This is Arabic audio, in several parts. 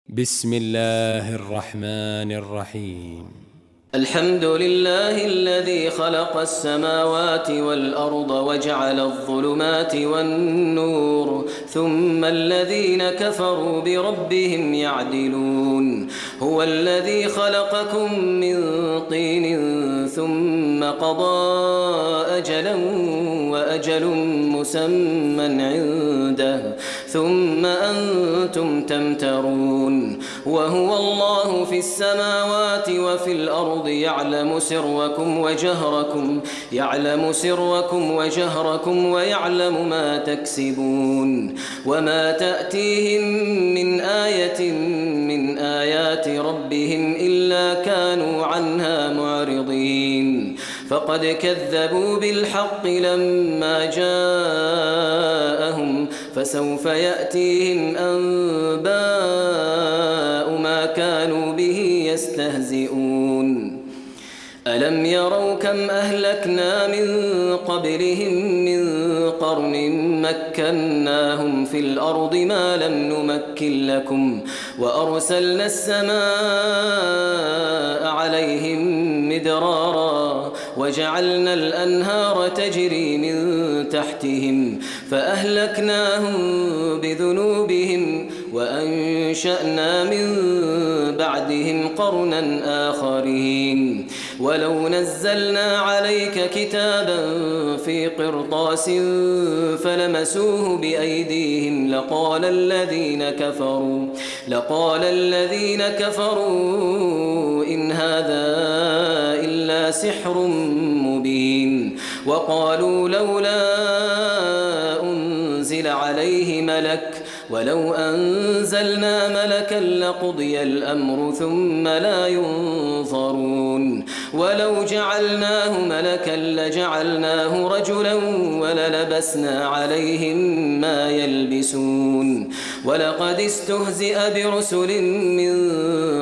بسم الله الرحمن الرحيم. الحمد لله الذي خلق السماوات والأرض وجعل الظلمات والنور ثم الذين كفروا بربهم يعدلون. هو الذي خلقكم من طين ثم قضى أجلا وأجل مسمى عنده ثم أنتم تمترون. وهو الله في السماوات وفي الأرض يعلم سركم وجهركم ويعلم ما تكسبون. وما تأتيهم من آية من آيات ربهم إلا كانوا عنها معرضين. فقد كذبوا بالحق لما جاءهم فسوف يأتيهم أنباء ما كانوا به يستهزئون. ألم يروا كم أهلكنا من قبلهم من قرن مكناهم في الأرض ما لم نمكن لكم وأرسلنا السماء عليهم مدرارا وجعلنا الأنهار تجري من تحتهم فأهلكناهم بذنوبهم وأنشأنا من بعدهم قرنا آخرين. ولو نزلنا عليك كتابا في قرطاس فلمسوه بأيديهم لقال الذين كفروا إن هذا إلا سحر مبين. وقالوا لولا أنزل عليه ملك ولو أنزلنا ملكا لقضي الأمر ثم لا ينظرون. ولو جعلناه ملكا لجعلناه رجلا وللبسنا عليهم ما يلبسون. ولقد استهزئ برسل من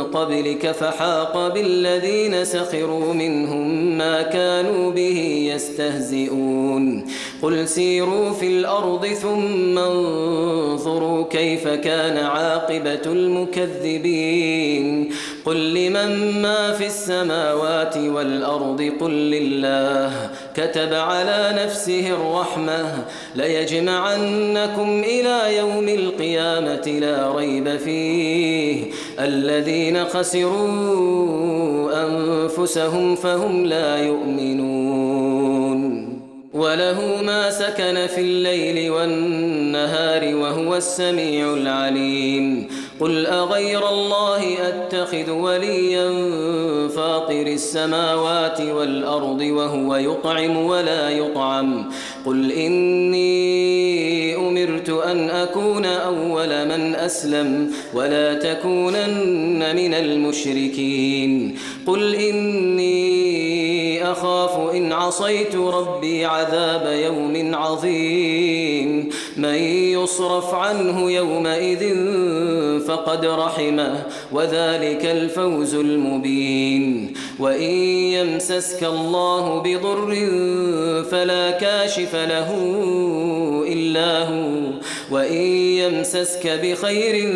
قبلك فحاق بالذين سخروا منهم ما كانوا به يستهزئون. قل سيروا في الأرض ثم انظروا كيف كان عاقبة المكذبين. قل لمن ما في السماوات والأرض قل لله كتب على نفسه الرحمة ليجمعنكم إلى يوم القيامة لا ريب فيه الذين خسروا أنفسهم فهم لا يؤمنون. وله ما سكن في الليل والنهار وهو السميع العليم. قل أغير الله أتخذ وليا فاطر السماوات والأرض وهو يطعم ولا يطعم. قل إني أمرت أن أكون أول من أسلم ولا تكونن من المشركين. قل إني أخاف إن عصيت ربي عذاب يوم عظيم. من يصرف عنه يومئذ فقد رحمه وذلك الفوز المبين. وإن يمسسك الله بضر فلا كاشف له إلا هو وإن يمسسك بخير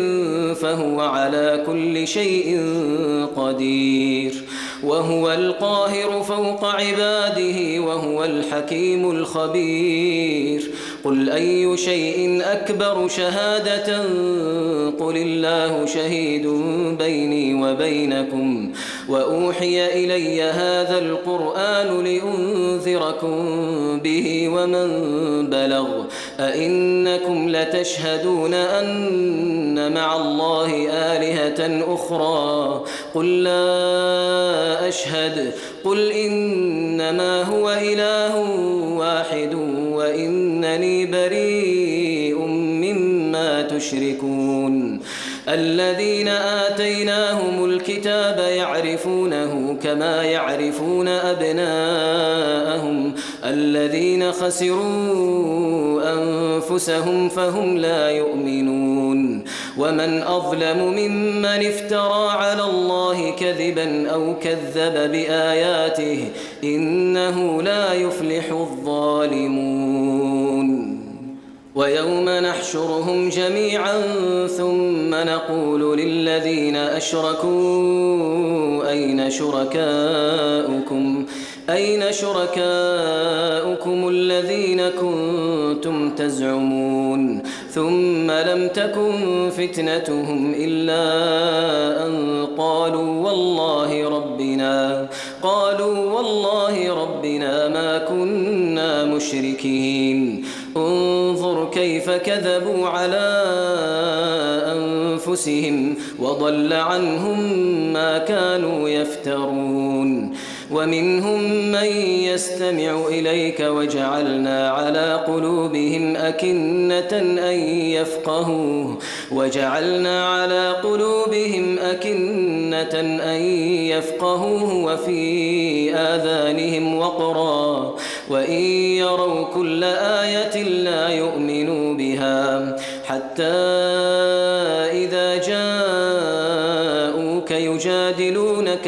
فهو على كل شيء قدير. وهو القاهر فوق عباده وهو الحكيم الخبير. قل أي شيء أكبر شهادة قل الله شهيد بيني وبينكم وأوحي إلي هذا القرآن لأنذركم به ومن بلغ. أئنكم لتشهدون أن مع الله آلهة أخرى قل لا أشهد. قل إنما هو إله واحد وإنني بريء مما تشركون. الذين آتيناهم الكتاب يعرفونه كما يعرفون أبناءهم الذين خسروا أنفسهم فهم لا يؤمنون. ومن أظلم ممن افترى على الله كذبا أو كذب بآياته إنه لا يفلح الظالمون. ويوم نحشرهم جميعا ثم نقول للذين أشركوا أين شركاؤكم الذين كنتم تزعمون ثم لم تكن فتنتهم إلا أن قالوا والله ربنا ما كنا مشركين انظر كيف كذبوا على أنفسهم وضل عنهم ما كانوا يفترون ومنهم من يستمع إليك وجعلنا على قلوبهم أكنة أن يفقهوه وفي آذانهم وقرا وإن يروا كل آية لا يؤمنوا بها حتى إذا جاءوك يجادلونك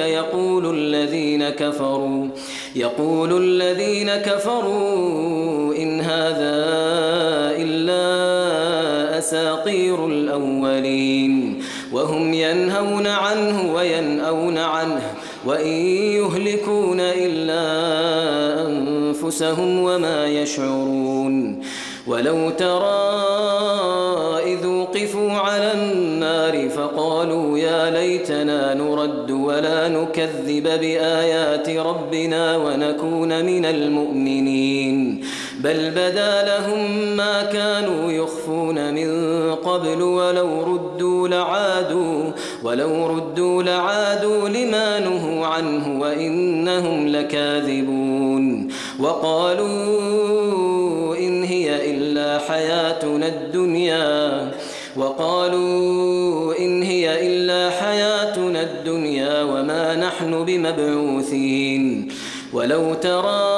يقول الذين كفروا إن هذا إلا أساطير الأولين وهم ينهون عنه وينأون عنه وإن يهلكون إلا أنفسهم وما يشعرون ولو ترى إذ وقفوا على النار فقالوا يا ليتنا نرد ولا نكذب بآيات ربنا ونكون من المؤمنين بل بدا لهم ما كانوا يخفون من قبل ولو ردوا لعادوا لما نهوا عنه وإنهم لكاذبون وقالوا إن هي إلا حياتنا الدنيا وما نحن بمبعوثين ولو ترى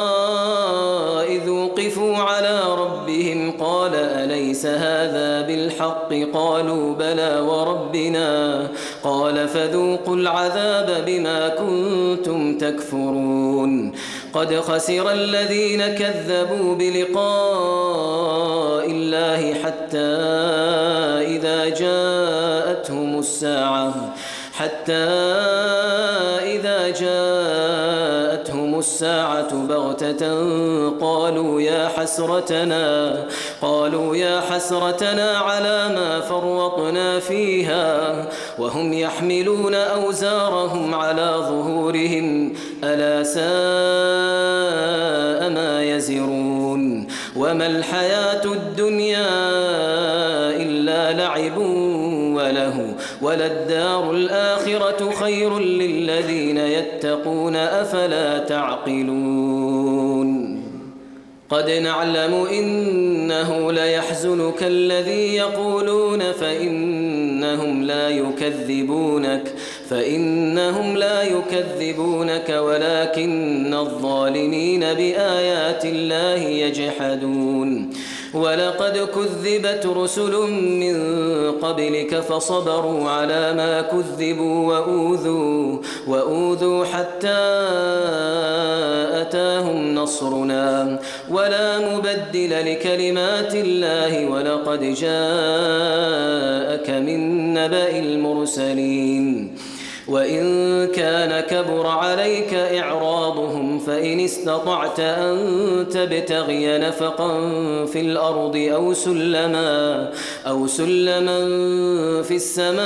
إذ وقفوا على ربهم قال أليس هذا بالحق قالوا بلى وربنا قال فذوقوا العذاب بما كنتم تكفرون قد خسر الذين كذبوا بلقاء الله حتى إذا جاءتهم الساعة بغتة قالوا يا حسرتنا على ما فرطنا فيها وهم يحملون أوزارهم على ظهورهم ألا ساء ما يزرون وما الحياة الدنيا إلا لعب وله وللدار الآخرة خير للذين يتقون أفلا تعقلون قد نعلم إنه ليحزنك الذي يقولون فإنهم لا يكذبونك ولكن الظالمين بآيات الله يجحدون ولقد كذبت رسل من قبلك فصبروا على ما كذبوا وأوذوا حتى أتاهم نصرنا ولا مبدل لكلمات الله ولقد جاءك من نبأ المرسلين وإن كان كبر عليك إعراضهم فإن استطعت أن تبتغي نفقا في الأرض أو سلما في السماء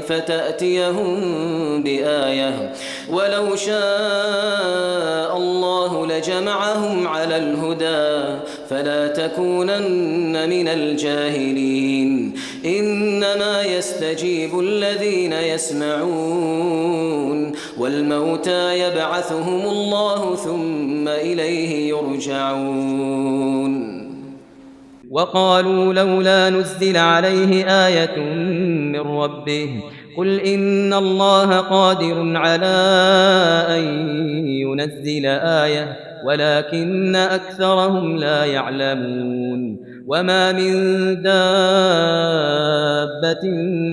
فتأتيهم بآية ولو شاء الله لجمعهم على الهدى فلا تكونن من الجاهلين إنما يستجيب الذين يسمعون والموتى يبعثهم الله ثم إليه يرجعون وقالوا لولا نزل عليه آية من ربه قل إن الله قادر على أن ينزل آية ولكن أكثرهم لا يعلمون وما من دابة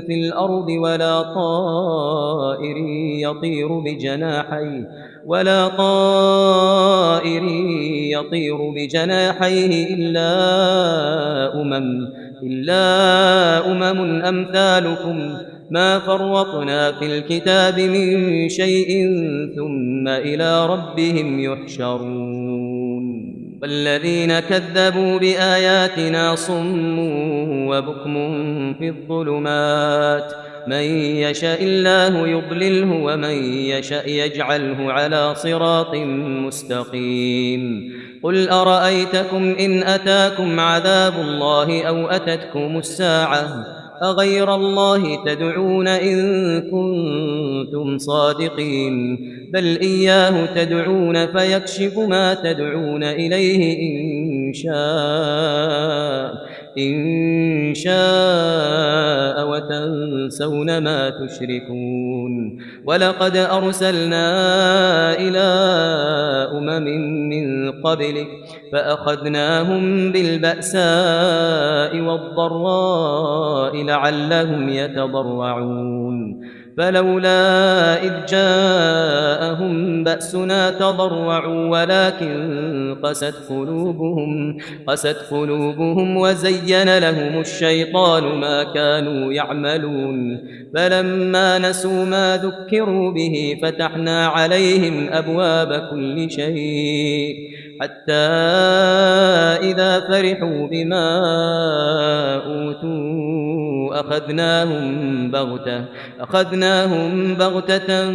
في الأرض ولا طائر يطير بجناحيه ولا طائر يطير بجناحيه إلا أمم أمثالكم ما فرطنا في الكتاب من شيء ثم إلى ربهم يحشرون والذين كذبوا بآياتنا صم وبكم في الظلمات من يشاء الله يضلله ومن يشاء يجعله على صراط مستقيم قل أرأيتكم إن أتاكم عذاب الله أو أتتكم الساعة أغير الله تدعون إن كنتم صادقين بل إياه تدعون فيكشف ما تدعون إليه إن شاء وتنسون ما تشركون ولقد أرسلنا إلى أمم من قبلك فأخذناهم بالبأساء والضراء لعلهم يتضرعون فلولا إذ جاءهم بأسنا تضرعوا ولكن قست قلوبهم وزين لهم الشيطان ما كانوا يعملون فلما نسوا ما ذكروا به فتحنا عليهم أبواب كل شيء حتى إذا فرحوا بما أوتوا أخذناهم بغتة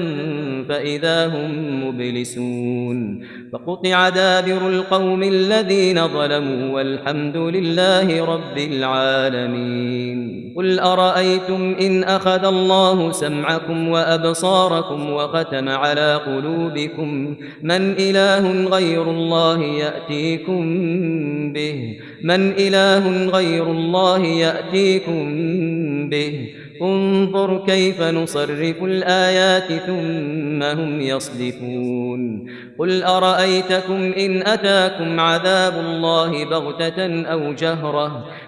فإذا هم مبلسون فقطع دابر القوم الذين ظلموا والحمد لله رب العالمين قل أرأيتم إن أخذ الله سمعكم وأبصاركم وختم على قلوبكم من إله غير الله يأتيكم به انظر كيف نصرف الآيات ثم هم يصدفون قل أرأيتكم إن أتاكم عذاب الله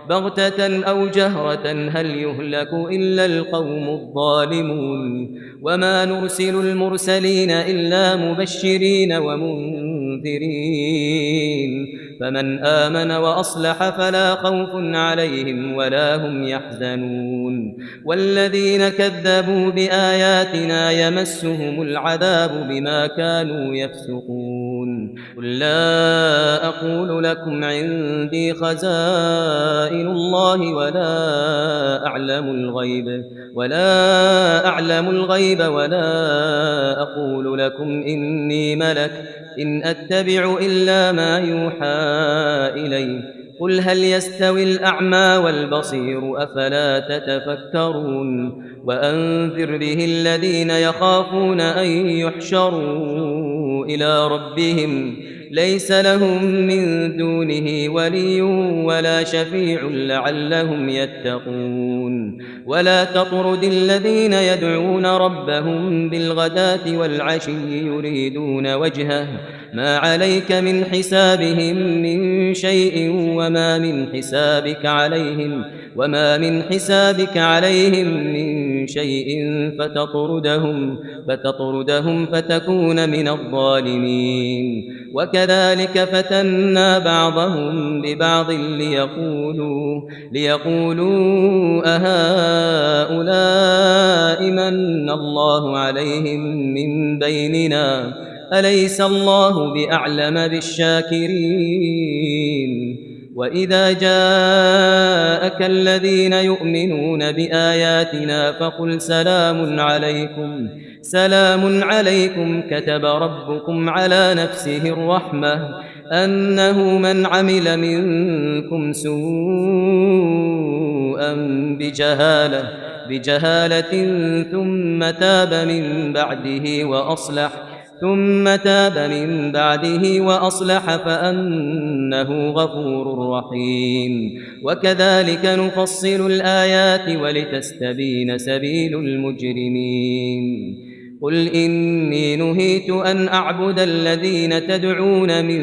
بغتة أو جهرة هل يهلك إلا القوم الظالمون وما نرسل المرسلين إلا مبشرين ومنذرين فمن آمن وأصلح فلا خوف عليهم ولا هم يحزنون والذين كذبوا بآياتنا يمسهم العذاب بما كانوا يفسقون قل لا أقول لكم عندي خزائن الله ولا أعلم الغيب ولا أقول لكم إني ملك إن أتبع إلا ما يوحى إلي قل هل يستوي الأعمى والبصير أفلا تتفكرون وأنذر به الذين يخافون أن يحشروا إلى ربهم ليس لهم من دونه ولي ولا شفيع لعلهم يتقون ولا تطرد الذين يدعون ربهم بالغداة والعشي يريدون وجهه ما عليك من حسابهم من شيء وما من حسابك عليهم من شيء فتطردهم فتكون من الظالمين وكذلك فتنا بعضهم ببعض ليقولوا أهؤلاء من الله عليهم من بيننا أليس الله بأعلم بالشاكرين وإذا جاءك الذين يؤمنون بآياتنا فقل سلام عليكم كتب ربكم على نفسه الرحمة أنه من عمل منكم سوءا بجهالة ثم تاب من بعده وأصلح فأنه غفور رحيم وكذلك نفصل الآيات ولتستبين سبيل المجرمين قل إني نهيت أن أعبد الذين تدعون من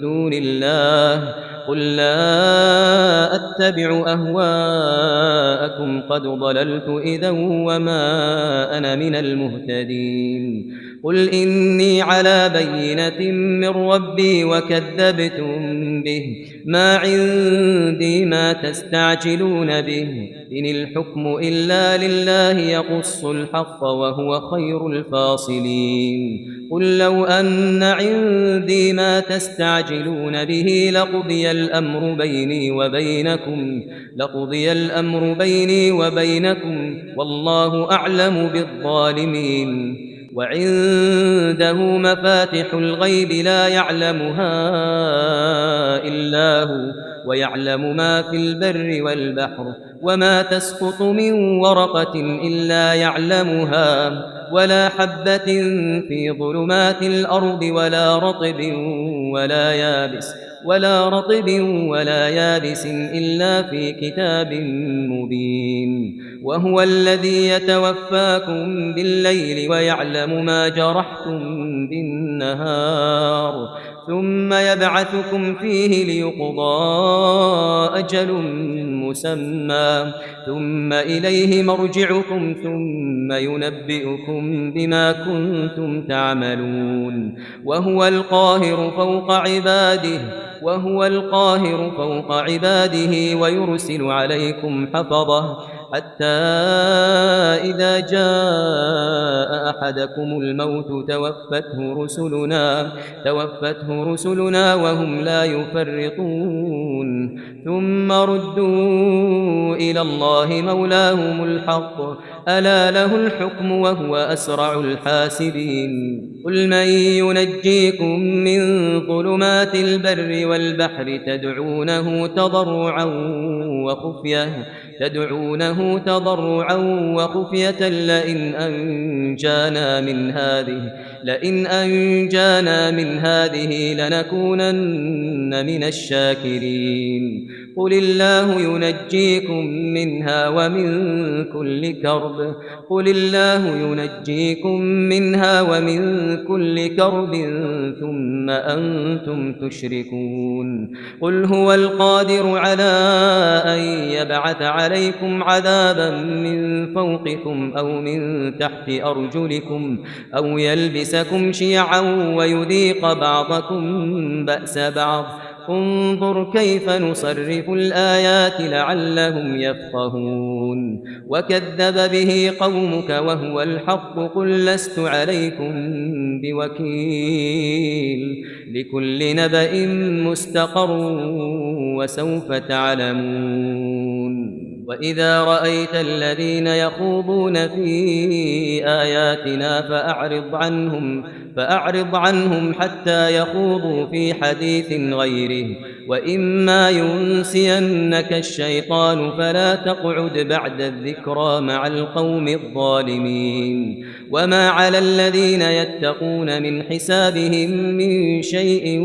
دون الله قل لا أتبع أهواءكم قد ضللت إذا وما أنا من المهتدين قل إني على بينة من ربي وكذبتم به، ما عندي ما تستعجلون به، إن الحكم إلا لله يقص الحق وهو خير الفاصلين. قل لو أن عندي ما تستعجلون به لقضي الأمر بيني وبينكم والله أعلم بالظالمين. وعنده مفاتح الغيب لا يعلمها إلا هو، ويعلم ما في البر والبحر، وما تسقط من ورقة إلا يعلمها، ولا حبة في ظلمات الأرض ولا رطب ولا يابس إلا في كتاب مبين. وهو الذي يتوفاكم بالليل ويعلم ما جرحتم بالنهار، ثم يبعثكم فيه ليقضى أجل مسمى، ثم إليه مرجعكم ثم ينبئكم بما كنتم تعملون. وهو القاهر فوق عباده ويرسل عليكم حفظه، حتى إذا جاء أحدكم الموت توفته رسلنا وهم لا يفرطون، ثم ردوا إلى الله مولاهم الحق، ألا له الحكم وهو أسرع الحاسبين. قل من ينجيكم من ظلمات البر والبحر تدعونه تضرعا وخفية لئن أنجانا من هذه لنكونن من الشاكرين. قل الله ينجيكم منها ومن كل كرب ثم أنتم تشركون. قل هو القادر على أن يبعث عليكم عذابا من فوقكم أو من تحت أرجلكم أو يلبسكم شيعا ويذيق بعضكم بأس بعض، انظر كيف نصرف الآيات لعلهم يفقهون. وكذب به قومك وهو الحق، قل لست عليكم بوكيل، لكل نبأ مستقر وسوف تعلمون. وإذا رأيت الذين يخوضون في آياتنا فأعرض عنهم حتى يخوضوا في حديث غيره، وإما ينسينك الشيطان فلا تقعد بعد الذكرى مع القوم الظالمين. وما على الذين يتقون من حسابهم من شيء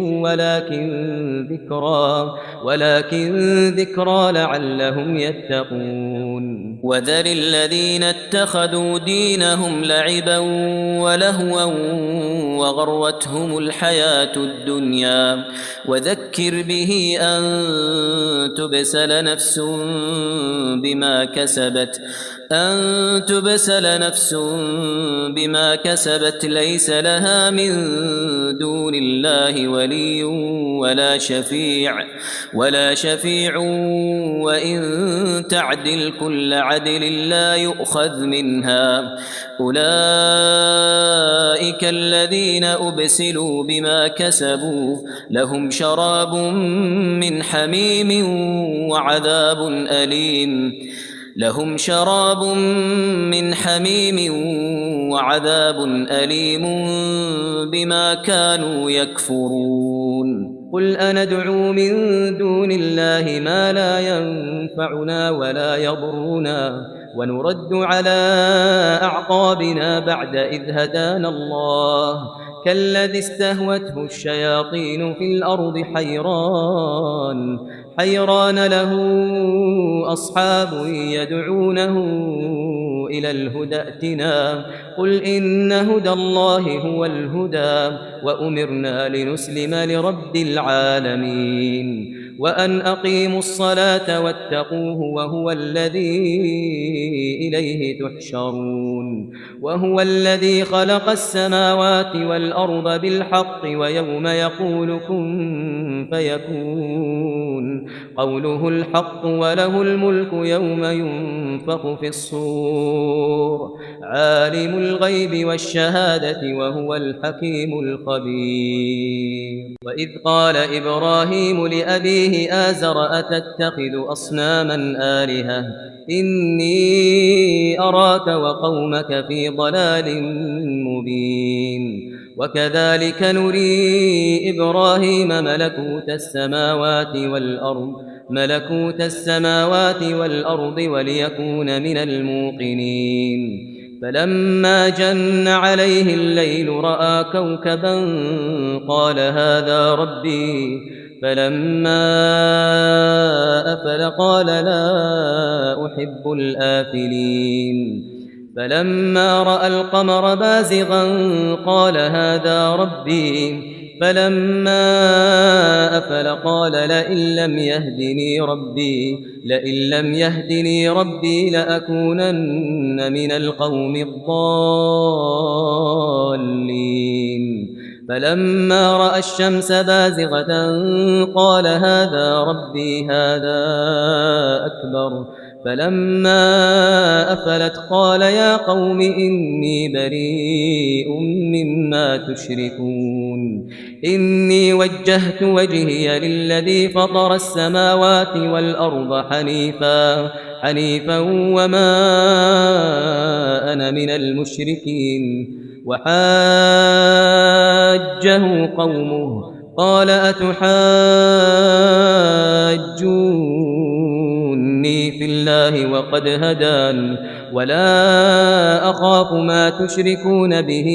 ولكن ذكرى لعلهم يتقون. وذر الذين اتخذوا دينهم لعبا ولهوا وغرتهم الحياة الدنيا، وذكر به أن تبسل نفس بما كسبت ليس لها من دون الله ولي ولا شفيع وإن تعدل كل عدل لا يؤخذ منها. أولئك الذين أبسلوا بما كسبوا لهم شراب من حميم وعذاب أليم بما كانوا يكفرون. قل أندعو من دون الله ما لا ينفعنا ولا يضرنا ونرد على أعقابنا بعد إذ هدانا الله، كالذي استهوته الشياطين في الأرض حيران له أصحاب يدعونه إلى الهدى ائتنا، قل إن هدى الله هو الهدى وأمرنا لنسلم لرب العالمين، وأن أقيموا الصلاة واتقوه وهو الذي إليه تحشرون وهو الذي خلق السماوات والأرض بالحق ويوم يقول كن فيكون قوله الحق وله الملك يوم ينفخ في الصور عالم الغيب والشهادة وهو الحكيم الخبير وإذ قال إبراهيم لأبيه آزر أتتخذ أصناما آلهة إني أراك وقومك في ضلال مبين وكذلك نري إبراهيم ملكوت السماوات والأرض وليكون من الموقنين فلما جن عليه الليل رأى كوكبا قال هذا ربي فلما أفل قال لا أحب الآفلين فلما رأى القمر بازغا قال هذا ربي فلما أفل قال لئن لم يهدني ربي لأكونن من القوم الضالين فلما رأى الشمس بازغة قال هذا ربي هذا أكبر فلما أفلت قال يا قوم إني بريء مما تشركون إني وجهت وجهي للذي فطر السماوات والأرض حنيفا وما أنا من المشركين وحاجه قومه قال أتحاجوني في الله وقد هدان ولا أخاف ما تشركون به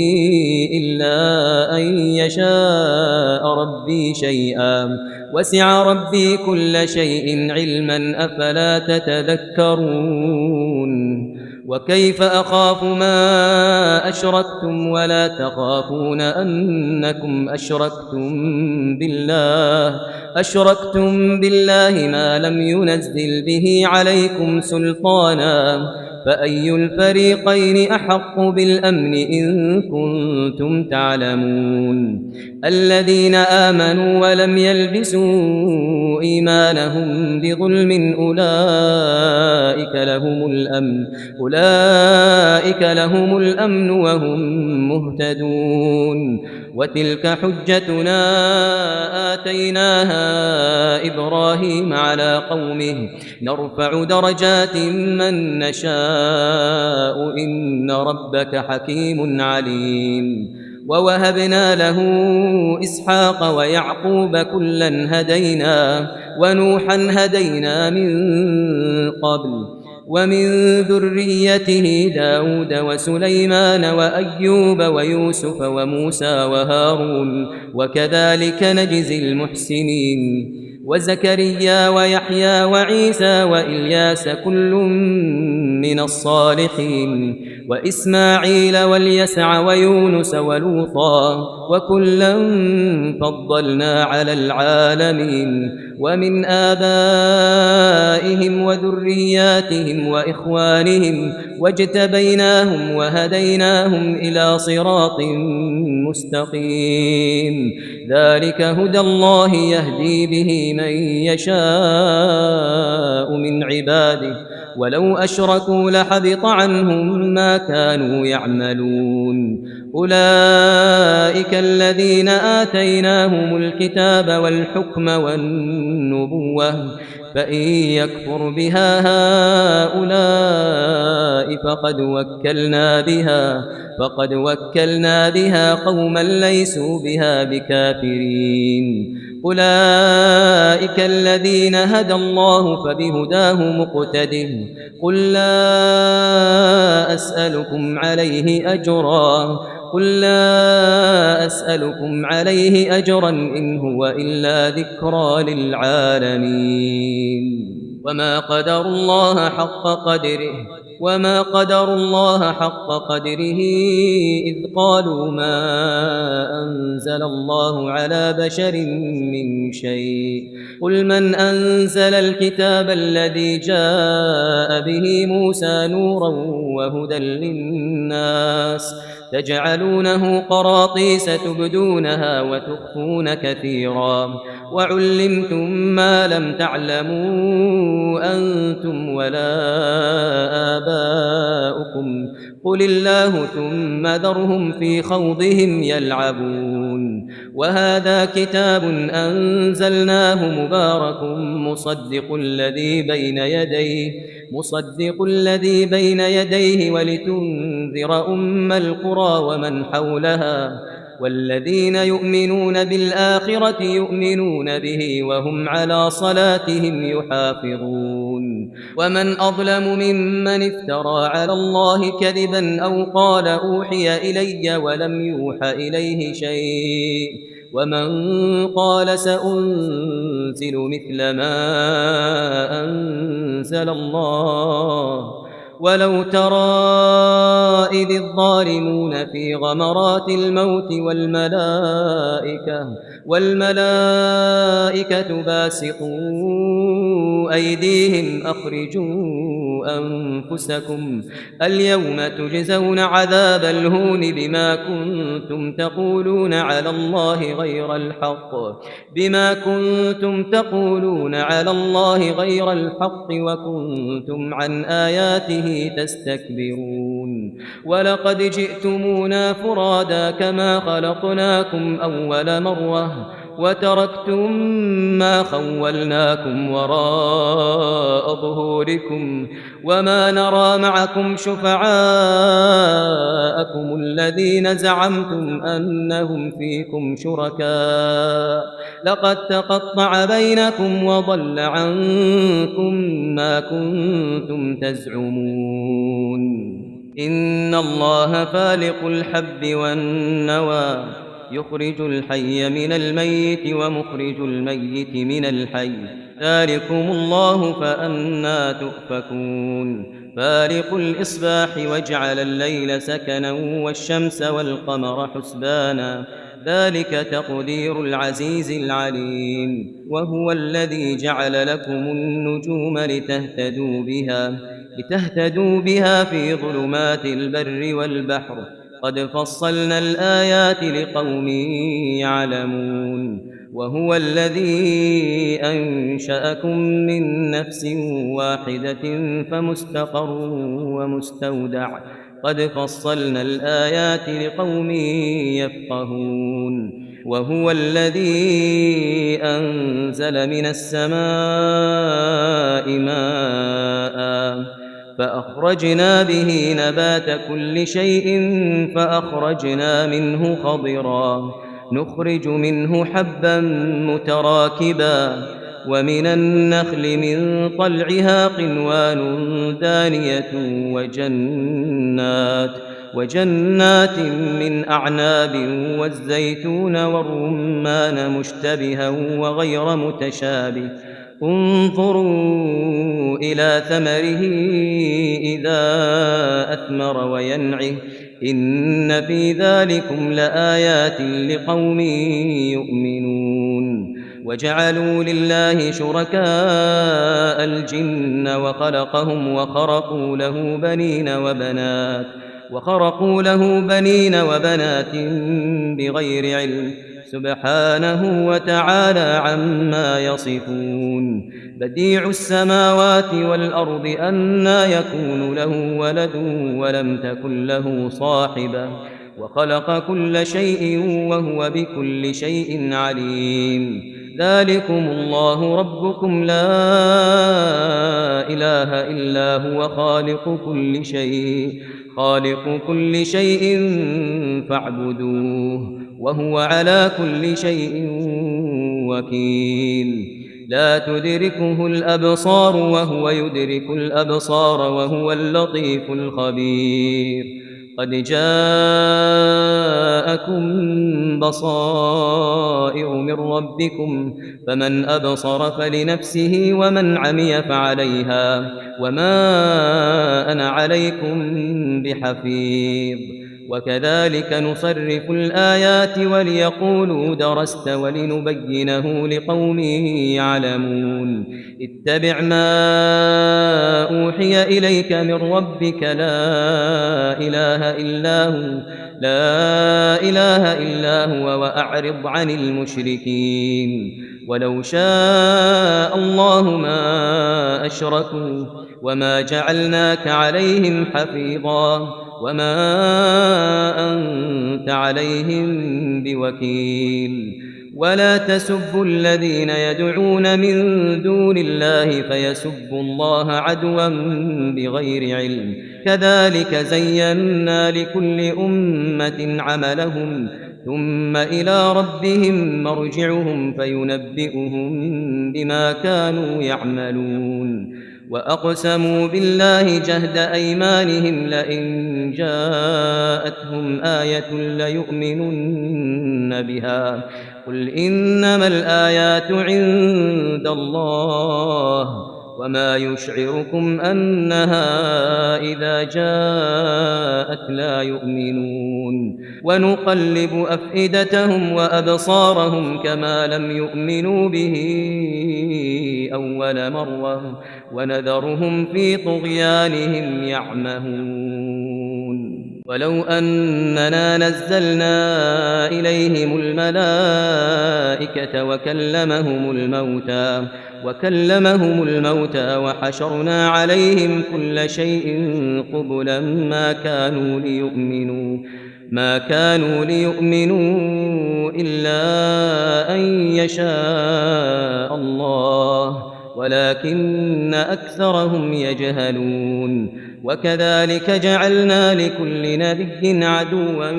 إلا أن يشاء ربي شيئا وسع ربي كل شيء علما أفلا تتذكرون وكيف أخاف ما أشركتم ولا تخافون أنكم أشركتم بالله ما لم ينزل به عليكم سلطانا فأي الفريقين أحق بالأمن إن كنتم تعلمون الذين آمنوا ولم يلبسوا إيمانهم بظلم أولئك لهم الأمن وهم مهتدون وتلك حجتنا آتيناها إبراهيم على قومه نرفع درجات من نشاء إن ربك حكيم عليم ووهبنا له إسحاق ويعقوب كلا هدينا ونوحا هدينا من قبل ومن ذريته داود وسليمان وأيوب ويوسف وموسى وهارون وكذلك نجزي المحسنين وزكريا ويحيى وعيسى وإلياس كل من الصالحين وإسماعيل واليسع ويونس ولوطا وكلا فضلنا على العالمين ومن آبائهم وذرياتهم وإخوانهم واجتبيناهم وهديناهم إلى صراط مستقيم ذلك هدى الله يهدي به من يشاء من عباده ولو أشركوا لحبط عنهم ما كانوا يعملون أولئك الذين آتيناهم الكتاب والحكم والنبوة فإن يكفر بها هؤلاء فقد وكلنا بها قوما ليسوا بها بكافرين أولئك الذين هدى الله فبهداه مقتده قل لا أسألكم عليه أجرا إن هو إلا ذكرى للعالمين وما قدروا الله حق قدره إذ قالوا ما أنزل الله على بشر من شيء. قل من أنزل الكتاب الذي جاء به موسى نورا وهدى للناس تجعلونه قراطيس تبدونها وتخفون كثيرا وعلمتم ما لم تعلموا أنتم ولا آباؤكم قل الله ثم ذرهم في خوضهم يلعبون. وهذا كتاب أنزلناه مبارك مصدق الذي بين يديه ولتنذر أم القرى ومن حولها والذين يؤمنون بالآخرة يؤمنون به وهم على صلاتهم يحافظون. ومن أظلم ممن افترى على الله كذبا أو قال أوحي إلي ولم يوح إليه شيء ومن قال سأنزل مثل ما أنزل الله. ولو ترى إذ الظالمون في غمرات الموت والملائكة باسطوا أيديهم أخرجوا أنفسكم اليوم تجزون عذاب الهون بما كنتم تقولون على الله غير الحق وكنتم عن آياته تستكبرون. ولقد جئتمونا فرادا كما خلقناكم أول مرة وتركتم ما خولناكم وراء ظهوركم وما نرى معكم شفعاءكم الذين زعمتم أنهم فيكم شركاء لقد تقطع بينكم وضل عنكم ما كنتم تزعمون. إن الله فالق الحب والنوى يخرج الحي من الميت ومخرج الميت من الحي ذلكم الله فأنى تؤفكون. فالق الإصباح وجعل الليل سكنا والشمس والقمر حسبانا ذلك تقدير العزيز العليم. وهو الذي جعل لكم النجوم لتهتدوا بها في ظلمات البر والبحر قد فصلنا الآيات لقوم يعلمون. وهو الذي أنشأكم من نفس واحدة فمستقر ومستودع قد فصلنا الآيات لقوم يفقهون. وهو الذي أنزل من السماء ماء فأخرجنا به نبات كل شيء فأخرجنا منه خضرا نخرج منه حبا متراكبا ومن النخل من طلعها قنوان دانية وجنات من أعناب والزيتون والرمان مشتبها وغير متشابه انظروا إلى ثمره إذا أثمر وينعه إن في ذلكم لآيات لقوم يؤمنون. وجعلوا لله شركاء الجن وخلقهم وخرقوا له بنين وبنات بغير علم سبحانه وتعالى عما يصفون. بديع السماوات والأرض أنى يكون له ولد ولم تكن له صاحبة وخلق كل شيء وهو بكل شيء عليم. ذلكم الله ربكم لا إله إلا هو خالق كل شيء فاعبدوه وهو على كل شيء وكيل. لا تدركه الأبصار وهو يدرك الأبصار وهو اللطيف الخبير. قد جاءكم بصائر من ربكم فمن أبصر فلنفسه ومن عمي فعليها وما أنا عليكم بحفيظ وكذلك نصرف الآيات وليقولوا درست ولنبينه لقوم يعلمون اتبع ما أوحي إليك من ربك لا إله إلا هو وأعرض عن المشركين ولو شاء الله ما أشركوا وما جعلناك عليهم حفيظا وما أنت عليهم بوكيل ولا تسبوا الذين يدعون من دون الله فيسبوا الله عدوا بغير علم كذلك زينا لكل أمة عملهم ثم إلى ربهم مرجعهم فينبئهم بما كانوا يعملون وأقسموا بالله جهد أيمانهم لئن جاءتهم آية ليؤمنن بها قل إنما الآيات عند الله وما يشعركم أنها إذا جاءت لا يؤمنون ونقلب أفئدتهم وأبصارهم كما لم يؤمنوا به أول مرة ونذرهم في طغيانهم يعمهون ولو أننا نزلنا إليهم الملائكة وكلمهم الموتى وحشرنا عليهم كل شيء قبلا ما كانوا ليؤمنوا إلا أن يشاء الله ولكن أكثرهم يجهلون وكذلك جعلنا لكل نبي عدوا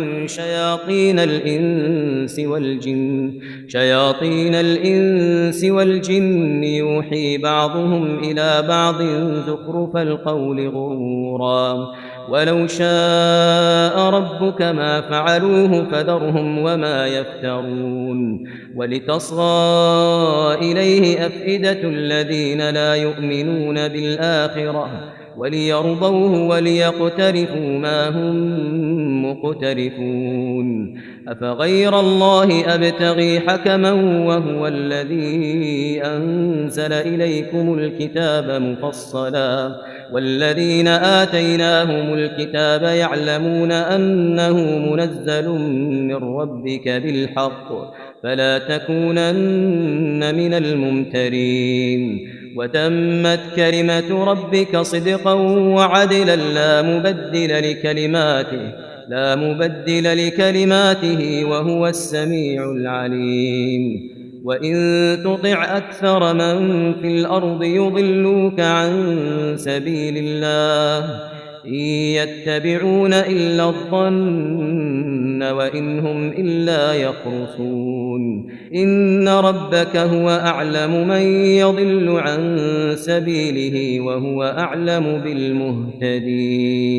شياطين الإنس والجن يوحي بعضهم إلى بعض زخرف القول غرورا ولو شاء ربك ما فعلوه فذرهم وما يفترون ولتصغى إليه أفئدة الذين لا يؤمنون بالآخرة وليرضوه وليقترفوا ما هم مقترفون أفغير الله أبتغي حكما وهو الذي أنزل إليكم الكتاب مفصلا والذين آتيناهم الكتاب يعلمون أنه منزل من ربك بالحق فلا تكونن من الممترين وتمت كلمة ربك صدقا وعدلا لا مبدل لكلماته وهو السميع العليم وإن تطع أكثر من في الأرض يضلوك عن سبيل الله إن يتبعون إلا الظن وإن هم إلا يخرصون إن ربك هو أعلم من يضل عن سبيله وهو أعلم بالمهتدين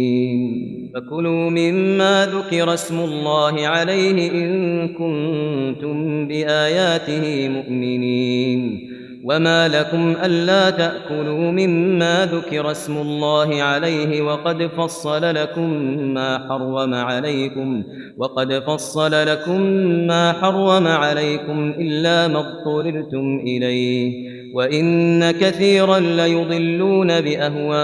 فكلوا مما ذكر اسم الله عليه إن كنتم بآياته مؤمنين وما لكم ألا تأكلوا مما ذكر اسم الله عليه وقد فصل لكم ما حرم عليكم إلا ما اضطررتم إليه وإن كثيرا ليضلون بأهوائهم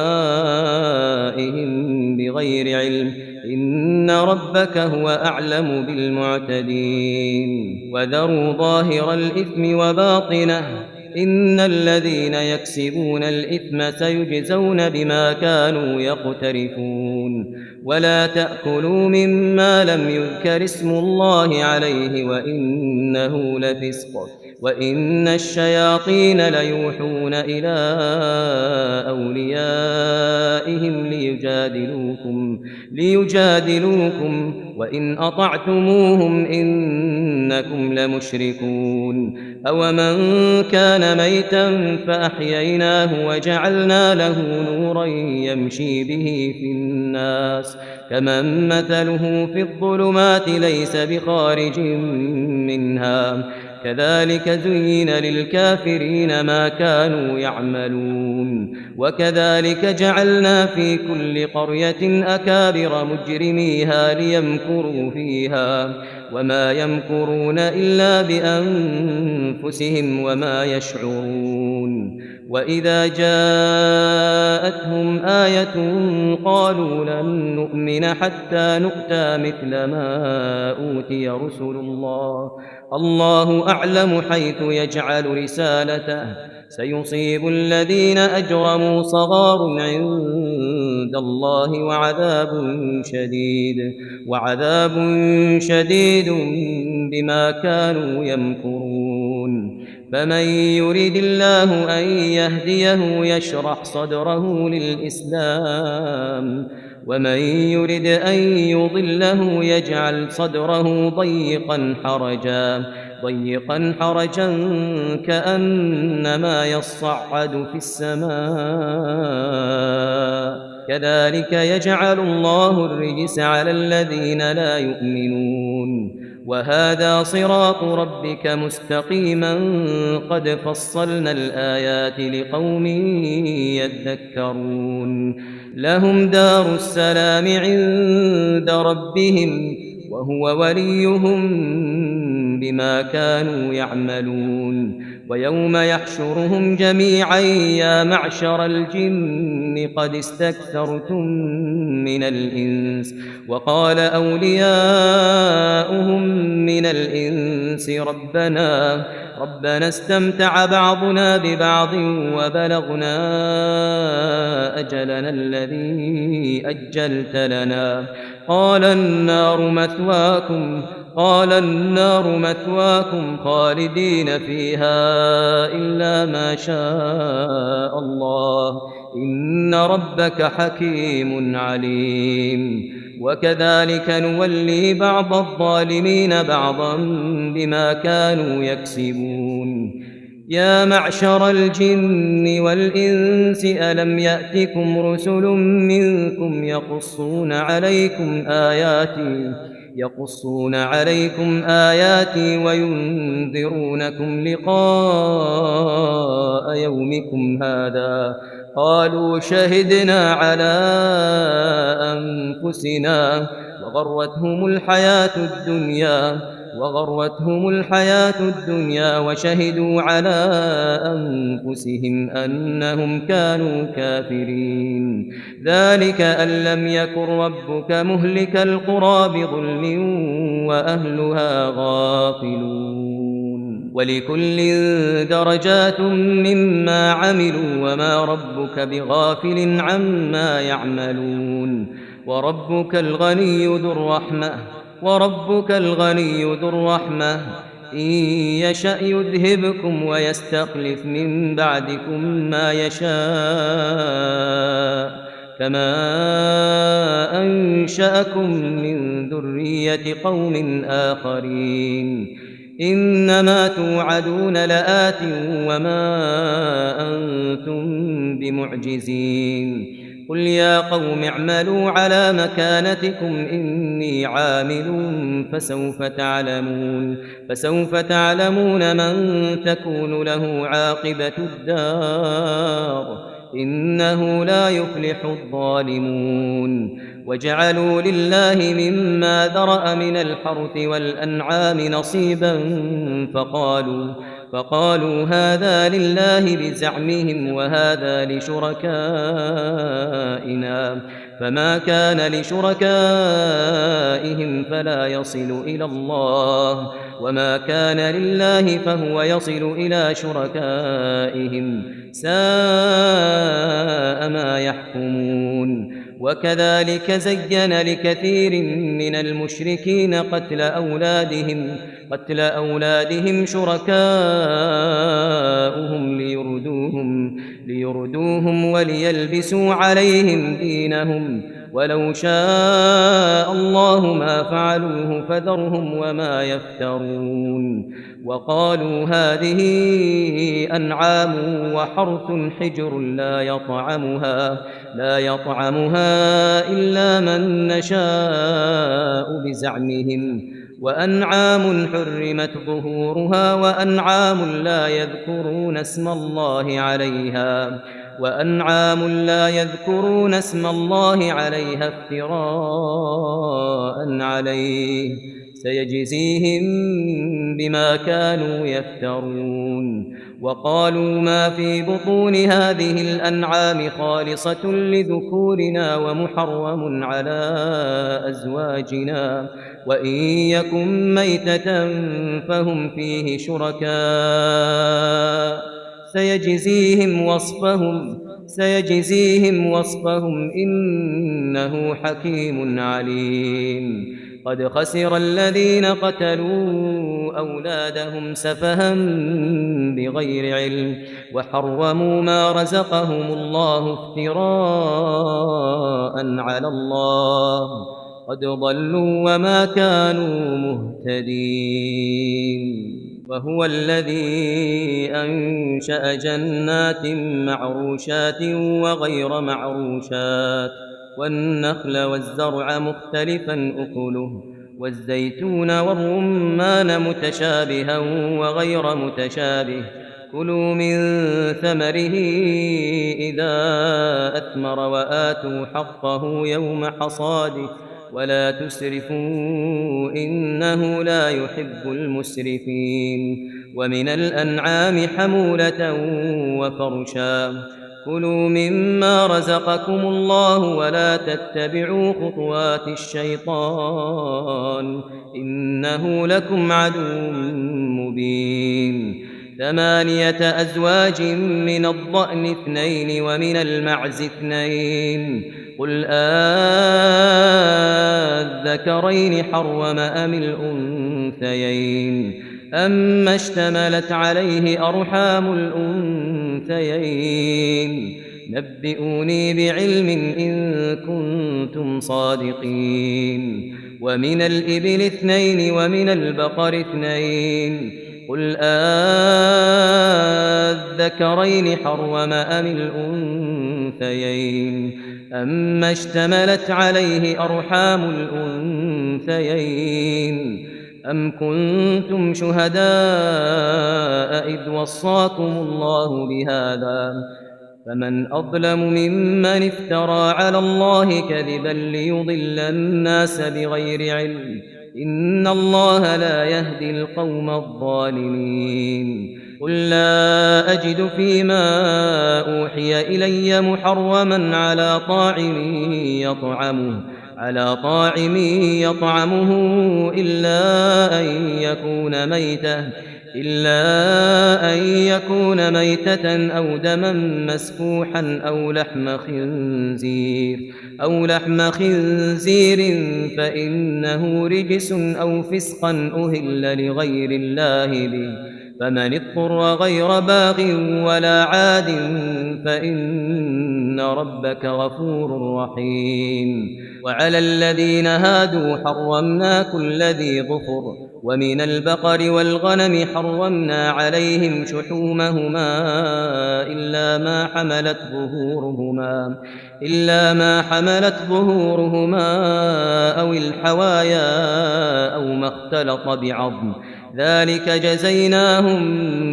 بغير علم إن ربك هو أعلم بالمعتدين وذروا ظاهر الإثم وباطنه إن الذين يكسبون الإثم سيجزون بما كانوا يقترفون ولا تأكلوا مما لم يذكر اسم الله عليه وإنه وإن الشياطين ليوحون إلى أوليائهم ليجادلوكم وإن أطعتموهم إنكم لمشركون أومن كان ميتا فأحييناه وجعلنا له نورا يمشي به في الناس كمن مثله في الظلمات ليس بخارج منها كذلك زين للكافرين ما كانوا يعملون وكذلك جعلنا في كل قرية أكابر مجرميها ليمكروا فيها وما يمكرون إلا بأنفسهم وما يشعرون وإذا جاءتهم آية قالوا لن نؤمن حتى نؤتى مثل ما أوتي رسل الله أعلم حيث يجعل رسالته سيصيب الذين أجرموا صغار عند الله وعذاب شديد بما كانوا يمكرون فمن يريد الله أن يهديه يشرح صدره للإسلام ومن يرد أن يضله يجعل صدره ضيقا حرجا كأنما يصعد في السماء كذلك يجعل الله الرجس على الذين لا يؤمنون وهذا صراط ربك مستقيما قد فصلنا الآيات لقوم يذكرون لهم دار السلام عند ربهم وهو وليهم بما كانوا يعملون ويوم يحشرهم جميعا يا معشر الجن قد استكثرتم من الإنس وقال أولياؤهم من الإنس ربنا استمتع بعضنا ببعض وبلغنا أجلنا الذي أجلت لنا قال النار مثواكم خالدين فيها إلا ما شاء الله إن ربك حكيم عليم وكذلك نولي بعض الظالمين بعضا بما كانوا يكسبون يا معشر الجن والإنس ألم يأتكم رسل منكم يقصون عليكم آياتي وينذرونكم لقاء يومكم هذا قالوا شهدنا على أنفسنا وغرتهم الحياة الدنيا وشهدوا على أنفسهم أنهم كانوا كافرين ذلك أن لم يكن ربك مهلك القرى بظلم وأهلها غافلون ولكل درجات مما عملوا وما ربك بغافل عما يعملون وربك الغني ذو الرحمة إن يشأ يذهبكم ويستخلف من بعدكم ما يشاء كما أنشأكم من ذرية قوم آخرين إنما توعدون لآت وما أنتم بمعجزين قل يا قوم اعملوا على مكانتكم إني عامل فسوف تعلمون من تكون له عاقبة الدار إنه لا يفلح الظالمون وجعلوا لله مما ذرأ من الحرث والأنعام نصيبا فقالوا هذا لله بزعمهم وهذا لشركائنا فما كان لشركائهم فلا يصل إلى الله وما كان لله فهو يصل إلى شركائهم ساء ما يحكمون وكذلك زين لكثير من المشركين قتل أولادهم قتل أولادهم شركاؤهم ليردوهم وليلبسوا عليهم دينهم ولو شاء الله ما فعلوه فذرهم وما يفترون وقالوا هذه أنعام وحرث حجر لا يطعمها إلا من نشاء بزعمهم وأنعام حرمت ظهورها وأنعام لا يذكرون اسم الله عليها افتراء عليه سيجزيهم بما كانوا يفترون وقالوا ما في بطون هذه الأنعام خالصة لذكورنا ومحرم على أزواجنا وإن يكن ميتة فهم فيه شركاء سيجزيهم وصفهم إنه حكيم عليم قد خسر الذين قتلوا أولادهم سفها بغير علم وحرموا ما رزقهم الله افتراء على الله قد ضلوا وما كانوا مهتدين وهو الذي أنشأ جنات معروشات وغير معروشات والنخل والزرع مختلفا أكله والزيتون والرمان متشابها وغير متشابه كلوا من ثمره إذا أثمر وآتوا حقه يوم حصاده ولا تسرفوا إنه لا يحب المسرفين ومن الأنعام حمولة وفرشا كلوا مما رزقكم الله ولا تتبعوا خطوات الشيطان إنه لكم عدو مبين 8 أزواج من الضأن 2 ومن المعز 2 قل الذكرين حرم أم الأنثيين أما اشتملت عليه أرحام الأنثيين نبئوني بعلم إن كنتم صادقين ومن الإبل 2 ومن البقر 2 قل الذكرين حرم أم الأنثيين أما اشتملت عليه أرحام الأنثيين أم كنتم شهداء إذ وصاكم الله بهذا فمن أظلم ممن افترى على الله كذبا ليضل الناس بغير علم إن الله لا يهدي القوم الظالمين قل لا أجد فيما أوحي إلي محرما على طاعم يطعمه إلا أن يكون ميتة أو دما مسفوحا أو لحم خنزير فإنه رجس أو فسقا أهل لغير الله به فمن اضطر غير باغ ولا عاد فإن ربك غفور رحيم وعلى الذين هادوا حرمنا كل ذي ظفر ومن البقر والغنم حرمنا عليهم شحومهما إلا ما حملت ظهورهما أو الحوايا أو ما اختلط بعظم ذلك جزيناهم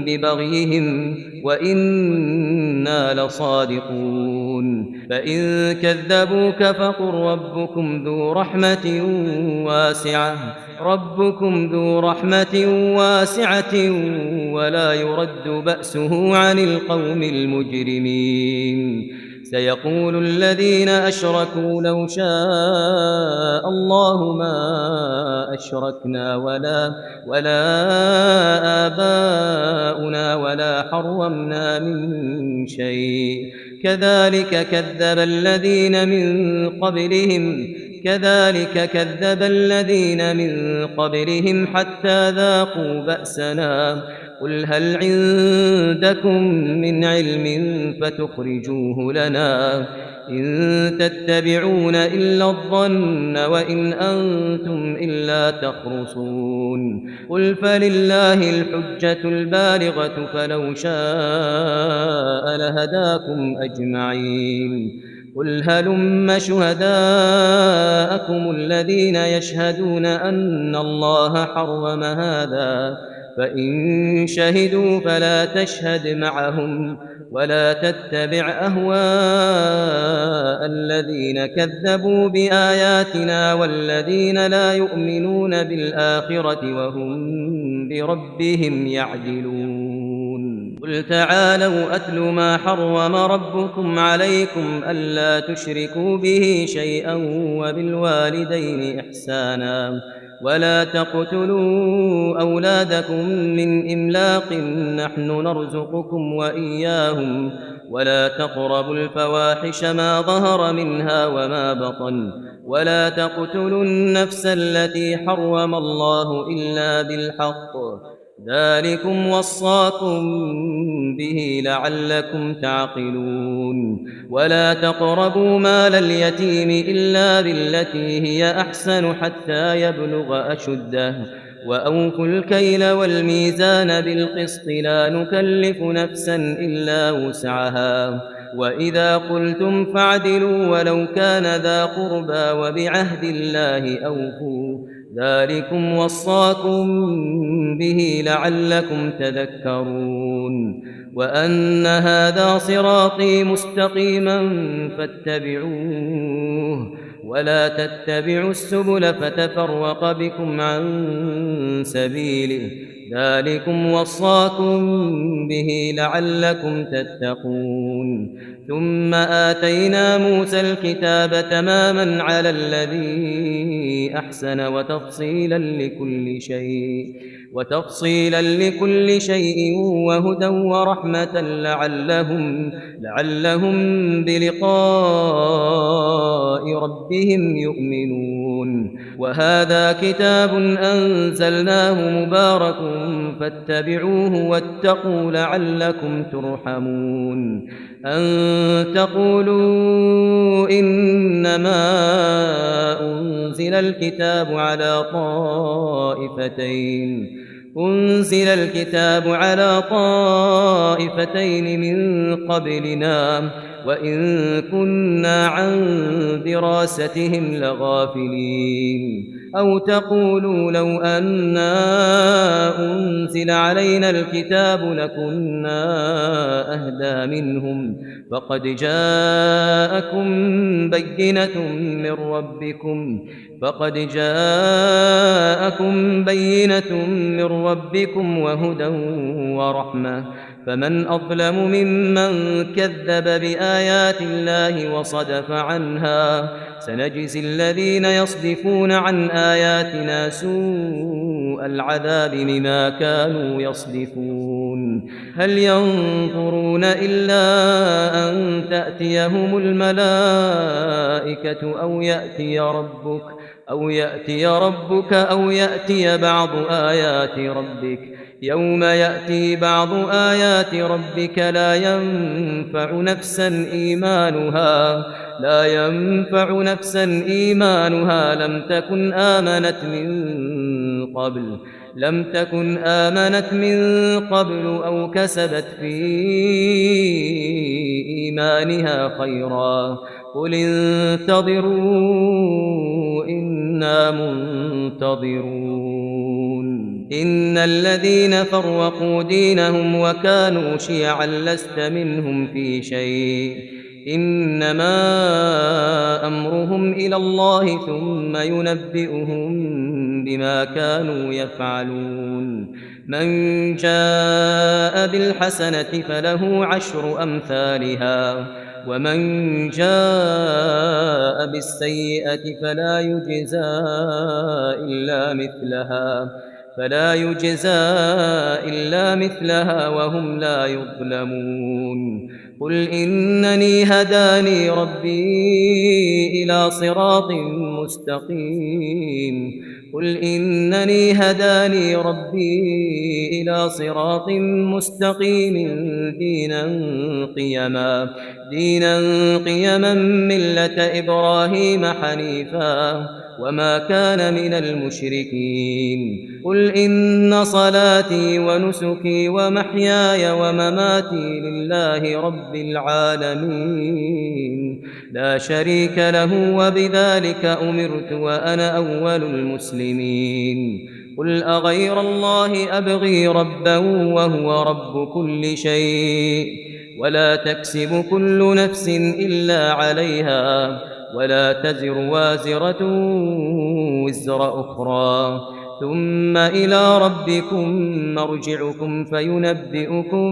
ببغيهم وإنا لصادقون فإن كذبوك فقل ربكم ذو رحمة واسعة ولا يرد بأسه عن القوم المجرمين سيقول الذين أشركوا لو شاء الله ما أشركنا ولا آباؤنا ولا حرمنا من شيء كذلك كذب الذين من قبلهم كذلك كذب الذين من قبلهم حتى ذاقوا بأسنا قل هل عندكم من علم فتخرجوه لنا إن تتبعون إلا الظن وإن أنتم إلا تخرصون قل فلله الحجة البالغة فلو شاء لهداكم أجمعين قل هلم شهداءكم الذين يشهدون أن الله حرم هذا فإن شهدوا فلا تشهد معهم ولا تتبع أهواء الذين كذبوا بآياتنا والذين لا يؤمنون بالآخرة وهم بربهم يعدلون قل تعالوا أتل ما حرم ربكم عليكم ألا تشركوا به شيئا وبالوالدين إحسانا ولا تقتلوا أولادكم من إملاق نحن نرزقكم وإياهم ولا تقربوا الفواحش ما ظهر منها وما بطن ولا تقتلوا النفس التي حرم الله إلا بالحق ذلكم وصاكم به لعلكم تعقلون ولا تقربوا مال اليتيم إلا بالتي هي أحسن حتى يبلغ أشده وأوفوا الكيل والميزان بالقسط لا نكلف نفسا إلا وسعها وإذا قلتم فاعدلوا ولو كان ذا قربى وبعهد الله أوفوا ذلكم وصاكم به لعلكم تذكرون وأن هذا صراطي مستقيما فاتبعوه ولا تتبعوا السبل فتفرق بكم عن سبيله ذلكم وصاكم به لعلكم تتقون ثم آتينا موسى الكتاب تماما على الذي أحسن وتفصيلا لكل شيء وهدى ورحمة لعلهم بلقاء ربهم يؤمنون وهذا كتاب أنزلناه مبارك فاتبعوه واتقوا لعلكم ترحمون أن تقولوا إنما أنزل الكتاب على طائفتين من قبلنا وإن كنا عن دراستهم لغافلين أو تقولوا لو أنا أنزل علينا الكتاب لكنا أهدى منهم فقد جاءكم بينة من ربكم وهدى ورحمة فمن أظلم ممن كذب بآيات الله وصدف عنها سنجزي الذين يصدفون عن آياتنا سوء العذاب بما كانوا يصدفون هل ينظرون إلا أن تأتيهم الملائكة أو يأتي ربك أو يأتي بعض آيات ربك يوم يأتي بعض آيات ربك لا ينفع نفسا إيمانها لم تكن آمنت من قبل أو كسبت في إيمانها خيرا قل انتظروا إنا منتظرون إن الذين فرقوا دينهم وكانوا شيعا لست منهم في شيء إنما أمرهم إلى الله ثم ينبئهم بما كانوا يفعلون من جاء بالحسنة فله 10 أمثالها ومن جاء بالسيئة فلا يجزى إلا مثلها وهم لا يظلمون قل إنني هداني ربي إلى صراط مستقيم قل إنني هداني ربي إلى صراط مستقيم دينا قيما ملة إبراهيم حنيفا وما كان من المشركين قل إن صلاتي ونسكي ومحياي ومماتي لله رب العالمين لا شريك له وبذلك أمرت وأنا أول المسلمين قل أغير الله أبغي ربا وهو رب كل شيء ولا تكسب كل نفس إلا عليها ولا تزر وازرة وزر أخرى ثم إلى ربكم مرجعكم فينبئكم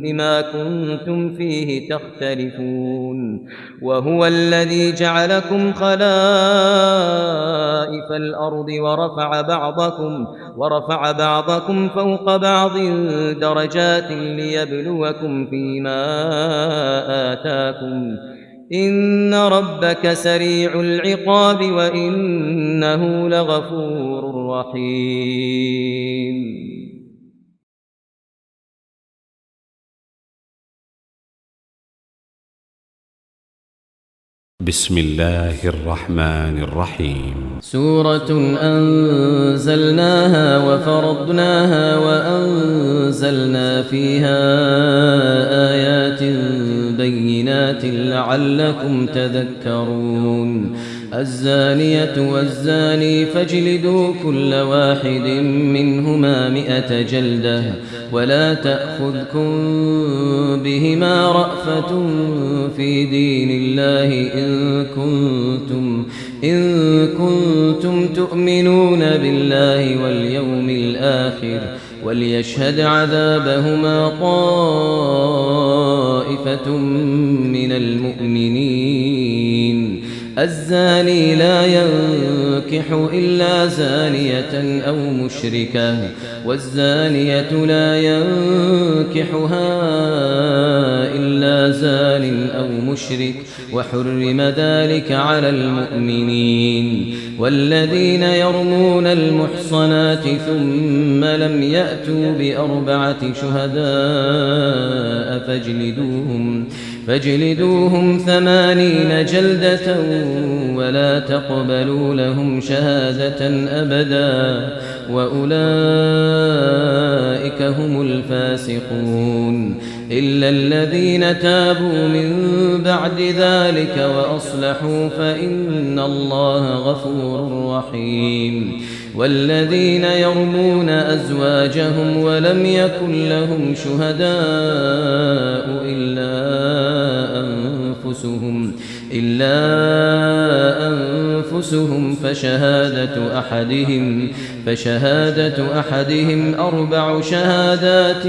بما كنتم فيه تختلفون وهو الذي جعلكم خلائف الأرض ورفع بعضكم فوق بعض درجات ليبلوكم فيما آتاكم إن ربك سريع العقاب وإنه لغفور رحيم بسم الله الرحمن الرحيم سورة أنزلناها وفرضناها وأنزلنا فيها آيات بينات لعلكم تذكرون الزانية والزاني فاجلدوا كل واحد منهما 100 جلدة ولا تأخذكم بهما رأفة في دين الله إن كنتم تؤمنون بالله واليوم الآخر وليشهد عذابهما طائفة من المؤمنين الزاني لا ينكح إلا زانية أو مشركة والزانية لا ينكحها إلا زان أو مشرك وحرم ذلك على المؤمنين والذين يرمون المحصنات ثم لم يأتوا ب4 شهداء فاجلدوهم 80 جلدة ولا تقبلوا لهم شهادة أبدا وأولئك هم الفاسقون إلا الذين تابوا من بعد ذلك وأصلحوا فإن الله غفور رحيم والذين يرمون أزواجهم ولم يكن لهم شهداء إلا أنفسهم فشهادة أحدهم 4 شهادات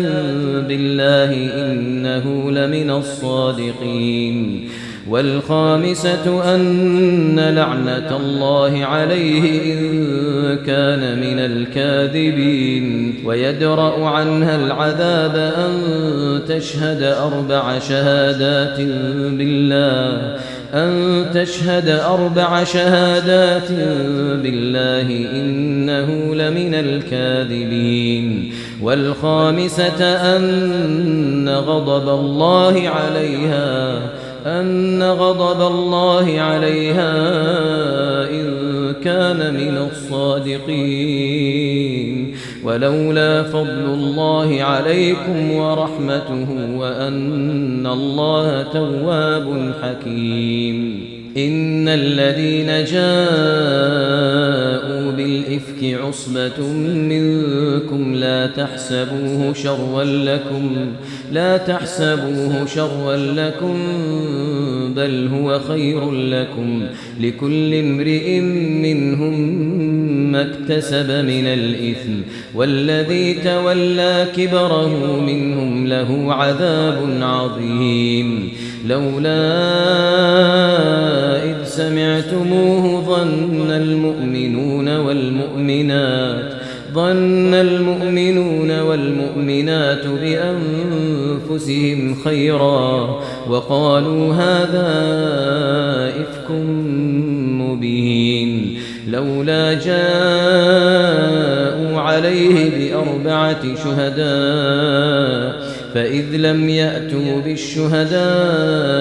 بالله إنه لمن الصادقين والخامسة أن لعنة الله عليه إن كان من الكاذبين ويدرأ عنها العذاب أن تشهد 4 شهادات بالله إنه لمن الكاذبين والخامسة أن غضب الله عليها إن كان من الصادقين ولولا فضل الله عليكم ورحمته وأن الله تواب حكيم إن الذين جاءوا بالإفك عصبة منكم لا تحسبوه شرا لكم بل هو خير لكم لكل امرئ منهم ما اكتسب من الإثم والذي تولى كبره منهم له عذاب عظيم لولا إذ سمعتموه ظن المؤمنون ظن المؤمنون والمؤمنات بأنفسهم خيرا وقالوا هذا إفك مبين لولا جاءوا عليه بأربعة شهداء فإذ لم يأتوا بالشهداء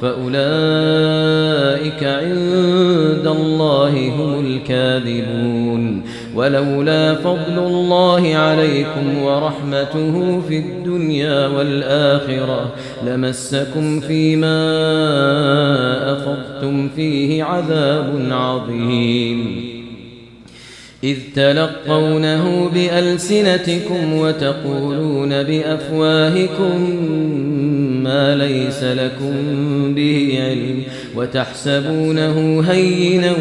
فأولئك عند الله هم الكاذبون ولولا فضل الله عليكم ورحمته في الدنيا والآخرة لمسكم فيما أفضتم فيه عذاب عظيم إذ تلقونه بألسنتكم وتقولون بأفواهكم ما ليس لكم به علم وتحسبونه هينا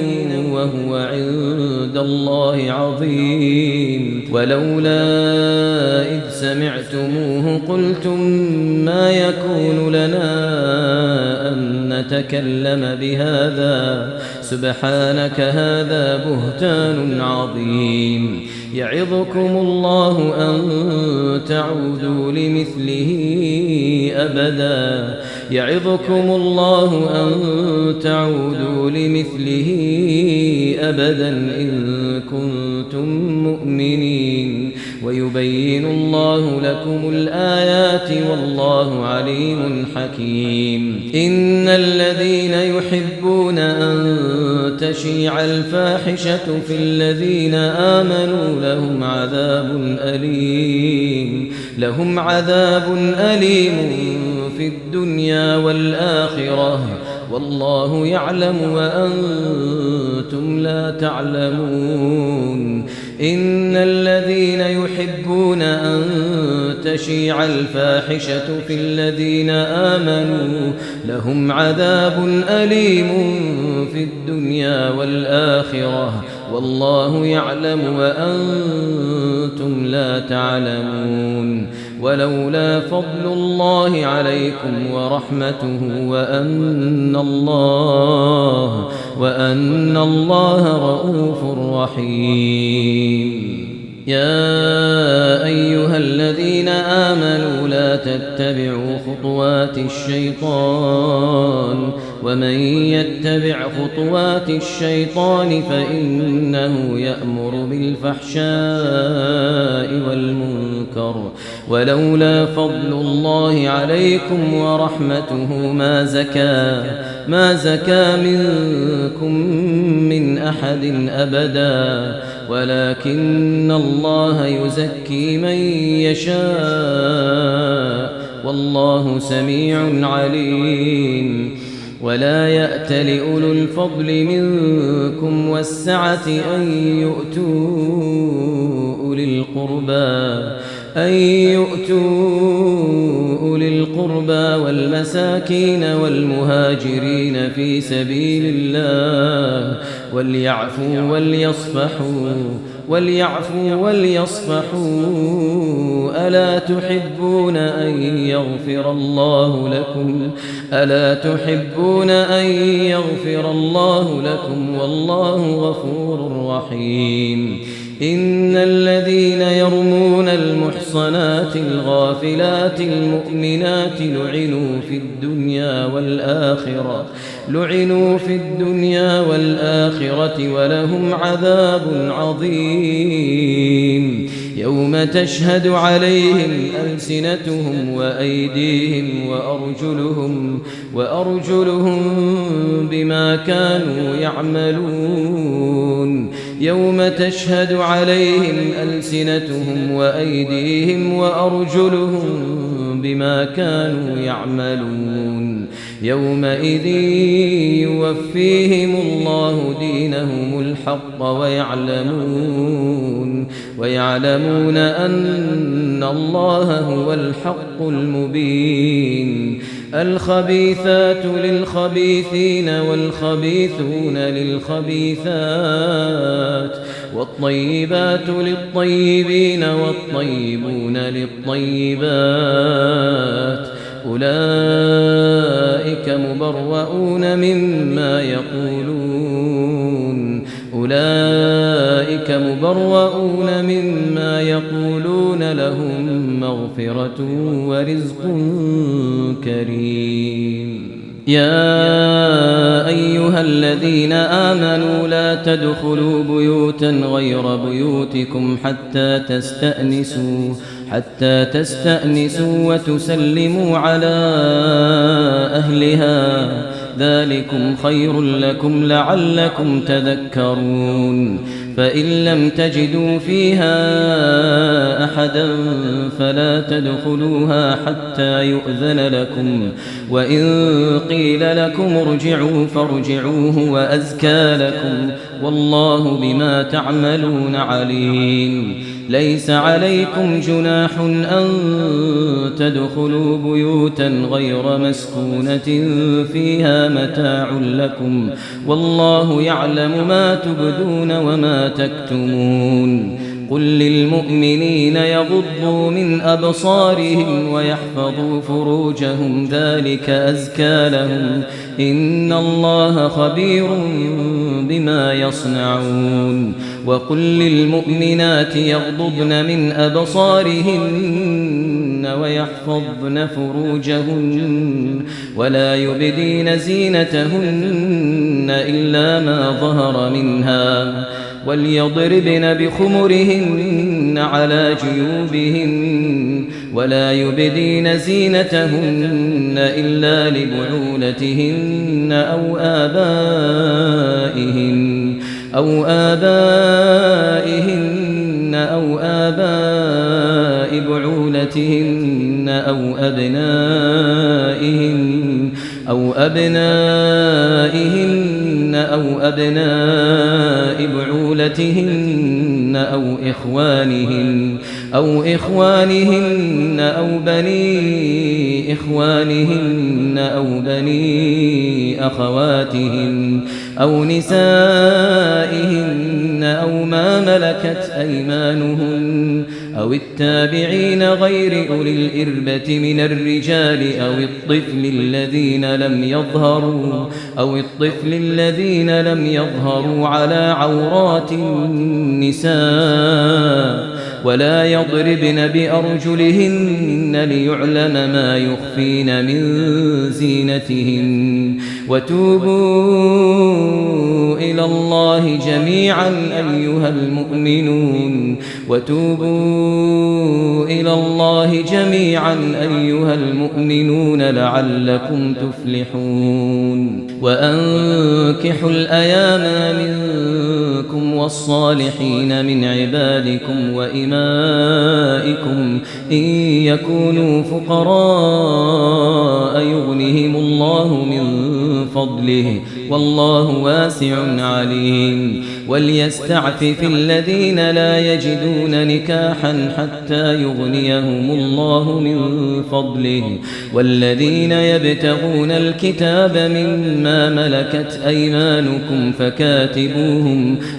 وهو عند الله عظيم ولولا إذ سمعتموه قلتم ما يكون لنا أن نتكلم بهذا سبحانك هذا بهتان عظيم يعظكم الله أن تعودوا لمثله أبدا إن كنتم مؤمنين ويبين الله لكم الآيات والله عليم حكيم إن الذين يحبون أن تشيع الفاحشة في الذين آمنوا لهم عذاب أليم في الدنيا والآخرة والله يعلم وأنتم لا تعلمون إن الذين يحبون أن تشيع الفاحشة في الذين آمنوا لهم عذاب أليم في الدنيا والآخرة والله يعلم وأنتم لا تعلمون ولولا فضل الله عليكم ورحمته وأن الله رؤوف رحيم يا أيها الذين آمنوا لا تتبعوا خطوات الشيطان ومن يتبع خطوات الشيطان فإنه يأمر بالفحشاء والمنكر ولولا فضل الله عليكم ورحمته ما زكى منكم من أحد أبدا ولكن الله يزكي من يشاء والله سميع عليم ولا يأت لأولو الفضل منكم والسعة أن يؤتوا أولي القربى والمساكين والمهاجرين في سبيل الله وليعفوا وليصفحوا ألا تحبون أن يغفر الله لكم والله غفور رحيم إن الذين يرمون المحصنات الغافلات المؤمنات لعنوا في الدنيا والآخرة ولهم عذاب عظيم يوم تشهد عليهم ألسنتهم وأيديهم وأرجلهم بما كانوا يعملون يوم تشهد عليهم ألسنتهم وأيديهم وأرجلهم بما كانوا يعملون يومئذ يوفيهم الله دينهم الحق ويعلمون أن الله هو الحق المبين الخبيثات للخبيثين والخبيثون للخبيثات والطيبات للطيبين والطيبون للطيبات أولئك مبرؤون مما يقولون أولئك مبرؤون مما يقولون لهم مغفرة ورزق كريم يا أيها الذين آمنوا لا تدخلوا بيوتا غير بيوتكم حتى تستأنسوا وتسلموا على أهلها ذلكم خير لكم لعلكم تذكرون فإن لم تجدوا فيها أحدا فلا تدخلوها حتى يؤذن لكم وإن قيل لكم ارجعوا فارجعوا هو أزكى لكم والله بما تعملون عليم ليس عليكم جناح أن تدخلوا بيوتا غير مسكونة فيها متاع لكم والله يعلم ما تبدون وما تكتمون قل للمؤمنين يغضوا من أبصارهم ويحفظوا فروجهم ذلك أزكى لهم إن الله خبير بما يصنعون وقل للمؤمنات يغضضن من أبصارهن ويحفظن فروجهن ولا يبدين زينتهن إلا ما ظهر منها وليضربن بخمرهن على جيوبهن ولا يبدين زينتهن إلا لبعولتهن أو آبائهن أو آباء بعولتهن أو أبنائهن أو أبناء بعولتهن أو إخوانهن أو بني إخوانهن أو بني أخواتهن أو نسائهن أو ما ملكت أيمانهن أو التابعين غير أولي الإربة من الرجال أو الطفل الذين لم يظهروا على عورات النساء ولا يضربن بأرجلهن ليعلم ما يخفين من زينتهن وتوبوا إلى الله جميعا أيها المؤمنون لعلكم تفلحون وأنكحوا الأيام منكم والصالحين من عبادكم وإمائكم إن يكونوا فقراء يغنهم الله من فضله والله واسع عليم وليستعفف الذين لا يجدون نكاحا حتى يغنيهم الله من فضله والذين يبتغون الكتاب مما ملكت أيمانكم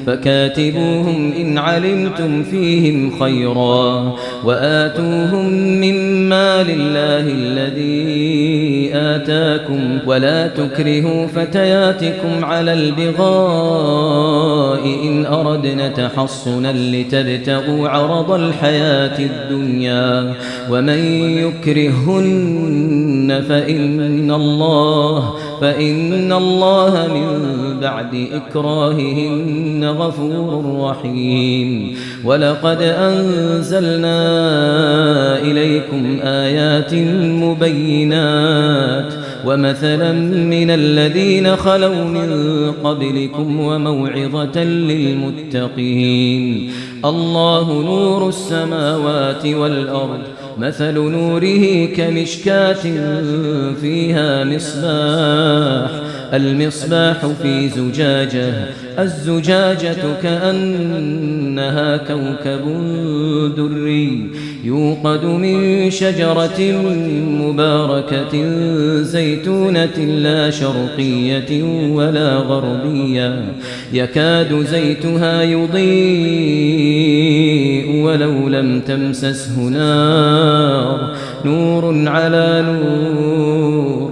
فكاتبوهم إن علمتم فيهم خيرا وآتوهم مما لله الذي آتاكم ولا تكرهوا فتياتكم على البغاء إن أردنا تحصنا لتبتغوا عرض الحياة الدنيا ومن يكرهن فإن الله من بعد إكراههن غفور رحيم ولقد أنزلنا إليكم آيات مبينات ومثلا من الذين خلوا من قبلكم وموعظة للمتقين الله نور السماوات والأرض مثل نوره كمشكاة فيها المصباح في زجاجة الزجاجة كأنها كوكب دري يوقد من شجرة مباركة زيتونة لا شرقية ولا غربية يكاد زيتها يضيء ولو لم تمسسه نار نور على نور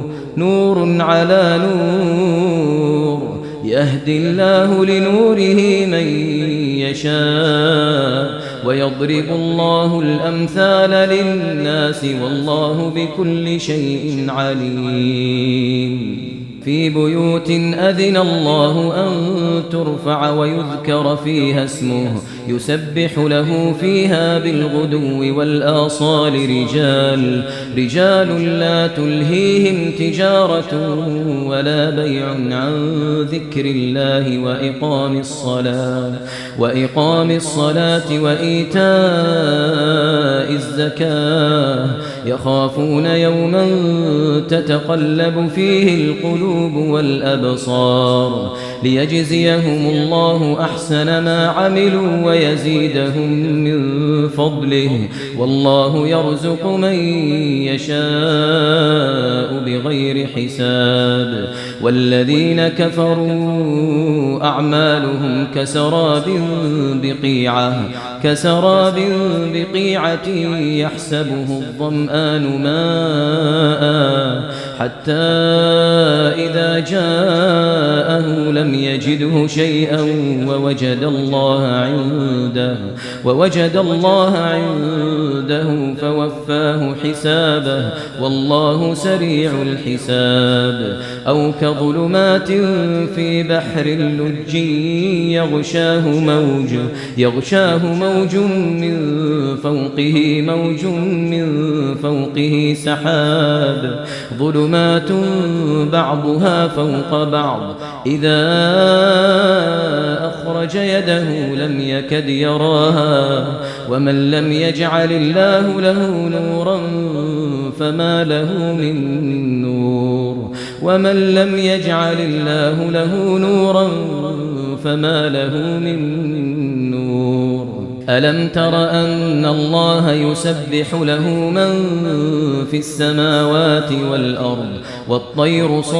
يهدي الله لنوره من يشاء ويضرب الله الأمثال للناس والله بكل شيء عليم في بيوت أذن الله أن ترفع ويذكر فيها اسمه يسبح له فيها بالغدو والآصال رجال لا تلهيهم تجارة ولا بيع عن ذكر الله وإقام الصلاة وإيتاء الزكاة يخافون يوما تتقلب فيه القلوب والأبصار ليجزيهم الله أحسن ما عملوا ويزيدهم من فضله والله يرزق من يشاء بغير حساب والذين كفروا أعمالهم كسراب بقيعة يحسبه الظمآن ماء حتى إذا جاءه لم يجده شيئا ووجد الله عنده فوفاه حسابه والله سريع الحساب أو كظلمات في بحر اللج يغشاه موج من فوقه سحاب ظلمات بعضها فوق بعض إذا أخرج يده لم يكد يراها ومن لم يجعل الله له نورا فما له من نور ألم تر أن الله يسبح له من في السماوات والأرض والطير صافات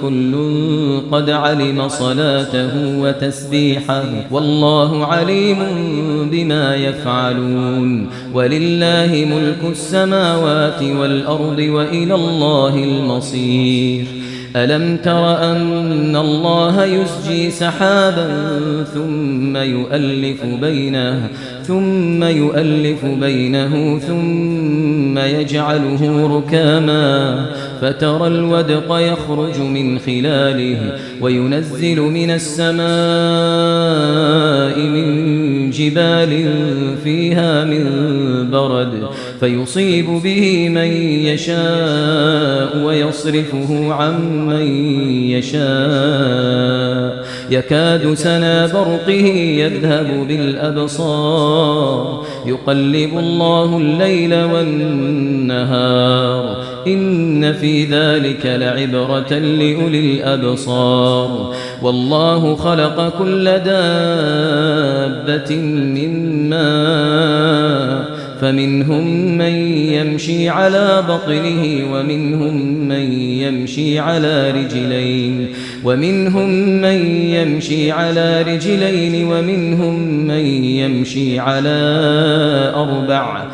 كل قد علم صلاته وتسبيحه والله عليم بما يفعلون ولله ملك السماوات والأرض وإلى الله المصير ألم تر أن الله يسجي سحابا ثم يؤلف بينه ثم يجعله ركاما فترى الودق يخرج من خلاله وينزل من السماء من جبال فيها من برد فيصيب به من يشاء ويصرفه عن من يشاء يكاد سنا برقه يذهب بالأبصار يقلب الله الليل والنهار إن في ذلك لعبرة لأولي الأبصار والله خلق كل دابة من ماء فمنهم من يمشي على بطنه ومنهم من يمشي على رجلين ومنهم من يمشي على أربع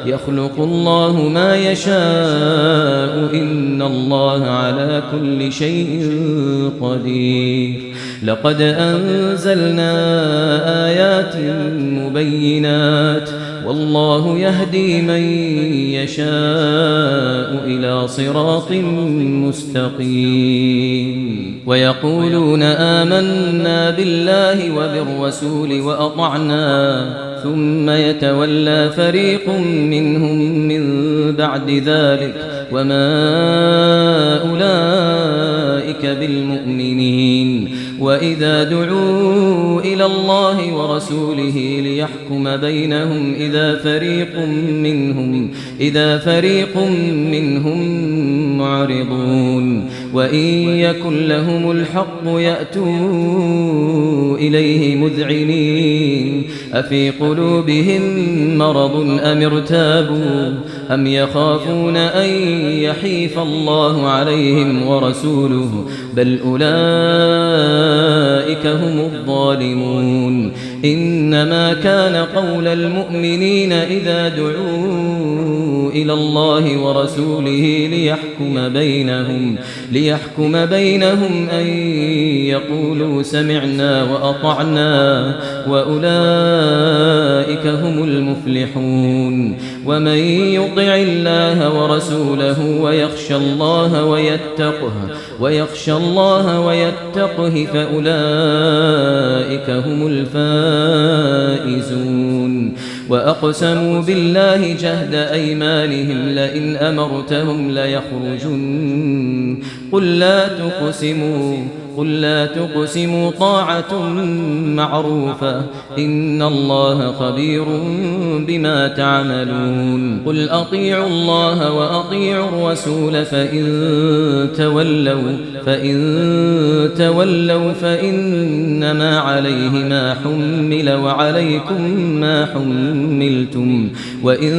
يخلق الله ما يشاء إن الله على كل شيء قدير لقد أنزلنا آيات مبينات والله يهدي من يشاء إلى صراط مستقيم ويقولون آمنا بالله وبالرسول وأطعنا ثم يتولى فريق منهم من بعد ذلك وما أولئك بالمؤمنين وإذا دعوا إلى الله ورسوله ليحكم بينهم إذا فريق منهم معرضون وإن يكن لهم الحق يأتوا إليه مذعنين أفي قلوبهم مرض أم ارتابوا أم يخافون أن يحيف الله عليهم ورسوله بل أولئك هم الظالمون إنما كان قول المؤمنين إذا دعوا ردوا إلى الله ورسوله ليحكم بينهم أن يقولوا سمعنا وأطعنا وأولئك هم المفلحون ومن يطع الله ورسوله ويخشى الله ويتقه فأولئك هم الفائزون وأقسموا بالله جهد أيمانهم لئن أمرتهم ليخرجن قل لا تقسموا طاعة معروفة إن الله خبير بما تعملون قل أطيعوا الله وأطيعوا الرسول فإن تولوا فإنما عليه ما حمل وعليكم ما حملتم وإن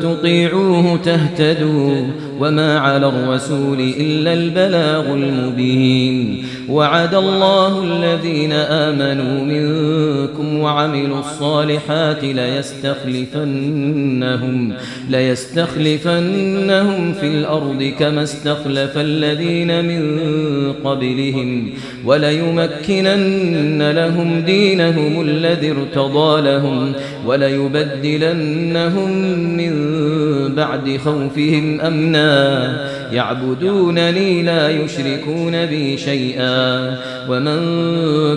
تطيعوه تهتدوا وما على الرسول إلا البلاغ المبين وعد الله الذين آمنوا منكم وعملوا الصالحات ليستخلفنهم في الأرض كما استخلف الذين من قبلهم وليمكنن لهم دينهم الذي ارتضى لهم وليبدلنهم من بعد خوفهم أمنا يعبدونني لا يشركون بي شيئا ومن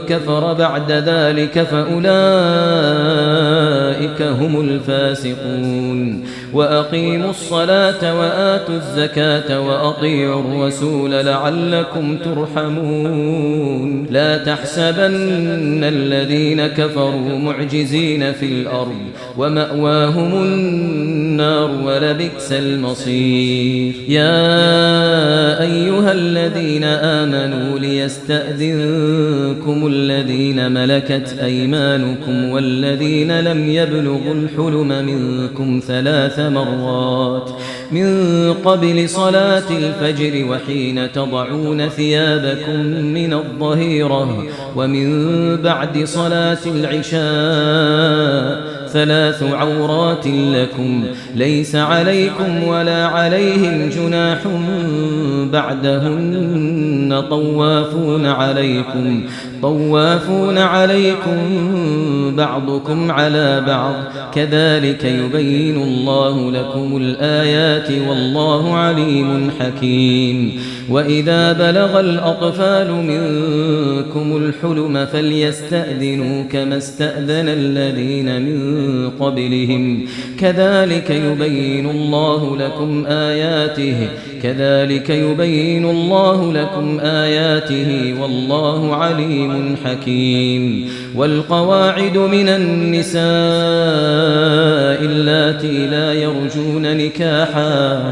كفر بعد ذلك فأولئك هم الفاسقون وأقيموا الصلاة وآتوا الزكاة وأطيعوا الرسول لعلكم ترحمون لا تحسبن الذين كفروا معجزين في الأرض ومأواهم النار ولبئس المصير يا أيها الذين آمنوا ليستأذنكم الذين ملكت أيمانكم والذين لم يبلغوا الحلم منكم 3 مرات من قبل صلاة الفجر وحين تضعون ثيابكم من الظهيرة ومن بعد صلاة العشاء 3 عورات لكم ليس عليكم ولا عليهم جناح بعدهن طوافون عليكم بعضكم على بعض كذلك يبين الله لكم الآيات والله عليم حكيم وإذا بلغ الأطفال منكم الحلم فليستأذنوا كما استأذن الذين من قبلهم كذلك يبين الله لكم آياته والله عليم حكيم والقواعد من النساء اللاتي لا يرجون نكاحا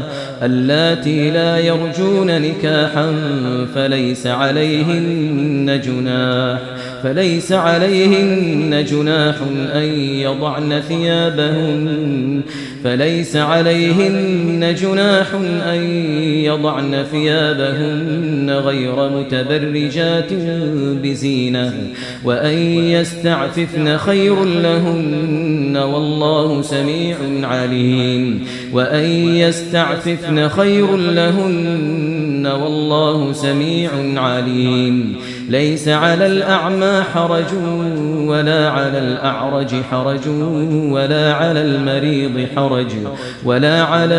فليس عليهن جناح أن يضعن ثيابهن غير متبرجات بزينة وأن يستعففن خير لهن والله سميع عليم ليس على الأعمى حرج ولا على الأعرج حرج ولا على المريض حرج ولا على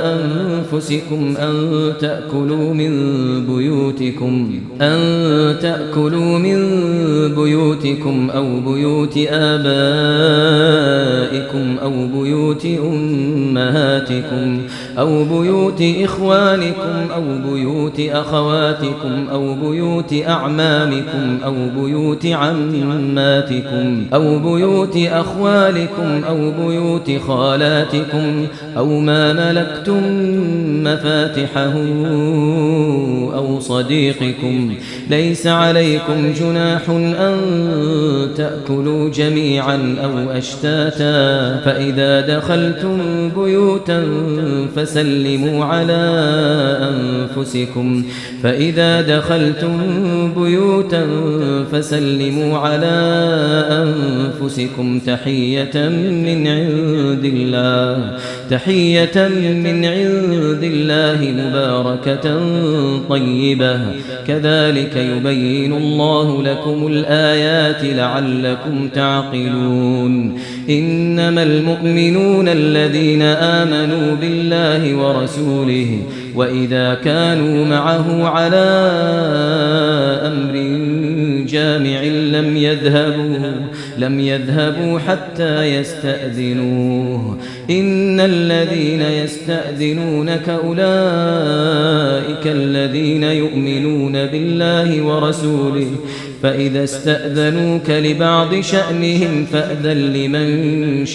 أنفسكم أن تأكلوا من بيوتكم أو بيوت آبائكم أو بيوت أمهاتكم أو بيوت إخوانكم أو بيوت أخواتكم أو بيوت أعمامكم أو بيوت عماتكم أو بيوت أخوالكم أو بيوت خالاتكم أو ما ملكتم مفاتحه أو صديقكم ليس عليكم جناح أن تأكلوا جميعا أو أشتاتا فإذا دخلتم بيوتا فسلموا على أنفسكم تحية من عند الله مباركة طيبة كذلك يبين الله لكم الآيات لعلكم تعقلون إنما المؤمنون الذين آمنوا بالله ورسوله وإذا كانوا معه على أمر جامع لم يذهبوا حتى يستأذنوه إن الذين يستأذنونك أولئك الذين يؤمنون بالله ورسوله فإذا استأذنوك لبعض شأنهم فأذن لمن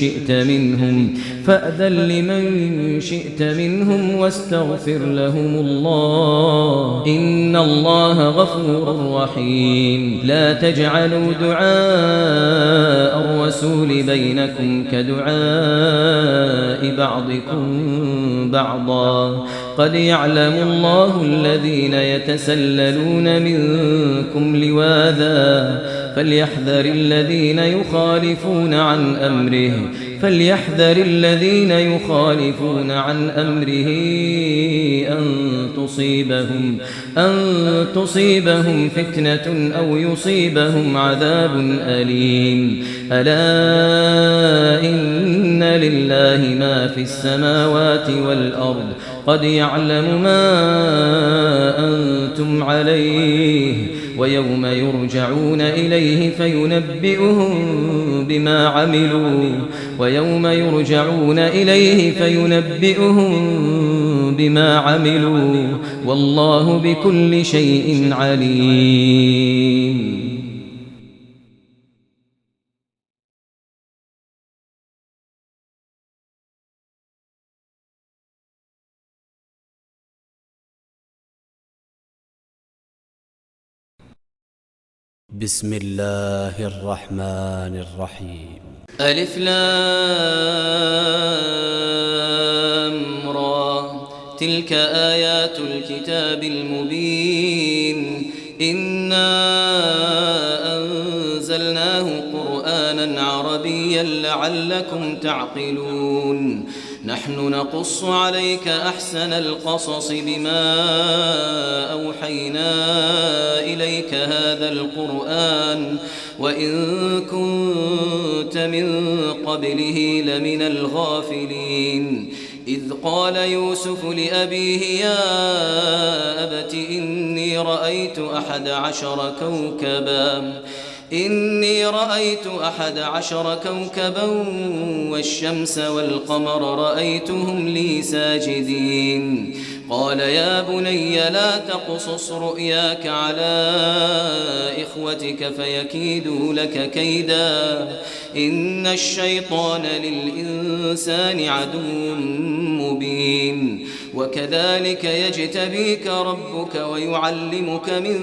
شئت منهم واستغفر لهم الله إن الله غفور رحيم لا تجعلوا دعاء الرسول بينكم كدعاء بعضكم بعضا قد يعلم الله الذين يتسللون منكم لواذا فليحذر الذين يخالفون عن أمره أن تصيبهم فتنة أو يصيبهم عذاب أليم ألا إن لله ما في السماوات والأرض قد يعلم ما أنتم عليه ويوم يرجعون إليه فينبئهم بما عملوا والله بكل شيء عليم. بسم الله الرحمن الرحيم. ألف لام را تلك آيات الكتاب المبين إنا أنزلناه قرآنا عربيا لعلكم تعقلون نحن نقص عليك أحسن القصص بما أوحينا إليك هذا القرآن وإن كنت من قبله لمن الغافلين إذ قال يوسف لأبيه يا أبت إني رأيت أحد عشر كوكبا والشمس والقمر رأيتهم لي ساجدين قال يا بني لا تقصص رؤياك على إخوتك فيكيدوا لك كيدا إن الشيطان للإنسان عدو مبين وكذلك يجتبيك ربك ويعلمك من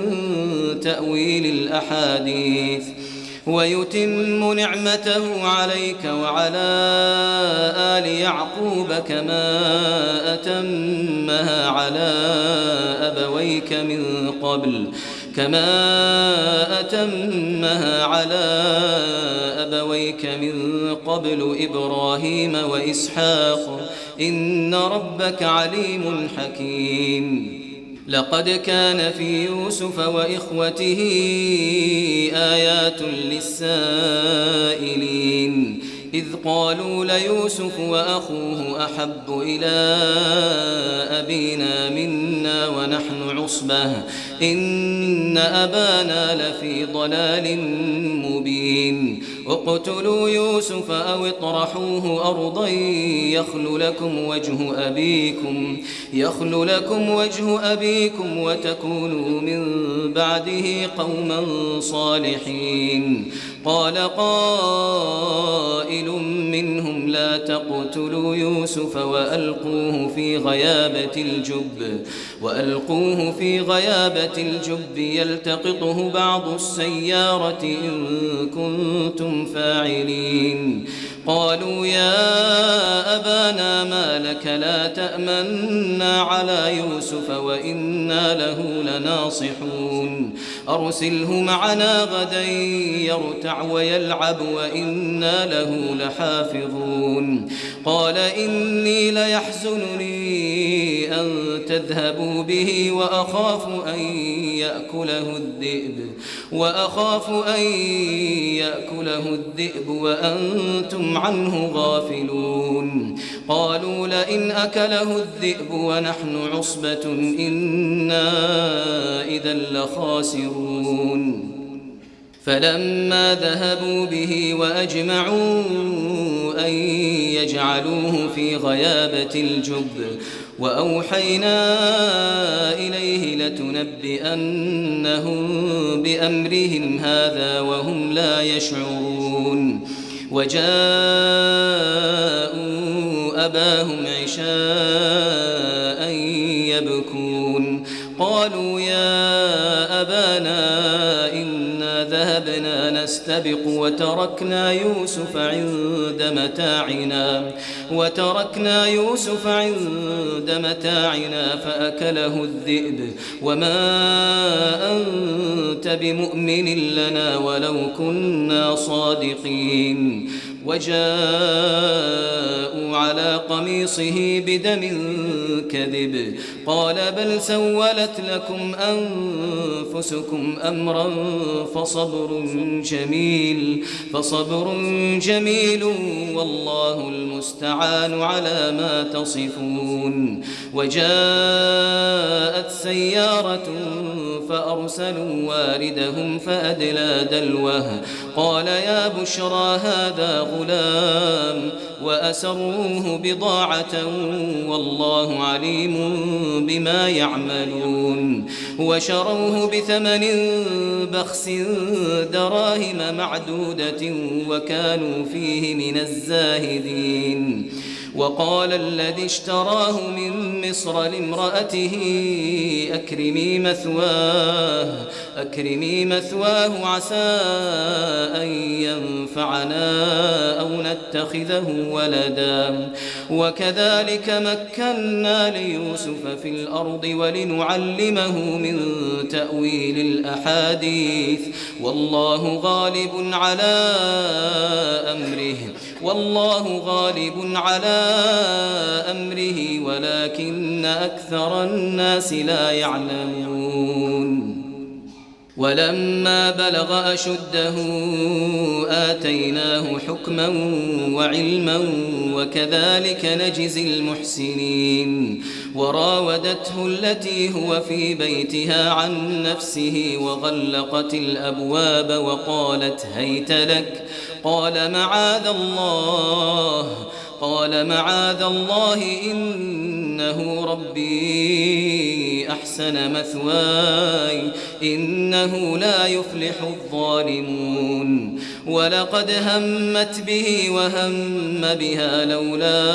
تأويل الأحاديث ويتم نعمته عليك وعلى آل يعقوب كما أتمها على أبويك من قبل إبراهيم وإسحاق إن ربك عليم حكيم لقد كان في يوسف وإخوته آيات للسائلين إذ قالوا ليوسف وأخوه أحب إلى أبينا منا ونحن عصبة إن أبانا لفي ضلال مبين اقتلوا يوسف أو اطرحوه أرضا يخل لكم وجه أبيكم وتكونوا من بعده قوما صالحين قال قائل منهم لا تقتلوا يوسف وألقوه في غيابة الجب يلتقطه بعض السيارة إن كنتم فاعلين قالوا يا أبانا ما لك لا تأمنا على يوسف وإنا له لناصحون أرسله معنا غدا يرتع ويلعب وإنا له لحافظون قال إني ليحزنني أن تذهبوا به وأخاف أن يأكله الذئب وأنتم عنه غافلون قالوا لئن أكله الذئب ونحن عصبة إنا إذا لخاسرون فلما ذهبوا به وأجمعوا أن يجعلوه في غيابة الجب وأوحينا إليه لتنبئنهم بأمرهم هذا وهم لا يشعرون وجاءوا أباهم عشاء يبكون قالوا يا أبانا إنا ذهبنا نستبق وتركنا يوسف عند متاعنا فأكله الذئب وما أنت بمؤمن لنا ولو كنا صادقين وجاءوا على قميصه بدم كذب قال بل سولت لكم أنفسكم أمرا فصبر جميل والله المستعان على ما تصفون وجاءت سيارة فأرسلوا واردهم فأدلى دلوه قال يا بشرى هذا غلام وأسروه بضاعة والله عليم بما يعملون وشروه بثمن بخس دراهم معدودة وكانوا فيه من الزاهدين وقال الذي اشتراه من مصر لامرأته أكرمي مثواه عسى أن ينفعنا أو نتخذه ولدا وكذلك مكنا ليوسف في الأرض ولنعلمه من تأويل الأحاديث والله غالب على أمره ولكن أكثر الناس لا يعلمون ولما بلغ أشده آتيناه حكما وعلما وكذلك نجزي المحسنين وراودته التي هو في بيتها عن نفسه وغلقت الأبواب وقالت هيت لك قال معاذ الله إنه ربي أحسن مثواي إنه لا يفلح الظالمون ولقد همت به وهم بها لولا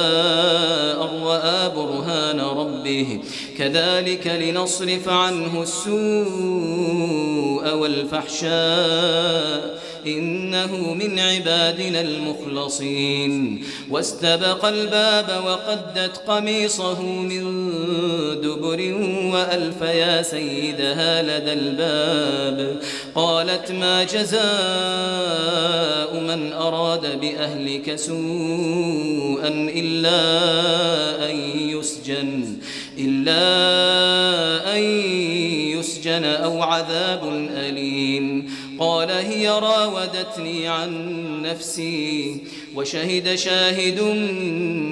أن رأى برهان ربه كذلك لنصرف عنه السوء والفحشاء إنه من عبادنا المخلصين واستبق الباب وقدت قميصه من دبر وألف يا سيدها لدى الباب قالت ما جزاء من أراد بأهلك سوءا إلا أن يسجن أو عذاب أليم قال هي راودتني عن نفسي وشهد شاهد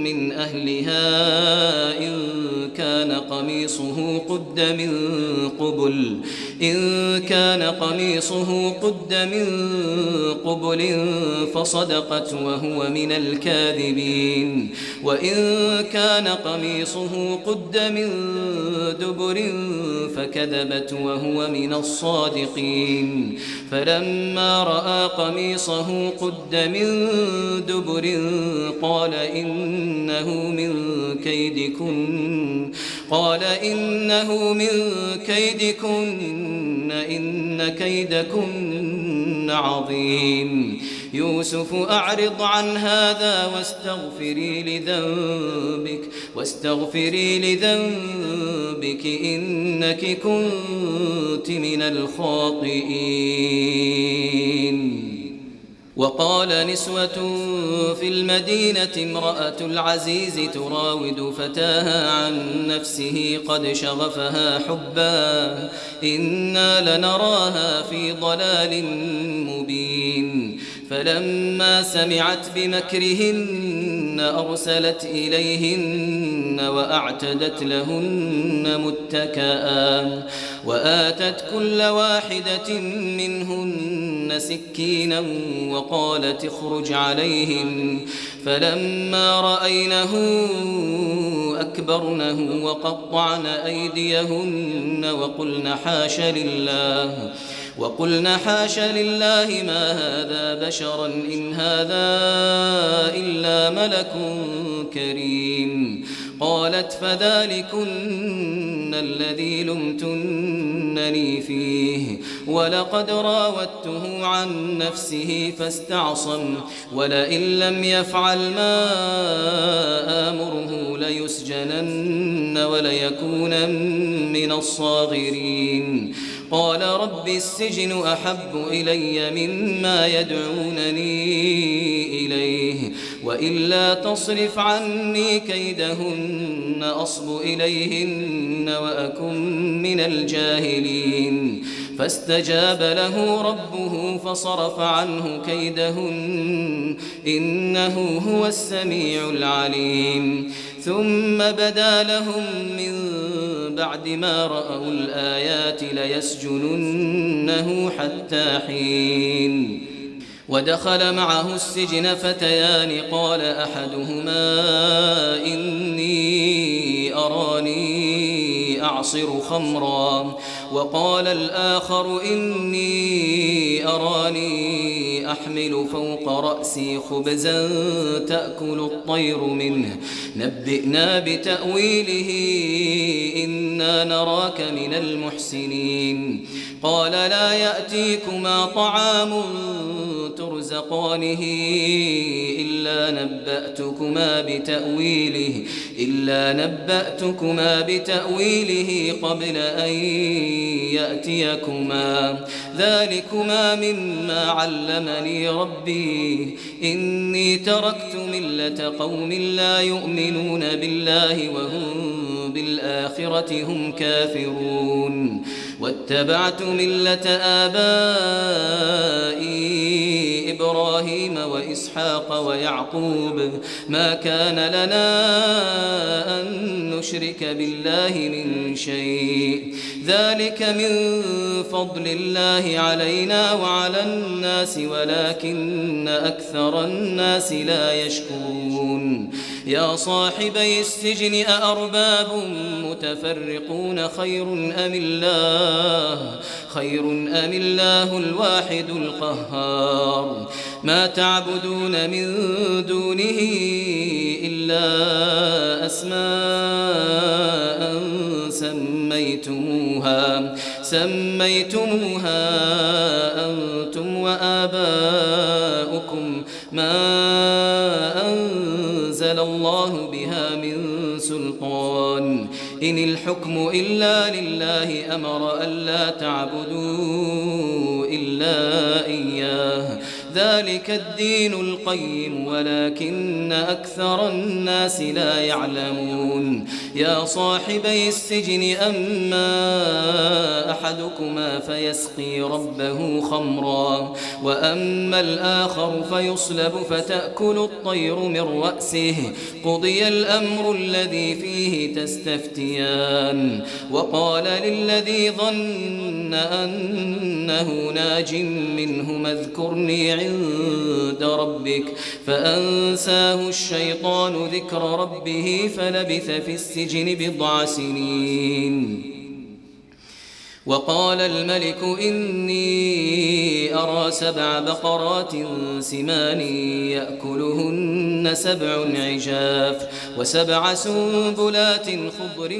من أهلها إن كان قميصه قد من قبل فصدقت وهو من الكاذبين وإن كان قميصه قد من دبر فكذبت وهو من الصادقين فلما فلما رأى قميصه قد من دبر قال إنه من كيدكن إن كيدكن عظيم. يوسف أعرض عن هذا واستغفري لذنبك إنك كنت من الخاطئين. وقال نسوة في المدينة امرأة العزيز تراود فتاها عن نفسه قد شغفها حبا إنا لنراها في ضلال مبين. فلما سمعت بمكرهن أرسلت إليهن وأعتدت لهن متكئا وآتت كل واحدة منهن سكينا وقالت اخرج عليهن. فلما رأينه أكبرنه وقطعن أيديهن وقلن حاش لله ما هذا بشرا إن هذا إلا ملك كريم. قالت فذلكن الذي لمتنني فيه ولقد راودته عن نفسه فاستعصم ولئن لم يفعل ما آمره ليسجنن وليكون من الصاغرين. قال رب السجن أحب إلي مما يدعونني إليه وإلا تصرف عني كيدهن أصب إليهن وأكن من الجاهلين. فاستجاب له ربه فصرف عنه كيدهن إنه هو السميع العليم. ثم بدا لهم من بعد ما رأوا الآيات ليسجننه حتى حين. ودخل معه السجن فتيان قال أحدهما إني أراني أعصر خمرا وقال الآخر إني أراني أحمل فوق رأسي خبزا تأكل الطير منه نبئنا بتأويله إنا نراك من المحسنين. قال لا يأتيكما طعام ترزقانه إلا نبأتكما بتأويله قبل أن يأتيكما ذلكما مما علمني ربي إني تركت ملة قوم لا يؤمنون بالله وهم بالآخرة هم كافرون واتبعت ملة آبائي إبراهيم وإسحاق ويعقوب ما كان لنا أن نشرك بالله من شيء ذلك من فضل الله علينا وعلى الناس ولكن أكثر الناس لا يشكرون. يا صاحبي السجن أأرباب متفرقون خير أم الله الواحد القهار. ما تعبدون من دونه إلا أسماء سميتموها أنتم وآباؤكم ما أنزل الله بها من سلطان إن الحكم إلا لله أمر ألا تعبدوا إلا إياه ذلك الدين القيم ولكن أكثر الناس لا يعلمون. يا صاحبي السجن أما أحدكما فيسقي ربه خمرا وأما الآخر فيصلب فتأكل الطير من رأسه قضي الأمر الذي فيه تستفتيان. وقال للذي ظن أنه ناج منهما اذكرني عند ربك فأنساه الشيطان ذكر ربه فلبث في السجن بضع سنين. وقال الملك إني أرى 7 بقرات سمان يأكلهن 7 عجاف و7 سنبلات خضر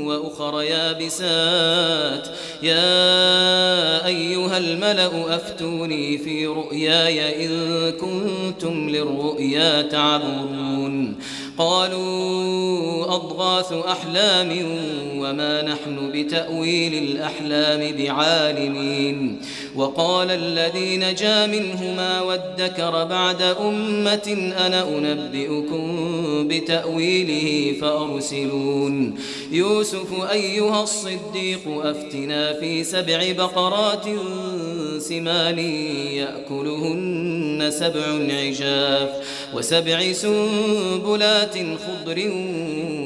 وأخر يابسات يا أيها الملأ أفتوني في رؤياي إن كنتم للرؤيا تعبرون قالوا أضغاث أحلام وما نحن بتأويل الأحلام بعالمين وقال الذي نجا منهما وادكر بعد أمة أنا أنبئكم بتأويله فأرسلون يوسف أيها الصديق أفتنا في 7 بقرات سمان يأكلهن 7 عجاف و7 سنبلات خضر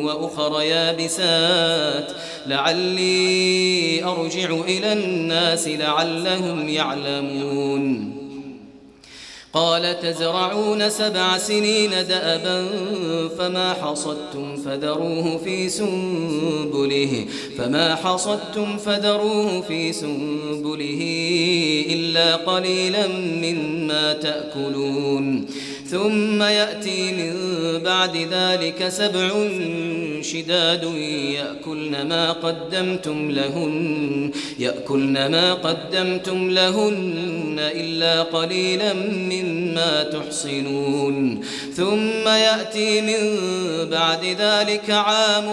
وأخر يابسات لعلي أرجع إلى الناس لعلهم يعلمون قال تزرعون 7 سنين دأبا فما حصدتم فذروه في سنبله إلا قليلا مما تأكلون ثم يأتي من بعد ذلك 7 شداد يأكلن ما قدمتم لهن إلا قليلا مما تحصنون ثم يأتي من بعد ذلك عام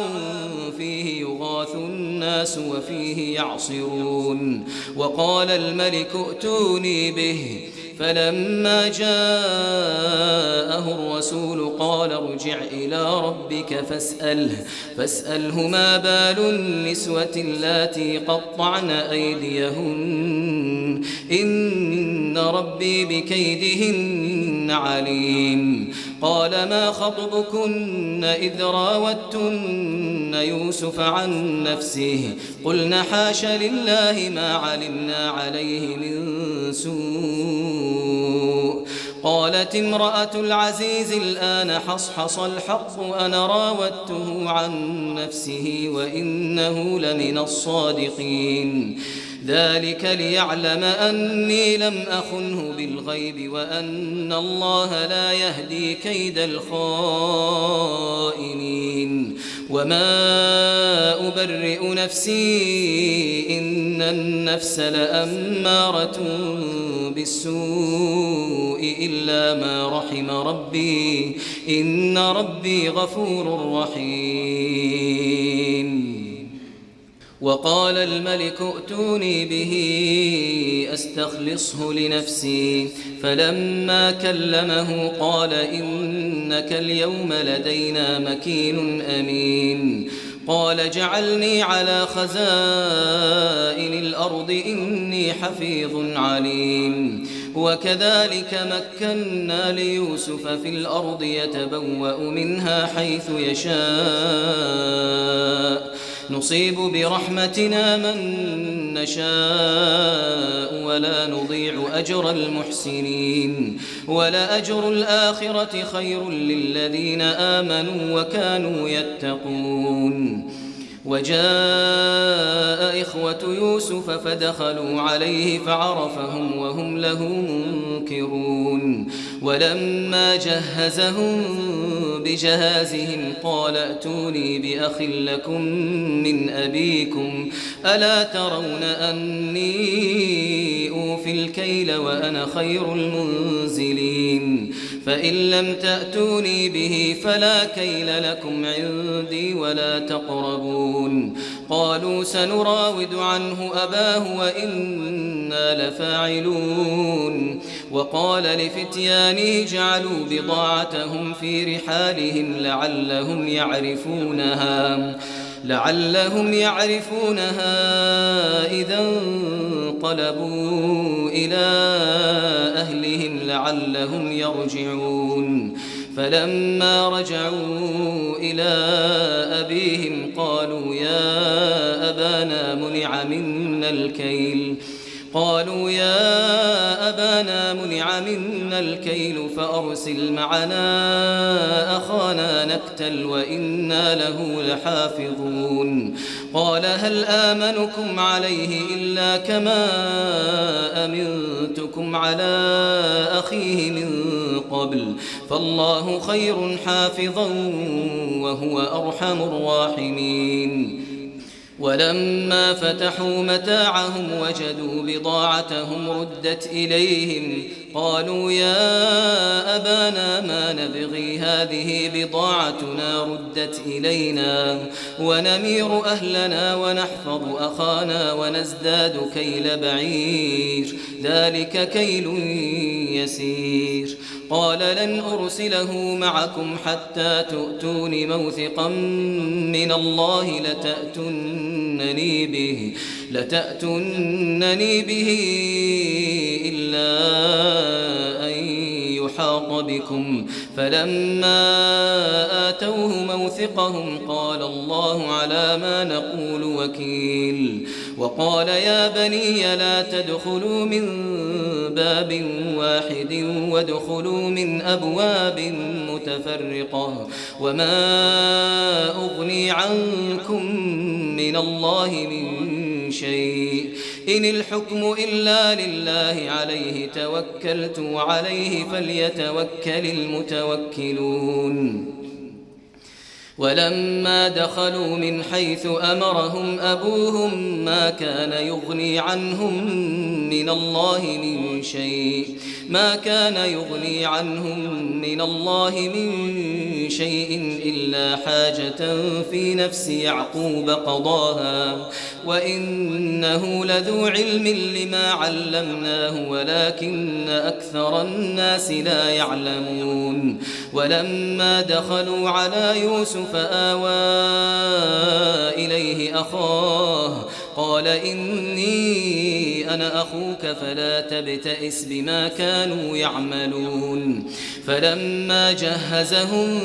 فيه يغاث الناس وفيه يعصرون وقال الملك ائتوني به فلما جاءه الرسول قال ارجع إلى ربك فاسأله ما بال النسوة اللاتي قطعن أيديهن إن ربي بكيدهن عليم قال ما خطبكن إذ راوتن يوسف عن نفسه قلنا حاش لله ما علمنا عليه من سوء قالت امرأة العزيز الآن حصحص الحق أنا راودته عن نفسه وإنه لمن الصادقين ذلك ليعلم أني لم أخنه بالغيب وأن الله لا يهدي كيد الخائنين وما أبرئ نفسي إن النفس لأمارة بالسوء إلا ما رحم ربي إن ربي غفور رحيم وقال الملك ائتوني به أستخلصه لنفسي فلما كلمه قال إنك اليوم لدينا مكين أمين قال جعلني على خزائن الأرض إني حفيظ عليم وكذلك مكنا ليوسف في الأرض يتبوأ منها حيث يشاء نصيب برحمتنا من نشاء ولا نضيع أجر المحسنين ولأجر الآخرة خير للذين آمنوا وكانوا يتقون وجاء إخوة يوسف فدخلوا عليه فعرفهم وهم له منكرون ولما جهزهم بجهازهم قال ائتوني بأخ لكم من أبيكم ألا ترون أني أوفي الكيل وأنا خير المنزلين فإن لم تأتوني به فلا كيل لكم عندي ولا تقربون قالوا سنراود عنه أباه وإنا لفاعلون وقال لفتيانه جعلوا بضاعتهم في رحالهم لعلهم يعرفونها إذا انقلبوا إلى أهلهم لعلهم يرجعون فلما رجعوا إلى أبيهم قالوا يا أبانا منع منا الكيل قالوا يا أبانا منع منا الكيل فأرسل معنا أخانا نكتل وإنا له لحافظون قال هل آمنكم عليه إلا كما أمنتكم على أخيه من قبل فالله خير حافظا وهو أرحم الراحمين ولما فتحوا متاعهم وجدوا بضاعتهم ردت إليهم قالوا يا أبانا ما نبغي هذه بضاعتنا ردت إلينا ونمير أهلنا ونحفظ أخانا ونزداد كيل بعير ذلك كيل يسير قال لن أرسله معكم حتى تؤتون موثقا من الله لتأتونني به إلا أن يحاط بكم فلما آتوه موثقهم قال الله على ما نقول وكيل وقال يا بني لا تدخلوا من باب واحد وادخلوا من أبواب متفرقة وما أغني عنكم من الله من شيء إن الحكم إلا لله عليه توكلت وعليه فليتوكل المتوكلون ولما دخلوا من حيث أمرهم أبوهم ما كان يغني عنهم من الله من شيء إلا حاجة في نفس يعقوب قضاها وإنه لذو علم لما علمناه ولكن أكثر الناس لا يعلمون ولما دخلوا على يوسف آوى إليه أخاه قال إني أنا أخوك فلا تبتئس بما كانوا يعملون فلما جهزهم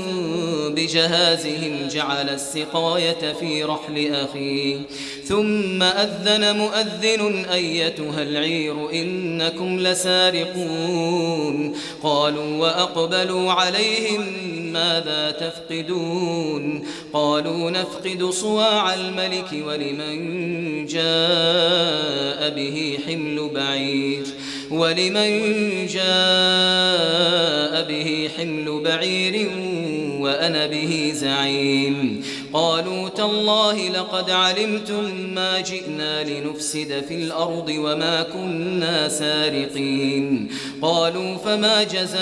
بجهازهم جعل السقاية في رحل أخيه ثم أذن مؤذن أيتها العير إنكم لسارقون قالوا وأقبلوا عليهم ماذا تفقدون قالوا نفقد صواع الملك ولمن جاء به حمل بعير وأنا به زعيم قالوا تالله لقد علمتم ما جئنا لنفسد في الأرض وما كنا سارقين قالوا فما جزاؤه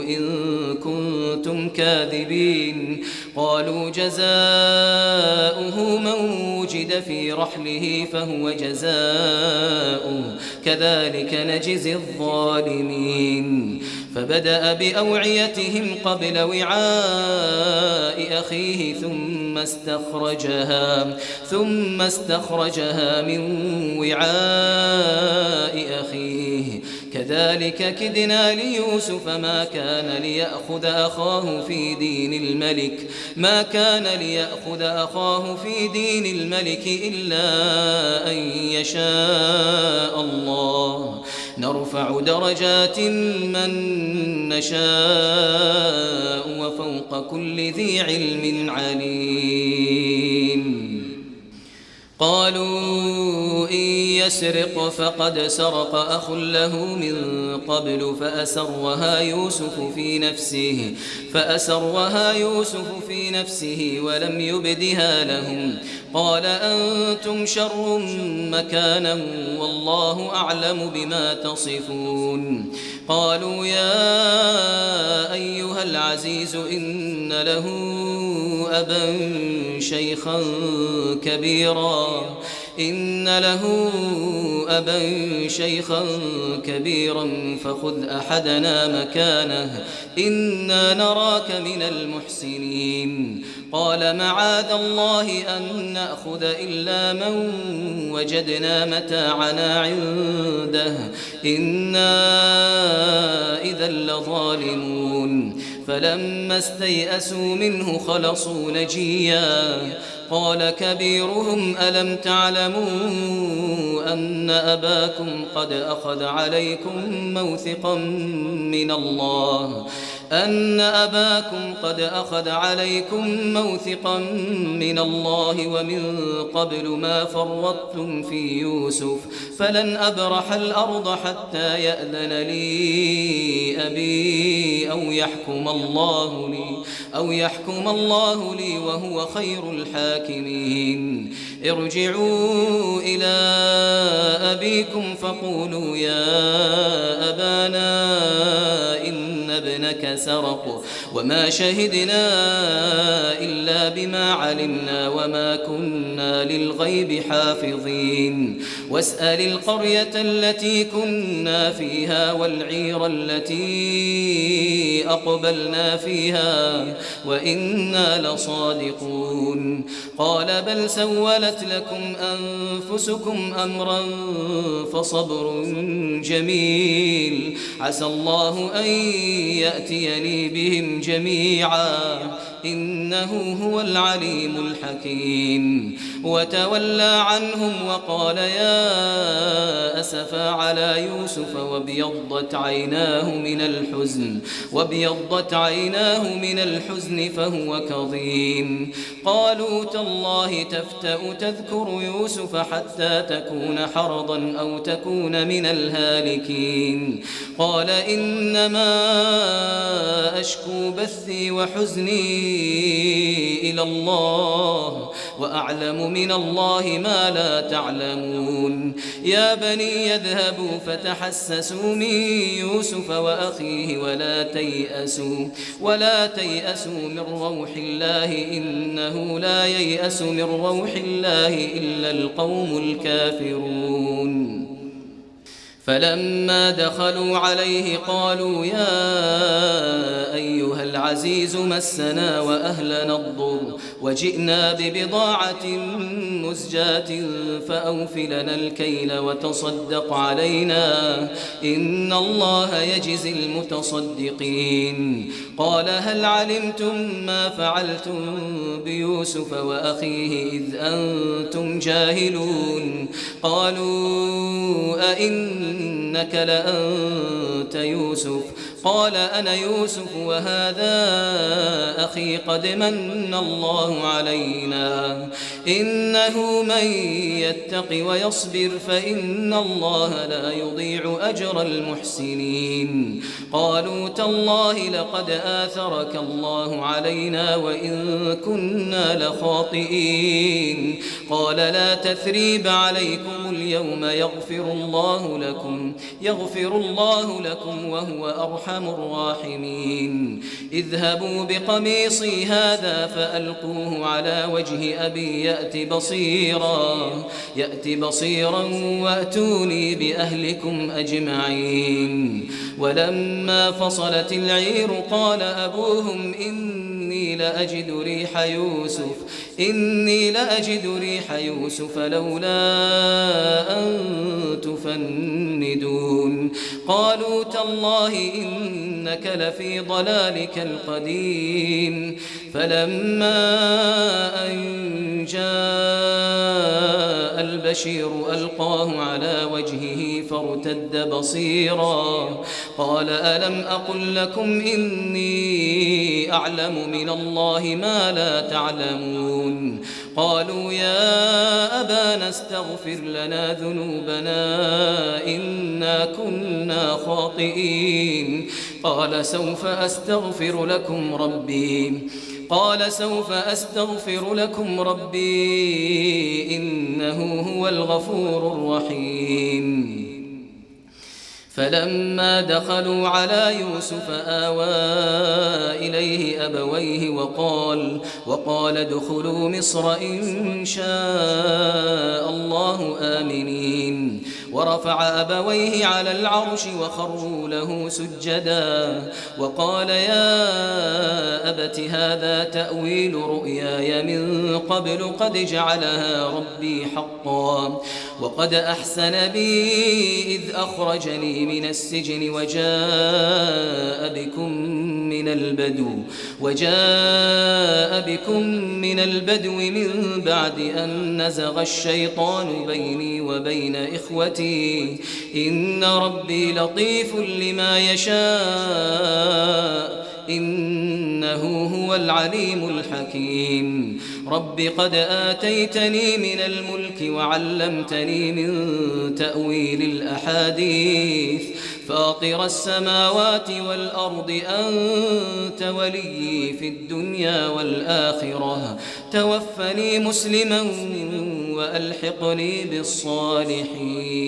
إن كنتم كاذبين قالوا جزاؤه من وجد في رحله فهو جزاؤه كذلك نجزي الظالمين فبدأ بأوعيتهم قبل وعاء أخيه ثم استخرجها من وعاء أخيه كذلك كدنا ليوسف ما كان ليأخذ أخاه في دين الملك إلا أن يشاء الله نرفع درجات من نشاء وفوق كل ذي علم عليم قالوا إن يسرق فقد سرق أخ له من قبل فأسرها يوسف في نفسه ولم يبدها لهم قال أنتم شر مكانا والله أعلم بما تصفون قالوا يا أيها العزيز إن له أبا شيخا كبيرا فخذ أحدنا مكانه إنا نراك من المحسنين قال معاذ الله أن نأخذ إلا من وجدنا متاعنا عنده إنا إذا لظالمون فلما استيئسوا منه خلصوا نجيا قال كبيرهم ألم تعلموا أن أباكم قد أخذ عليكم موثقا من الله ومن قبل ما فرطتم في يوسف فلن أبرح الأرض حتى يأذن لي أبي أو يحكم الله لي وهو خير الحاكمين ارجعوا إلى أبيكم فقولوا يا أبانا إن ابنك سرق وما شهدنا إلا بما علمنا وما كنا للغيب حافظين واسأل القرية التي كنا فيها والعير التي أقبلنا فيها وإنا لصادقون قال بل سولت لكم أنفسكم أمرا فصبر جميل عسى الله أن يأتيني بهم جميعا إنه هو العليم الحكيم وتولى عنهم وقال يا أسفا على يوسف وابيضت عيناه من الحزن فهو كظيم قالوا تالله تفتأ تذكر يوسف حتى تكون حرضا أو تكون من الهالكين قال إنما أشكو بثي وحزني إلى الله وأعلم من الله ما لا تعلمون يا بني يذهبوا فتحسسوا من يوسف وأخيه ولا تيأسوا من روح الله إنه لا ييأس من روح الله إلا القوم الكافرون فلما دخلوا عليه قالوا يا أيها العزيز مسنا وأهلنا الضر وجئنا ببضاعة مزجاة فأوف لنا الكيل وتصدق علينا إن الله يجزي المتصدقين قال هل علمتم ما فعلتم بيوسف وأخيه إذ أنتم جاهلون قالوا أئنك لأنت يوسف قال أنا يوسف وهذا أخي قد من الله علينا إنه من يتق ويصبر فإن الله لا يضيع أجر المحسنين قالوا تالله لقد آثرك الله علينا وإن كنا لخاطئين قال لا تثريب عليكم اليوم يغفر الله لكم وهو أرحم الراحمين اذهبوا بقميصي هذا فألقوه على وجه أبي يأت بصيرا وأتوني بأهلكم أجمعين ولما فصلت العير قال أبوهم إني لأجد ريح يوسف لولا أن تفندون قالوا تالله إنك لفي ضلالك القديم فلما أن جاء البشير ألقاه على وجهه فارتد بصيرا قال ألم أقل لكم إني أعلم من الله ما لا تعلمون قالوا يا أبانا استغفر لنا ذنوبنا إنا كنا خاطئين قال سوف أستغفر لكم ربي إنه هو الغفور الرحيم فلما دخلوا على يوسف آوى إليه أبويه وقال ادخلوا مصر إن شاء الله آمنين ورفع أبويه على العرش وخروا له سجدا وقال يا أبت هذا تأويل رؤياي من قبل قد جعلها ربي حقا وقد أحسن بي إذ أخرجني من السجن وجاء بكم من البدو من بعد أن نزغ الشيطان بيني وبين إخوتي إن ربي لطيف لما يشاء إنه هو العليم الحكيم رب قد آتيتني من الملك وعلمتني من تأويل الأحاديث فاطر السماوات والأرض أنت ولي في الدنيا والآخرة توفني مسلما وألحقني بالصالحين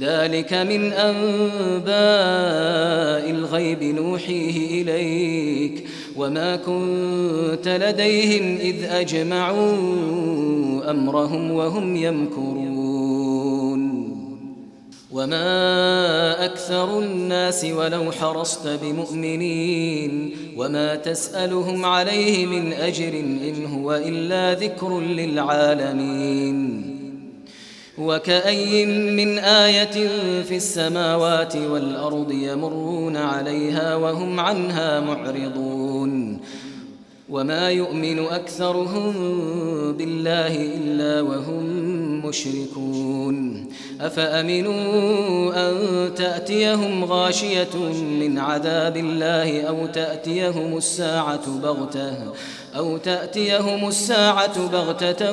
ذلك من أنباء الغيب نوحيه إليك وما كنت لديهم إذ أجمعوا أمرهم وهم يمكرون وما أكثر الناس ولو حرصت بمؤمنين وما تسألهم عليه من أجر إن هو إلا ذكر للعالمين وكأي من آية في السماوات والأرض يمرون عليها وهم عنها معرضون وما يؤمن أكثرهم بالله إلا وهم مشركون أفأمنوا أن تأتيهم غاشية من عذاب الله أو تأتيهم الساعة بغتة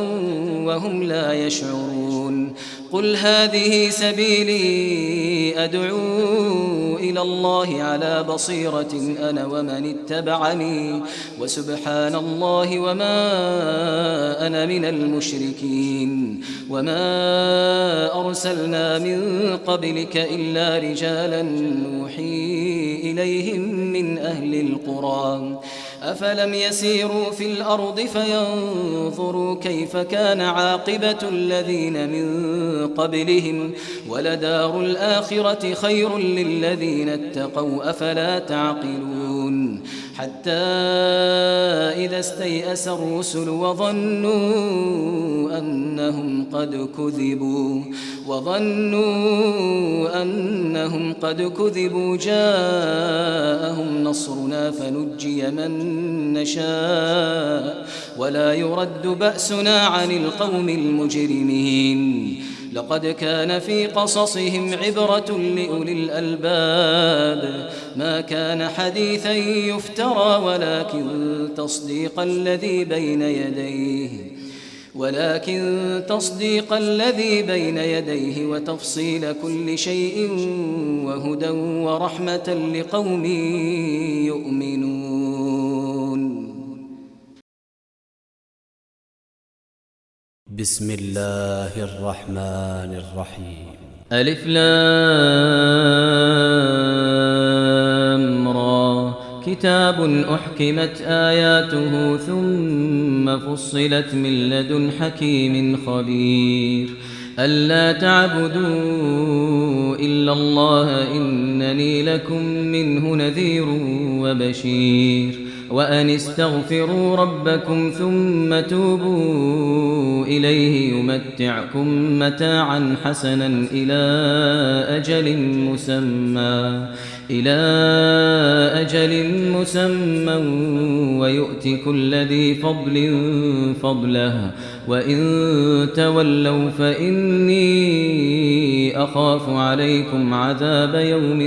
وهم لا يشعرون قل هذه سبيلي أدعو إلى الله على بصيرة أنا ومن اتبعني وسبحان الله وما أنا من المشركين وما أرسلنا من قبلك إلا رجالا نوحي إليهم من أهل القرى أفلم يسيروا في الأرض فينظروا كيف كان عاقبة الذين من قبلهم ولدار الآخرة خير للذين اتقوا أفلا تعقلون حتى إذا استيأس الرسل وظنوا أنهم قد كذبوا جاءهم نصرنا فنجي من نشاء ولا يرد بأسنا عن القوم المجرمين لقد كان في قصصهم عبرة لأولي الألباب ما كان حديثا يفترى ولكن تصديق الذي بين يديه وتفصيل كل شيء وهدى ورحمة لقوم يؤمنون بسم الله الرحمن الرحيم ألف لام را كتاب أحكمت آياته ثم فصلت من لدن حكيم خبير ألا تعبدوا إلا الله إنني لكم منه نذير وبشير وأن استغفروا ربكم ثم توبوا إليه يمتعكم متاعا حسنا إلى أجل مسمى ويؤت كل ذي فضل فضله وإن تولوا فإني أخاف عليكم عذاب يوم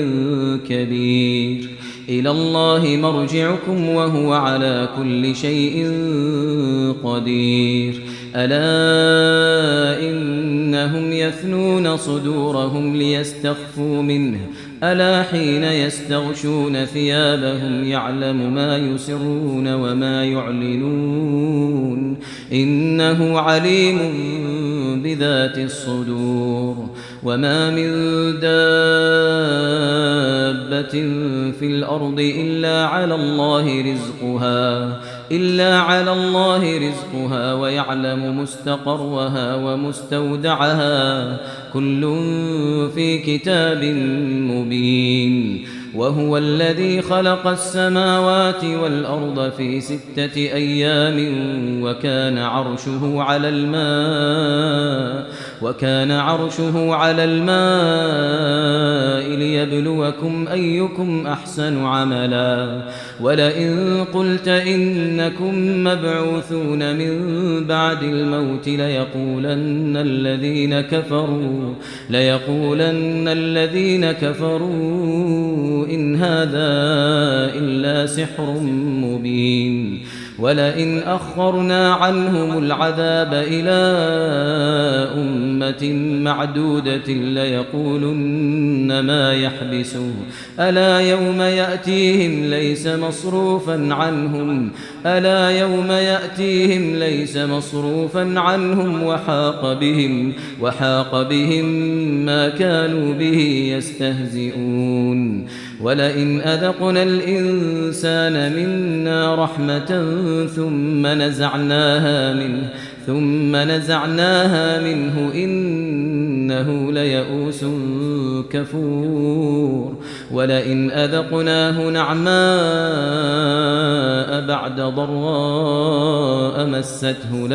كبير إلى الله مرجعكم وهو على كل شيء قدير ألا إنهم يثنون صدورهم ليستخفوا منه ألا حين يستغشون ثيابهم يعلم ما يسرون وما يعلنون إنه عليم بذات الصدور وما من دابة في الأرض إلا على الله رزقها إلا على الله رزقها ويعلم مستقرها ومستودعها كل في كتاب مبين وهو الذي خلق السماوات والأرض في 6 أيام وكان عرشه على الماء ليبلوكم أيكم أحسن عملا ولئن قلت إنكم مبعوثون من بعد الموت ليقولن الذين كفروا إن هذا إلا سحر مبين ولئن أخرنا عنهم العذاب إلى أمة معدودة ليقولن ما يحبسه ألا يوم يأتيهم ليس مصروفا عنهم وحاق بهم ما كانوا به يستهزئون ولئن أذقنا الإنسان منا رحمة ثم نزعناها منه إنه ليئوس كفور ولئن أذقناه نعماء بعد ضراء مسته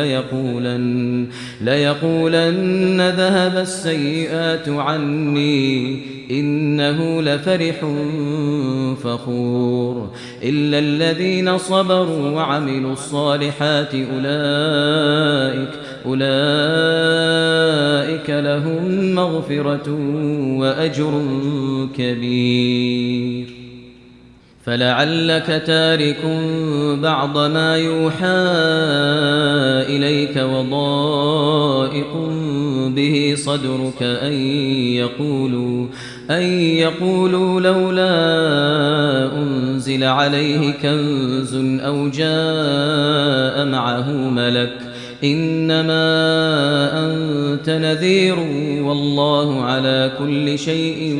ليقولن ذهب السيئات عني إنه لفرح فخور إلا الذين صبروا وعملوا الصالحات أولئك لهم مغفرة وأجر كبير فلعلك تارك بعض ما يوحى إليك وضائق به صدرك أن يقولوا لولا أنزل عليه كنز أو جاء معه ملك إنما أنت نذير والله على كل شيء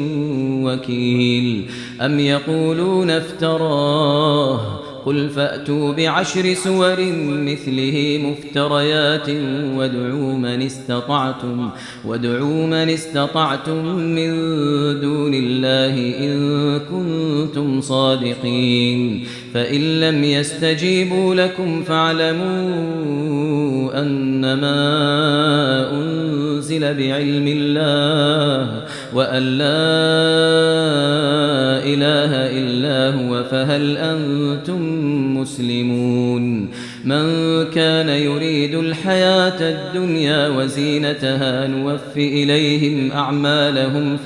وكيل أم يقولون افتراه قل فأتوا ب10 سور مثله مفتريات وادعوا من استطعتم من دون الله إن كنتم صادقين فإن لم يستجيبوا لكم فاعلموا أنما أنزل بعلم الله وأن لا إله إلا هو فهل أنتم مسلمون من كان يريد الحياة الدنيا وزينتها نوفي إليهم أعمالهم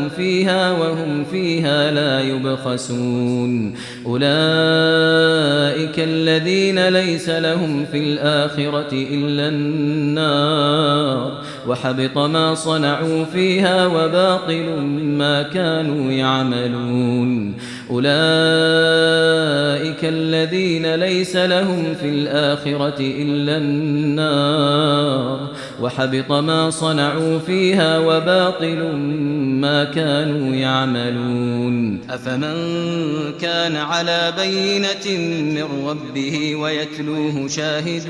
فيها وهم فيها لا يبخسون أولئك الذين ليس لهم في الآخرة إلا النار وحبط ما صنعوا فيها وباطل ما كانوا يعملون أولئك الذين ليس لهم في الآخرة إلا النار وحبط ما صنعوا فيها وباطل ما كانوا يعملون أفمن كان على بينة من ربه ويتلوه شاهد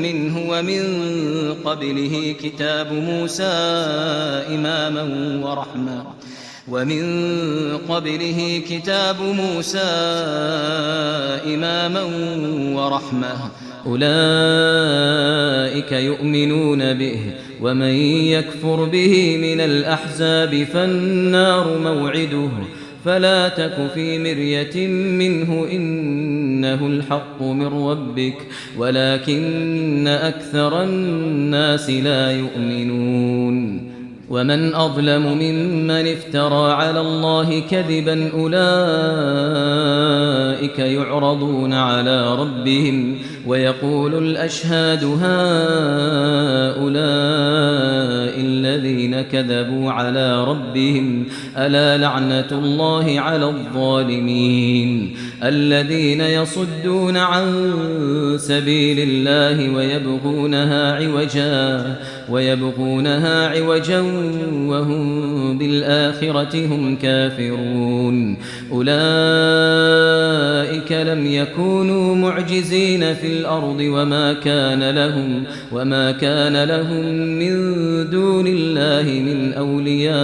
منه ومن قبله كتاب موسى إماما ورحمة أولئك يؤمنون به ومن يكفر به من الأحزاب فالنار موعده فلا تك في مرية منه إنه الحق من ربك ولكن أكثر الناس لا يؤمنون ومن أظلم ممن افترى على الله كذبا أولئك يعرضون على ربهم ويقول الأشهاد هؤلاء الذين كذبوا على ربهم ألا لعنة الله على الظالمين الذين يصدون عن سبيل الله ويبغونها عوجا وهم بالآخرة هم كافرون أولئك لم يكونوا معجزين في الأرض وما كان لهم من دون الله من أولياء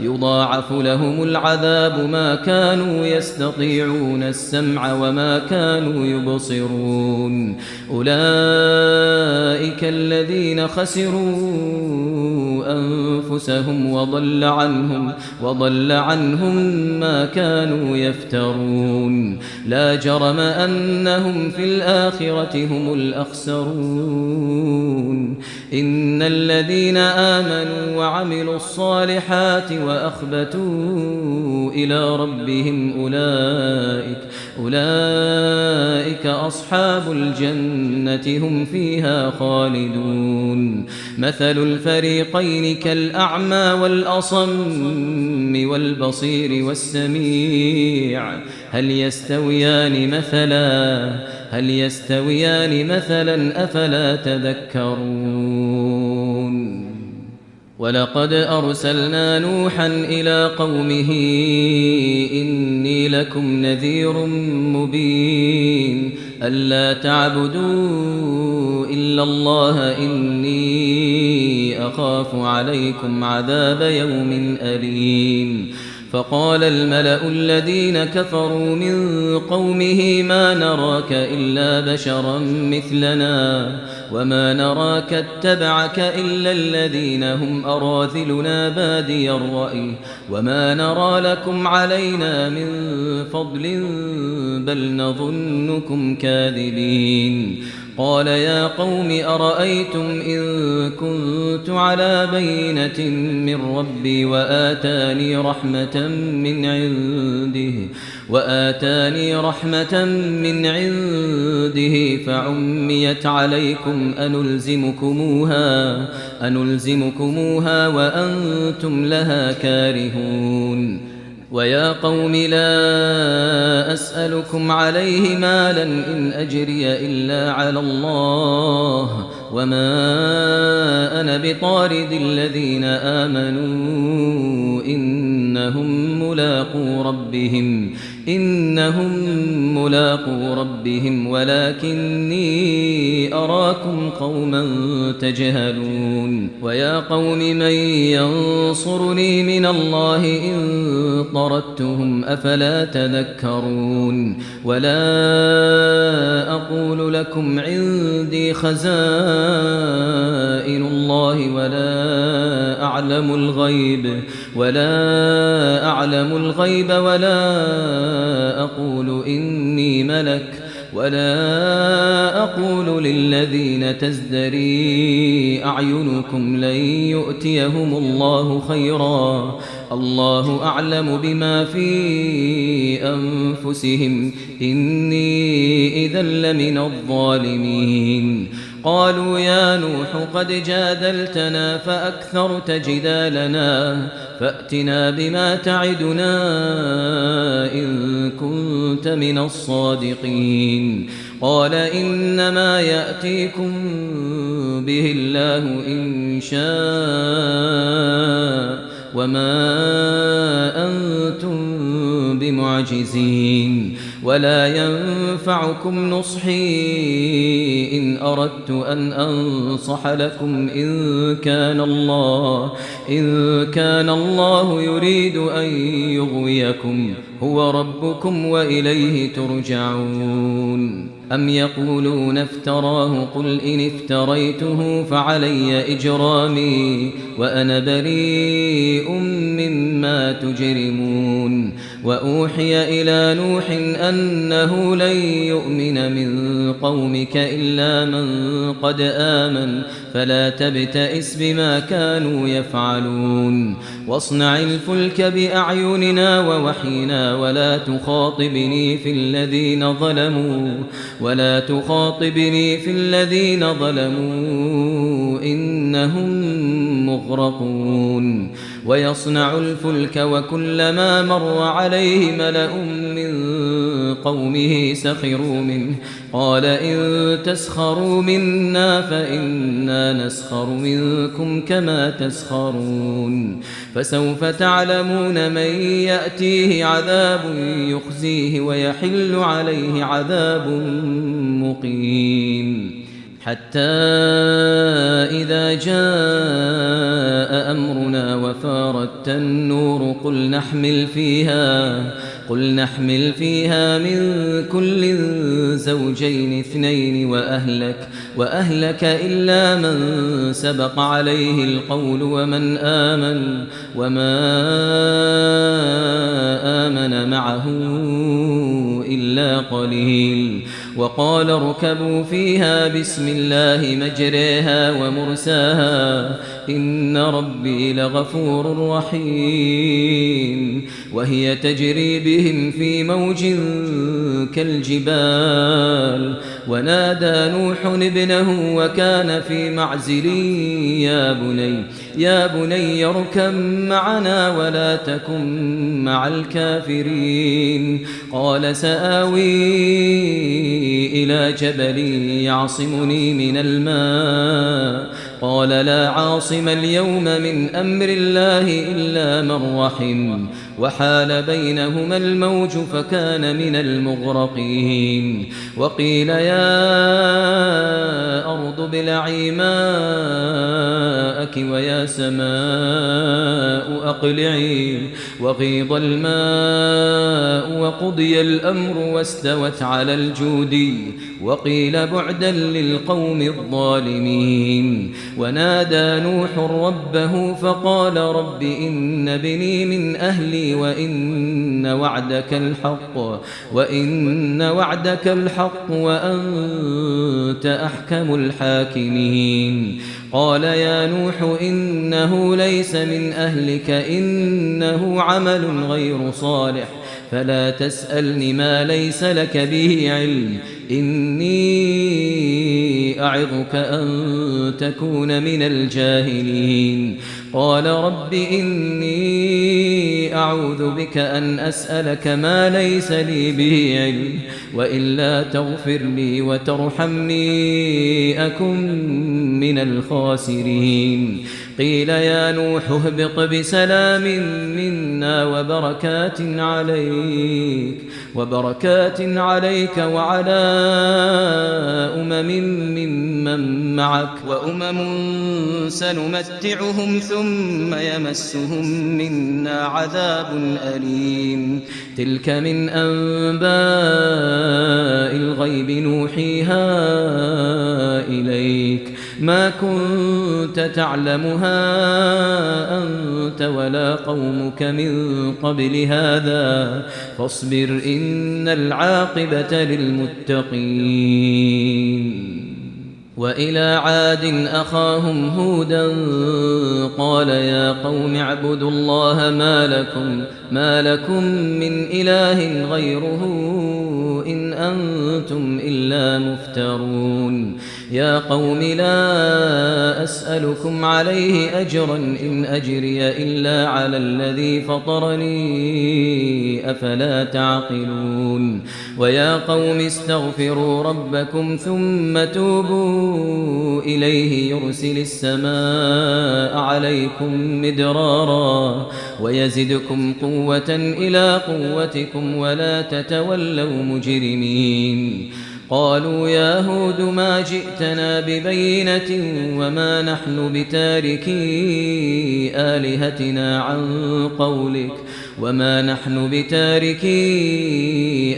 يضاعف لهم العذاب ما كانوا يستطيعون السمع وما كانوا يبصرون أولئك الذين خسروا أنفسهم وضل عنهم ما كانوا يفترون لا جرم أنهم في الآخرة هم الأخسرون إن الذين آمنوا وعملوا الصالحات وأخبتوا إلى ربهم أولئك أصحاب الجنة هم فيها خالدون مثل الفريقين كالأعمى والأصم والبصير والسميع هل يستويان مثلا أفلا تذكرون ولقد أرسلنا نوحا إلى قومه إني لكم نذير مبين ألا تعبدوا إلا الله إني أخاف عليكم عذاب يوم أليم فقال الملأ الذين كفروا من قومه ما نراك إلا بشرا مثلنا وما نراك اتبعك إلا الذين هم أراذلنا بادي الرأي وما نرى لكم علينا من فضل بل نظنكم كاذبين قال يا قوم أرأيتم إن كنت على بينة من ربي وآتاني رحمة من عنده فعميت عليكم أنلزمكموها وأنتم لها كارهون ويا قوم لا أسألكم عليه مالا إن أجري إلا على الله وما أنا بطارد الذين آمنوا إنهم ملاقو ربهم ولكني أراكم قوما تجهلون ويا قوم من ينصرني من الله إن طردتهم أفلا تذكرون ولا أقول لكم عندي خزائن الله ولا أعلم الغيب ولا أقول إني ملك ولا أقول للذين تزدري أعينكم لن يؤتيهم الله خيرا الله أعلم بما في أنفسهم إني إذا لمن الظالمين قالوا يا نوح قد جادلتنا فأكثرت جدالنا فأتنا بما تعدنا إن كنت من الصادقين قال إنما يأتيكم به الله إن شاء وما أنتم بمعجزين ولا ينفعكم نصحي إن أردت أن أنصح لكم إن كان الله يريد أن يغويكم هو ربكم وإليه ترجعون أم يقولون افتراه قل إن افتريته فعلي إجرامي وأنا بريء مما تجرمون وأوحي إلى نوح أنه لن يؤمن من قومك إلا من قد آمن فلا تبتئس بما كانوا يفعلون واصنع الفلك بأعيننا ووحينا ولا تخاطبني في الذين ظلموا ولا تخاطبني في الذين ظلموا إنهم مغرقون ويصنع الفلك وكلما مر عليه ملأ من قومه سخروا منه قال إن تسخروا منا فإنا نسخر منكم كما تسخرون فسوف تعلمون من يأتيه عذاب يخزيه ويحل عليه عذاب مقيم حتى إذا جاء أمرنا وفارت النور قل نحمل فيها من كل زوجين اثنين وأهلك إلا من سبق عليه القول وما آمن معه إلا قليل وقال اركبوا فيها بسم الله مجريها ومرساها إن ربي لغفور رحيم وهي تجري بهم في موج كالجبال ونادى نوح ابنه وكان في معزل يا بني اركب معنا ولا تكن مع الكافرين قال سآوي إلى جبل يعصمني من الماء قال لا عاصم اليوم من أمر الله إلا من رحم وحال بينهما الموج فكان من المغرقين وقيل يا أرض ابلعي ماءك ويا سماء أقلعي وغيض الماء وقضي الأمر واستوت على الجودي وقيل بعدا للقوم الظالمين ونادى نوح ربه فقال رب إن ابني من أهلي وإن وعدك الحق وأنت أحكم الحاكمين قال يا نوح إنه ليس من أهلك إنه عمل غير صالح فلا تسألني ما ليس لك به علم إني أعظك أن تكون من الجاهلين قال رب إني أعوذ بك أن أسألك ما ليس لي به علم وإلا تغفر لي وترحمني أكن من الخاسرين قيل يا نوح اهبط بسلام منا وبركات عليك وعلى ممن معك وأمم سنمتعهم ثم يمسهم منا عذاب أليم تلك من أنباء الغيب نوحيها إليك ما كنت تعلمها أنت ولا قومك من قبل هذا فاصبر إن العاقبة للمتقين وإلى عاد أخاهم هودا قال يا قوم اعبدوا الله ما لكم من إله غيره إن أنتم إلا مفترون يا قوم لا أسألكم عليه أجرا إن أجري إلا على الذي فطرني أفلا تعقلون ويا قوم استغفروا ربكم ثم توبوا إليه يرسل السماء عليكم مدرارا ويزدكم قوة إلى قوتكم ولا تتولوا مجرمين قالوا يا هود ما جئتنا ببينة وما نحن بتاركي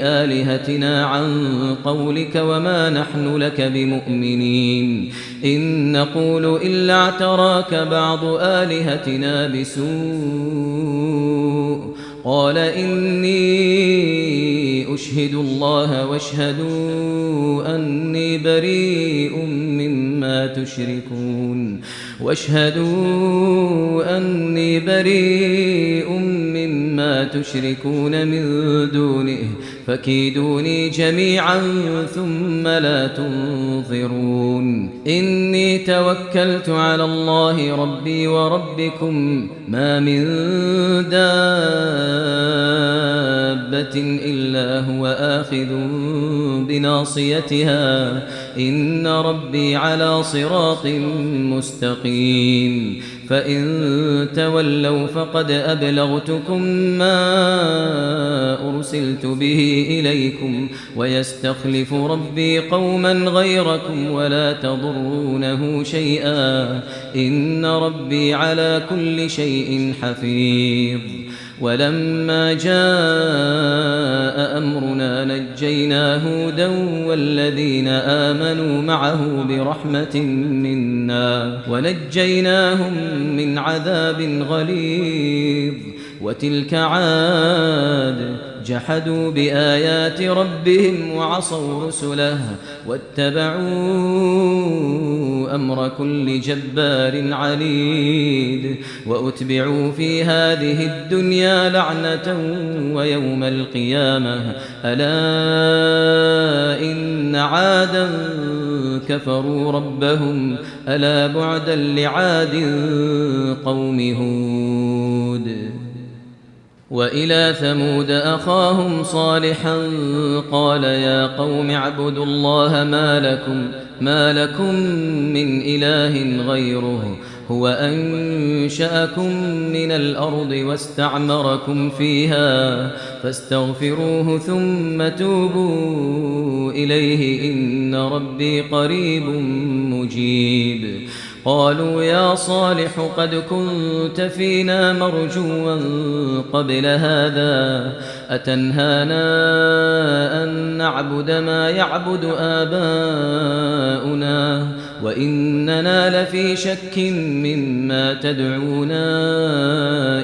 آلهتنا عن قولك وما نحن لك بمؤمنين إن نقول إلا اعتراك بعض آلهتنا بسوء قال إني أشهد الله واشهدوا أني بريء مما تشركون من دونه فكيدوني جميعا ثم لا تنظرون إني توكلت على الله ربي وربكم ما من دابة إلا هو آخذ بناصيتها إن ربي على صراط مستقيم فإن تولوا فقد أبلغتكم ما أرسلت به إليكم ويستخلف ربي قوما غيركم ولا تضرونه شيئا إن ربي على كل شيء حفيظ ولما جاء أمرنا نجينا هودا والذين آمنوا معه برحمة منا ونجيناهم من عذاب غليظ وتلك عاد جحدوا بآيات ربهم وعصوا رسله واتبعوا أمر كل جبار عنيد وأتبعوا في هذه الدنيا لعنة ويوم القيامة ألا إن عادا كفروا ربهم ألا بعدا لعاد قوم هود وإلى ثمود أخاهم صالحا قال يا قوم اعبدوا الله ما لكم من إله غيره هو أنشأكم من الأرض واستعمركم فيها فاستغفروه ثم توبوا إليه إن ربي قريب مجيب قالوا يا صالح قد كنت فينا مرجوا قبل هذا أتنهانا أن نعبد ما يعبد آباؤنا وإننا لفي شك مما تدعونا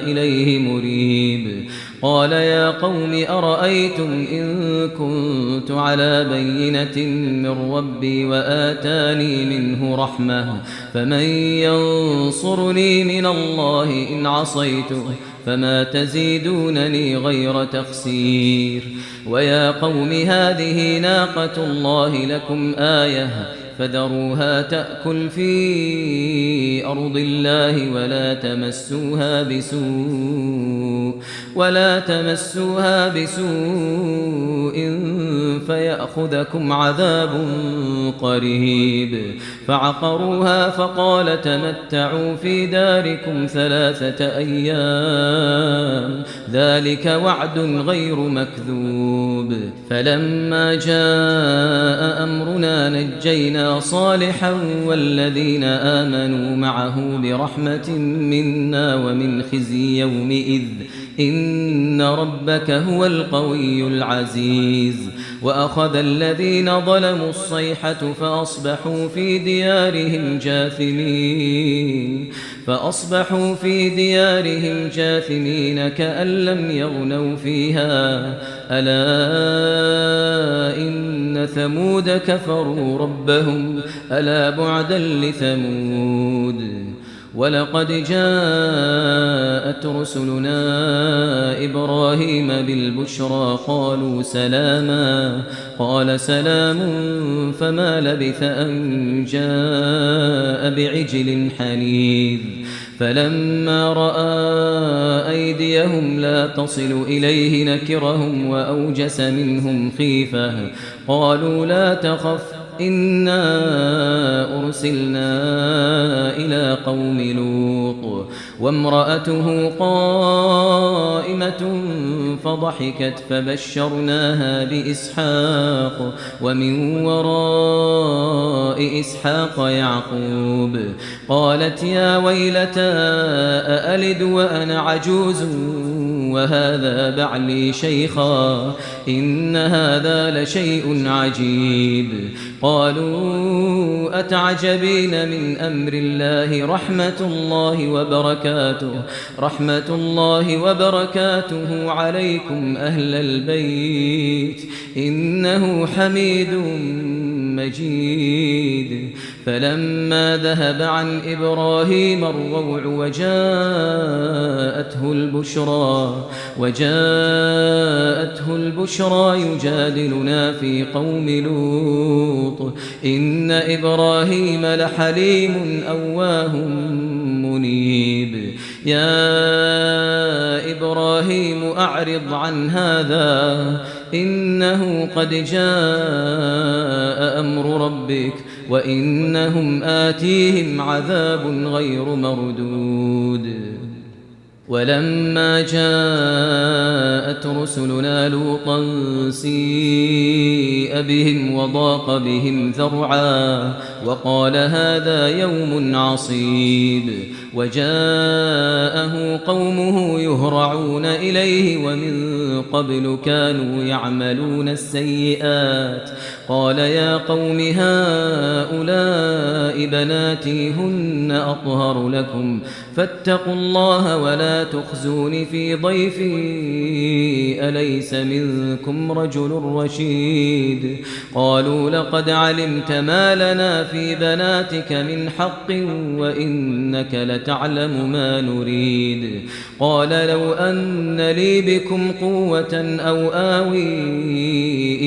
إليه مريب قال يا قوم أرأيتم إن كنت على بينة من ربي وآتاني منه رحمة فمن ينصرني من الله إن عصيته فما تزيدونني غير تخسير ويا قوم هذه ناقة الله لكم آية فذروها تأكل في أرض الله ولا تمسوها بسوء فيأخذكم عذاب قريب فعقروها فقال تمتعوا في داركم 3 أيام ذلك وعد غير مكذوب فلما جاء أمرنا نجينا صالحا والذين آمنوا معه برحمة منا ومن خزي يومئذ إن ربك هو القوي العزيز وأخذ الذين ظلموا الصيحة فأصبحوا في ديارهم جاثمين كأن لم يغنوا فيها ألا إن ثمود كفروا ربهم ألا بعدا لثمود ولقد جاءت رسلنا إبراهيم بالبشرى قالوا سلاما قال سلام فما لبث أن جاء بعجل حنيذ فلما رأى أيديهم لا تصل إليه نكرهم وأوجس منهم خيفة قالوا لا تخف إنا أرسلنا إلى قوم لوط وامرأته قائمة فضحكت فبشرناها بإسحاق ومن وراء إسحاق يعقوب قالت يا ويلتى أألد وأنا عجوز وهذا بعلي شيخا إن هذا لشيء عجيب قالوا أتعجبين من أمر الله رحمة الله وبركاته عليكم أهل البيت إنه حميد مجيد فلما ذهب عن إبراهيم الروع وجاءته البشرى يجادلنا في قوم لوط إن إبراهيم لحليم أواه منيب يا إبراهيم أعرض عن هذا إنه قد جاء أمر ربك وإنهم آتيهم عذاب غير مردود ولما جاءت رسلنا لوطا سيء بهم وضاق بهم ذرعا وقال هذا يوم عصيب وجاءه قومه يهرعون إليه ومن قبل كانوا يعملون السيئات قال يا قوم هؤلاء بناتي هن أطهر لكم فاتقوا الله ولا تخزون في ضيفي أليس منكم رجل رشيد قالوا لقد علمت ما لنا في بناتك من حق وإنك لتعلم ما نريد قال لو أن لي بكم قوة أو آوي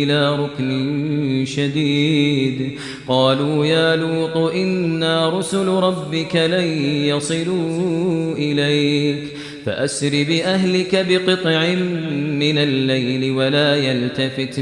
إلى ركن شديد قالوا يا لوط إنا رسل ربك لن يصلوا إليك فأسر بأهلك بقطع من الليل ولا يلتفت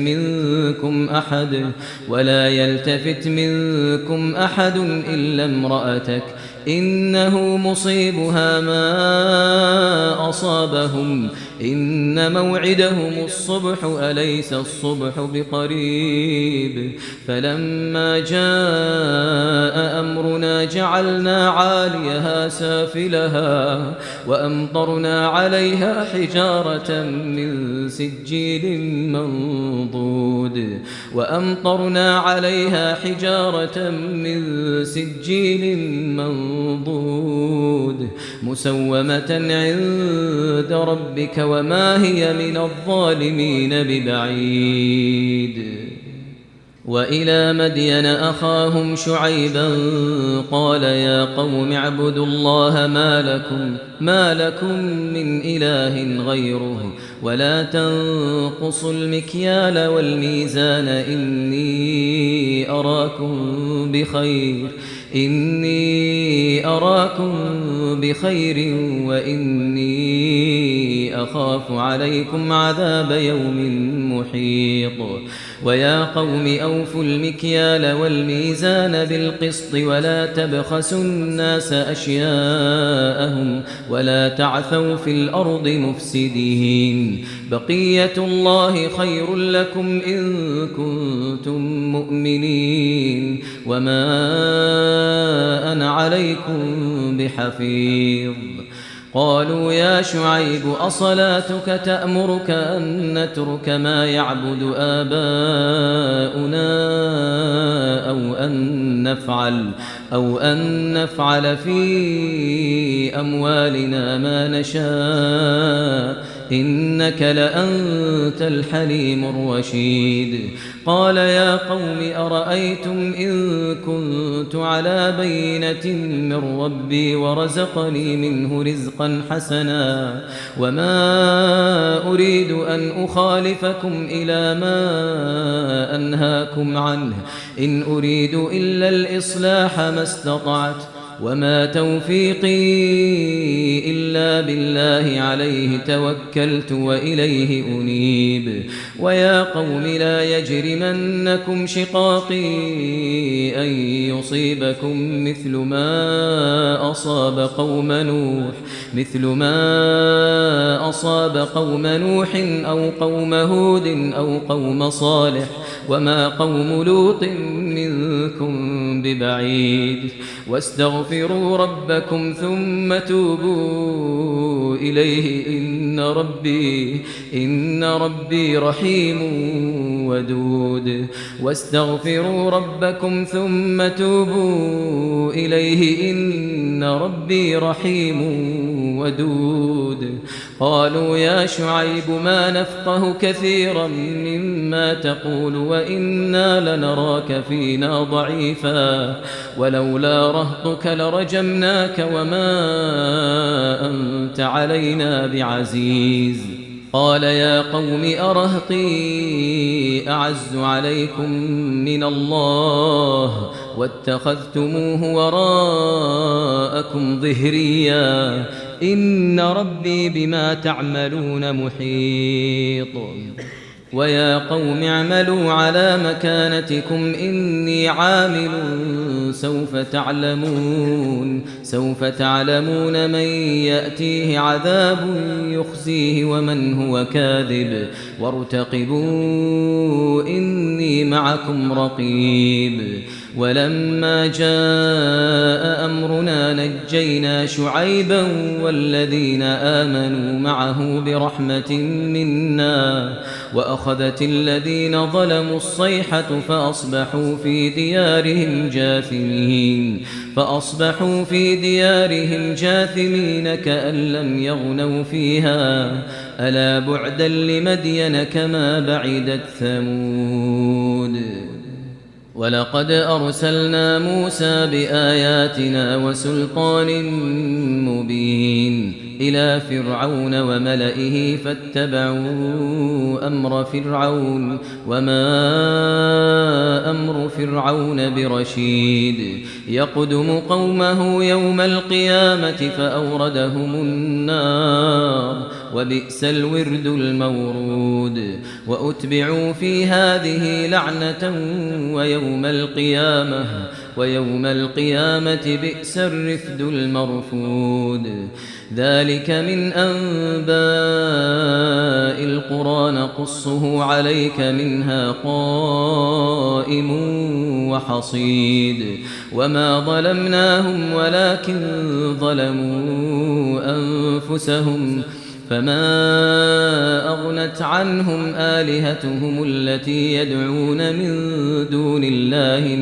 منكم أحد إلا امرأتك إنه مصيبها ما أصابهم إن موعدهم الصبح أليس الصبح بقريب فلما جاء أمرنا جعلنا عاليها سافلها وأمطرنا عليها حجارة من سجيل منضود مسومة عند ربك وما هي من الظالمين ببعيد وإلى مدين أخاهم شعيبا قال يا قوم اعبدوا الله ما لكم من إله غيره ولا تنقصوا المكيال والميزان إني أراكم بخير وإني أخاف عليكم عذاب يوم محيط ويا قوم أوفوا المكيال والميزان بالقسط ولا تبخسوا الناس أشياءهم ولا تعثوا في الأرض مفسدين بقية الله خير لكم إن كنتم مؤمنين وما أنا عليكم بحفيظ قالوا يا شعيب أصلاتك تأمرك أن نترك ما يعبد آباؤنا أو أن نفعل في أموالنا ما نشاء إنك لأنت الحليم الرشيد قال يا قوم أرأيتم إن كنت على بينة من ربي ورزقني منه رزقا حسنا وما أريد أن أخالفكم إلى ما أنهاكم عنه إن أريد إلا الإصلاح ما استطعت وما توفيقي إلا بالله عليه توكلت وإليه أنيب ويا قوم لا يجرمنكم شقاقي أن يصيبكم مثل ما أصاب قوم نوح أو قوم هود أو قوم صالح وما قوم لوط منكم ببعيد واستغفروا ربكم ثم توبوا إليه إن ربي رحيم ودود واستغفروا ربكم ثم توبوا إليه إن ربي رحيم ودود قالوا يا شعيب ما نفقه كثيرا مما تقول وإنا لنراك فينا ضعيفا ولولا رهطك لرجمناك وما أنت علينا بعزيز قال يا قوم أرهطي أعز عليكم من الله واتخذتموه وراءكم ظهريا إن ربي بما تعملون محيط ويا قوم اعملوا على مكانتكم إني عامل سوف تعلمون من يأتيه عذاب يخزيه ومن هو كاذب وارتقبوا إني معكم رقيب ولما جاء أمرنا نجينا شعيبا والذين آمنوا معه برحمة منا وأخذت الذين ظلموا الصيحة فأصبحوا في ديارهم جاثمين كأن لم يغنوا فيها ألا بعدا لمدين كما بعدت ثمود ولقد أرسلنا موسى بآياتنا وسلطان مبين إلى فرعون وملئه فاتبعوا أمر فرعون وما أمر فرعون برشيد يقدم قومه يوم القيامة فأوردهم النار وبئس الورد المورود وأتبعوا في هذه لعنة ويوم القيامة بئس الرفد المرفود ذلك من أنباء القرى نقصه عليك منها قائم وحصيد وما ظلمناهم ولكن ظلموا أنفسهم فما أغنت عنهم آلهتهم التي يدعون من دون الله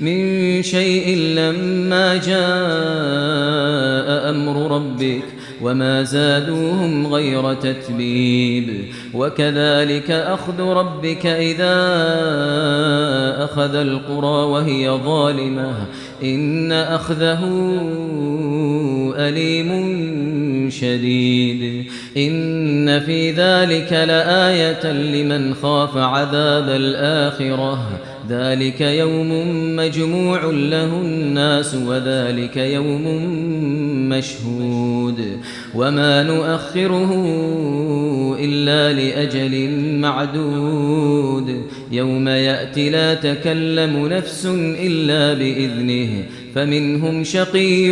من شيء لما جاء أمر ربك وما زادوهم غير تتبيب وكذلك أخذ ربك إذا أخذ القرى وهي ظالمة إن أخذه أليم شديد إن في ذلك لآية لمن خاف عذاب الآخرة ذلك يوم مجموع له الناس وذلك يوم مشهود وما نؤخره إلا لأجل معدود يوم يأتي لا تكلم نفس إلا بإذنه فمنهم شقي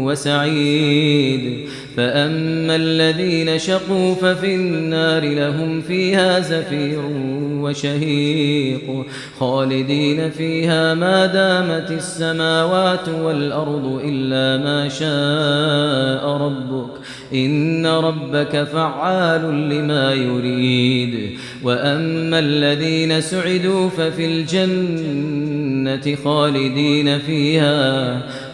وسعيد فأما الذين شقوا ففي النار لهم فيها زفير وشهيق خالدين فيها ما دامت السماوات والأرض إلا ما شاء ربك إن ربك فعال لما يريد وأما الذين سعدوا ففي الجنة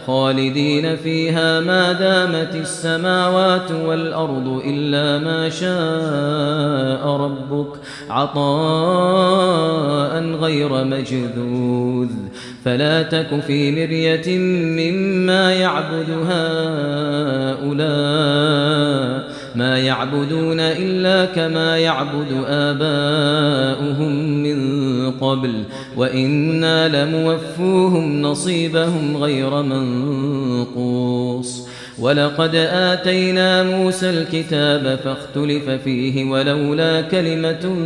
خالدين فيها ما دامت السماوات والأرض إلا ما شاء ربك عطاء عطاء غير مجذوذ فلا تك في مرية مما يعبد هؤلاء ما يعبدون إلا كما يعبد آباؤهم من قبل وإنا لموفوهم نصيبهم غير منقوص ولقد آتينا موسى الكتاب فاختلف فيه ولولا كلمة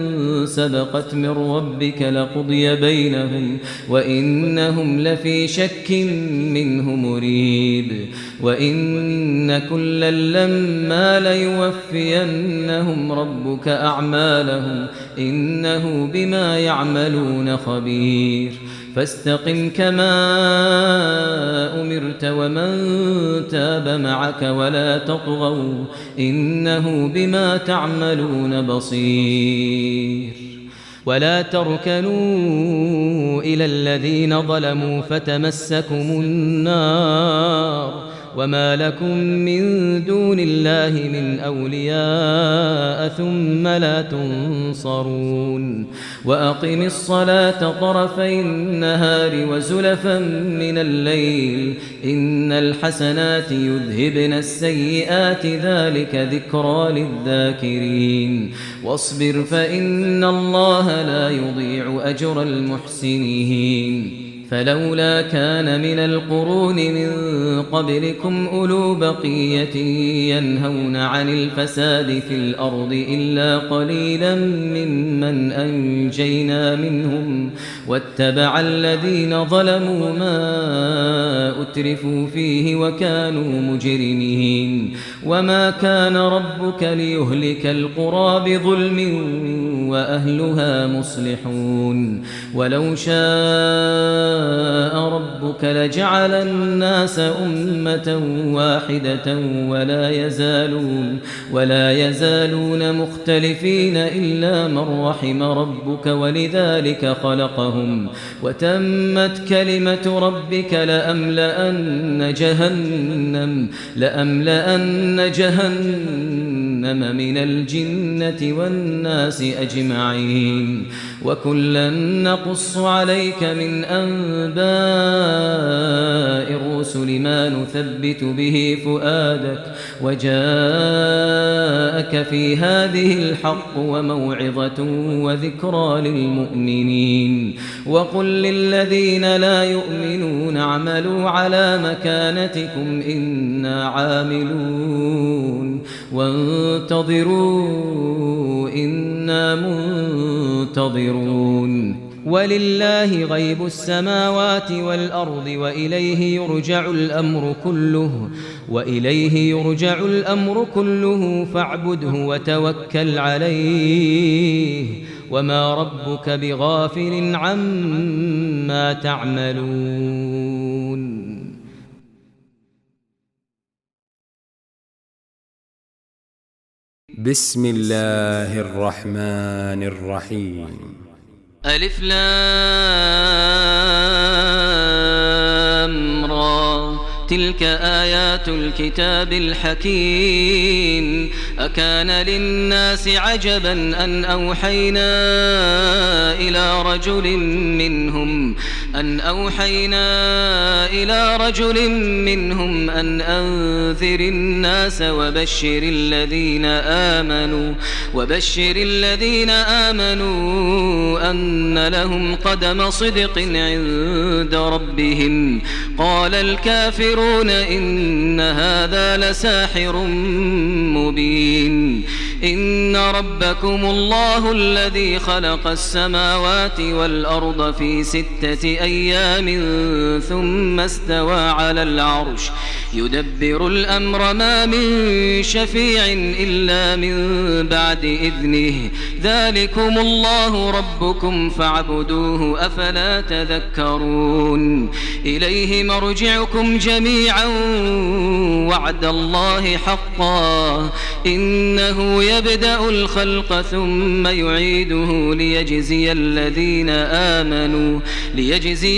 سبقت من ربك لقضي بينهم وإنهم لفي شك منه مريب وإن كلا لما ليوفينهم ربك أعمالهم إنه بما يعملون خبير فاستقم كما أمرت ومن تاب معك ولا تطغوا إنه بما تعملون بصير ولا تركنوا إلى الذين ظلموا فتمسكم النار وما لكم من دون الله من أولياء ثم لا تنصرون وأقم الصلاة طرفي النهار وزلفا من الليل إن الحسنات يذهبن السيئات ذلك ذكرى للذاكرين واصبر فإن الله لا يضيع أجر المحسنين فلولا كان من القرون من قبلكم أولو بقية ينهون عن الفساد في الأرض إلا قليلا ممن أنجينا منهم واتبع الذين ظلموا ما أترفوا فيه وكانوا مجرمين وما كان ربك ليهلك القرى بظلم وأهلها مصلحون ولو شاء ربك لجعل الناس أمة واحدة ولا يزالون مختلفين إلا من رحم ربك ولذلك خلقهم وتمت كلمة ربك لأملأن جهنم من الجنة والناس أجمعين وكلا نقص عليك من أنباء الرسل ما نثبت به فؤادك وجاءك في هذه الحق وموعظة وذكرى للمؤمنين وقل للذين لا يؤمنون اعملوا على مكانتكم إنا عاملون وانتظروا إنا منتظرون ولله غيب السماوات والأرض وإليه يرجع الأمر كله فاعبده وتوكل عليه وما ربك بغافل عما تعملون بسم الله الرحمن الرحيم ألف لام را تلك آيات الكتاب الحكيم أكان للناس عجبا أن أوحينا إلى رجل منهم أن أنذر الناس وبشر الذين آمنوا أن لهم قدم صدق عند ربهم قال الكافرون إن هذا لساحر مبين إن ربكم الله الذي خلق السماوات والأرض في 6 أيام ثم استوى على العرش يدبر الأمر ما من شفيع إلا من بعد إذنه ذلكم الله ربكم فاعبدوه أفلا تذكرون إليه مرجعكم جميعا وعد الله حقا إنه يبدأ الخلق ثم يعيده ليجزي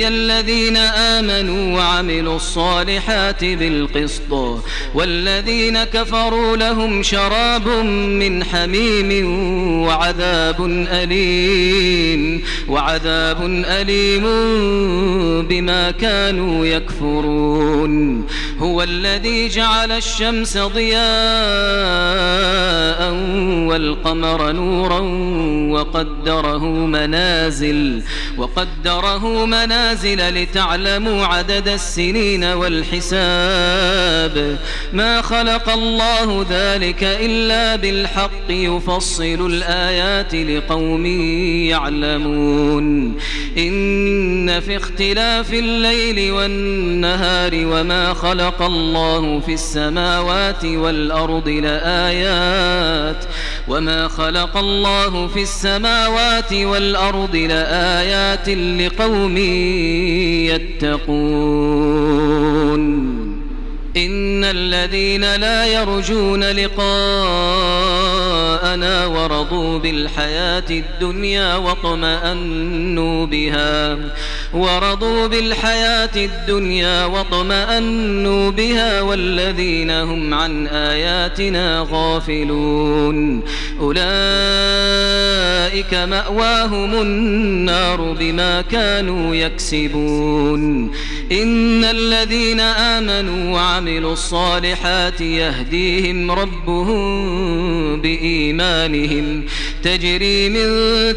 الذين آمنوا وعملوا الصالحات بالقسط والذين كفروا لهم شراب من حميم وعذاب أليم بما كانوا يكفرون هو الذي جعل الشمس ضياء والقمر نورا وقدره منازل لتعلموا عدد السنين والحساب ما خلق الله ذلك إلا بالحق يفصل الآيات لقوم يعلمون إن في اختلاف الليل والنهار وما خلق الله في السماوات والأرض لآيات لقوم يتقون إن الذين لا يرجون لقاءنا ورضوا بالحياة الدنيا ورضوا بالحياة الدنيا واطمأنوا بها والذين هم عن آياتنا غافلون أولئك مأواهم النار بما كانوا يكسبون إن الذين آمنوا وعملوا الصالحات يهديهم ربهم بإيمانهم تجري من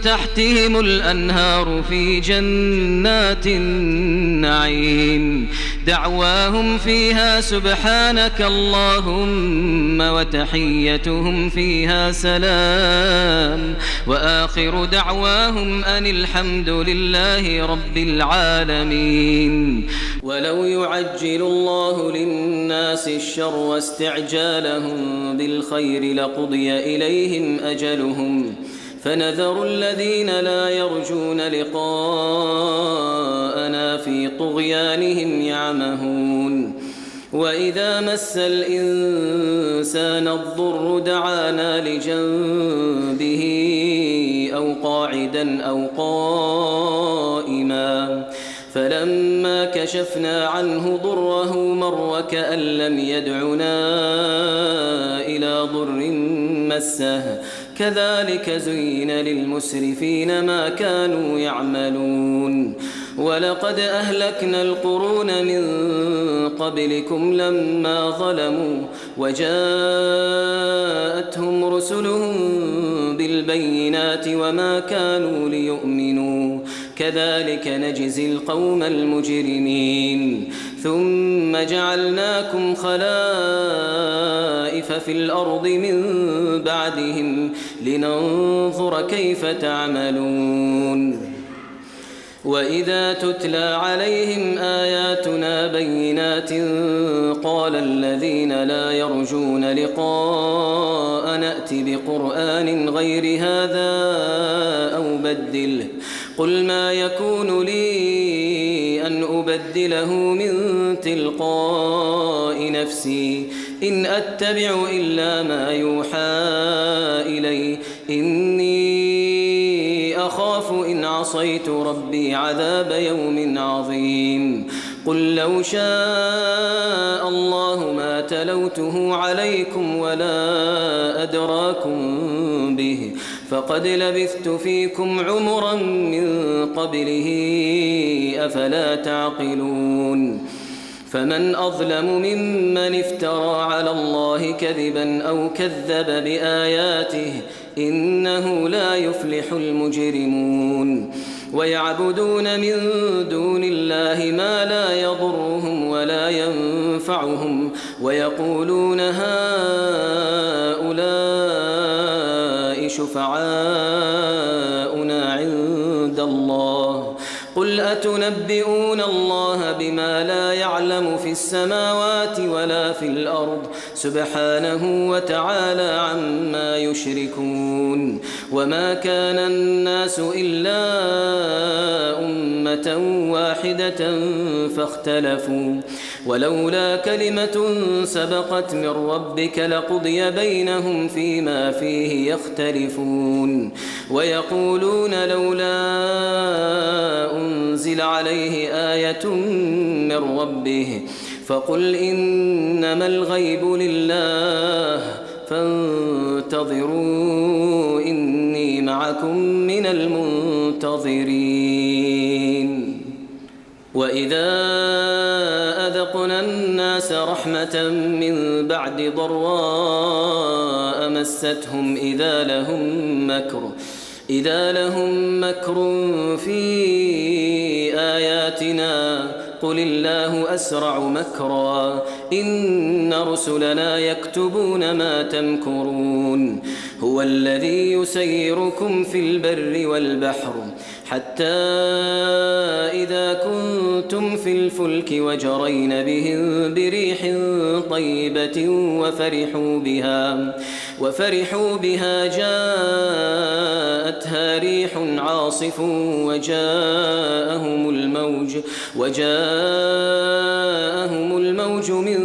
تحتهم الأنهار في جنات النعيم دعواهم فيها سبحانك اللهم وتحيتهم فيها سلام وآخر دعواهم أن الحمد لله رب العالمين. ولو يعجل الله للناس الشر واستعجالهم بالخير لقضي إليهم أجلهم فنذر الذين لا يرجون لقاءنا في طغيانهم يعمهون وإذا مس الإنسان الضر دعانا لجنبه أو قاعدا أو قائما فلما كشفنا عنه ضره مر وكأن لم يدعنا إلى ضر مسه كذلك زين للمسرفين ما كانوا يعملون ولقد أهلكنا القرون من قبلكم لما ظلموا وجاءتهم رسلهم بالبينات وما كانوا ليؤمنوا كذلك نجزي القوم المجرمين ثم جعلناكم خلائف في الأرض من بعدهم لننظر كيف تعملون وإذا تتلى عليهم آياتنا بينات قال الذين لا يرجون لقاء نأتي بقرآن غير هذا أو بدله قل ما يكون لي أن أبدله من تلقاء نفسي إن أتبع إلا ما يوحى إلي إني أخاف إن عصيت ربي عذاب يوم عظيم قل لو شاء الله ما تلوته عليكم ولا أدراكم به فقد لبثت فيكم عمرا من قبله أفلا تعقلون فمن أظلم ممن افترى على الله كذبا أو كذب بآياته إنه لا يفلح المجرمون ويعبدون من دون الله ما لا يضرهم ولا ينفعهم ويقولون هؤلاء شفعاؤنا عند الله قل أتنبئون الله بما لا يعلم في السماوات ولا في الأرض سبحانه وتعالى عما يشركون وما كان الناس إلا أمة واحدة فاختلفوا ولولا كلمة سبقت من ربك لقضي بينهم فيما فيه يختلفون ويقولون لولا أنزل عليه آية من ربه فقل إنما الغيب لله فانتظروا إني معكم من المنتظرين وإذا أذقنا الناس رحمة من بعد ضراء مستهم إذا لهم مكر في آياتنا قل الله أسرع مكرا إن رسلنا يكتبون ما تمكرون هو الذي يسيركم في البر والبحر حتى إذا كنتم في الفلك وجرين بهم بريح طيبة وفرحوا بها جاءتها ريح عاصف وجاءهم الموج من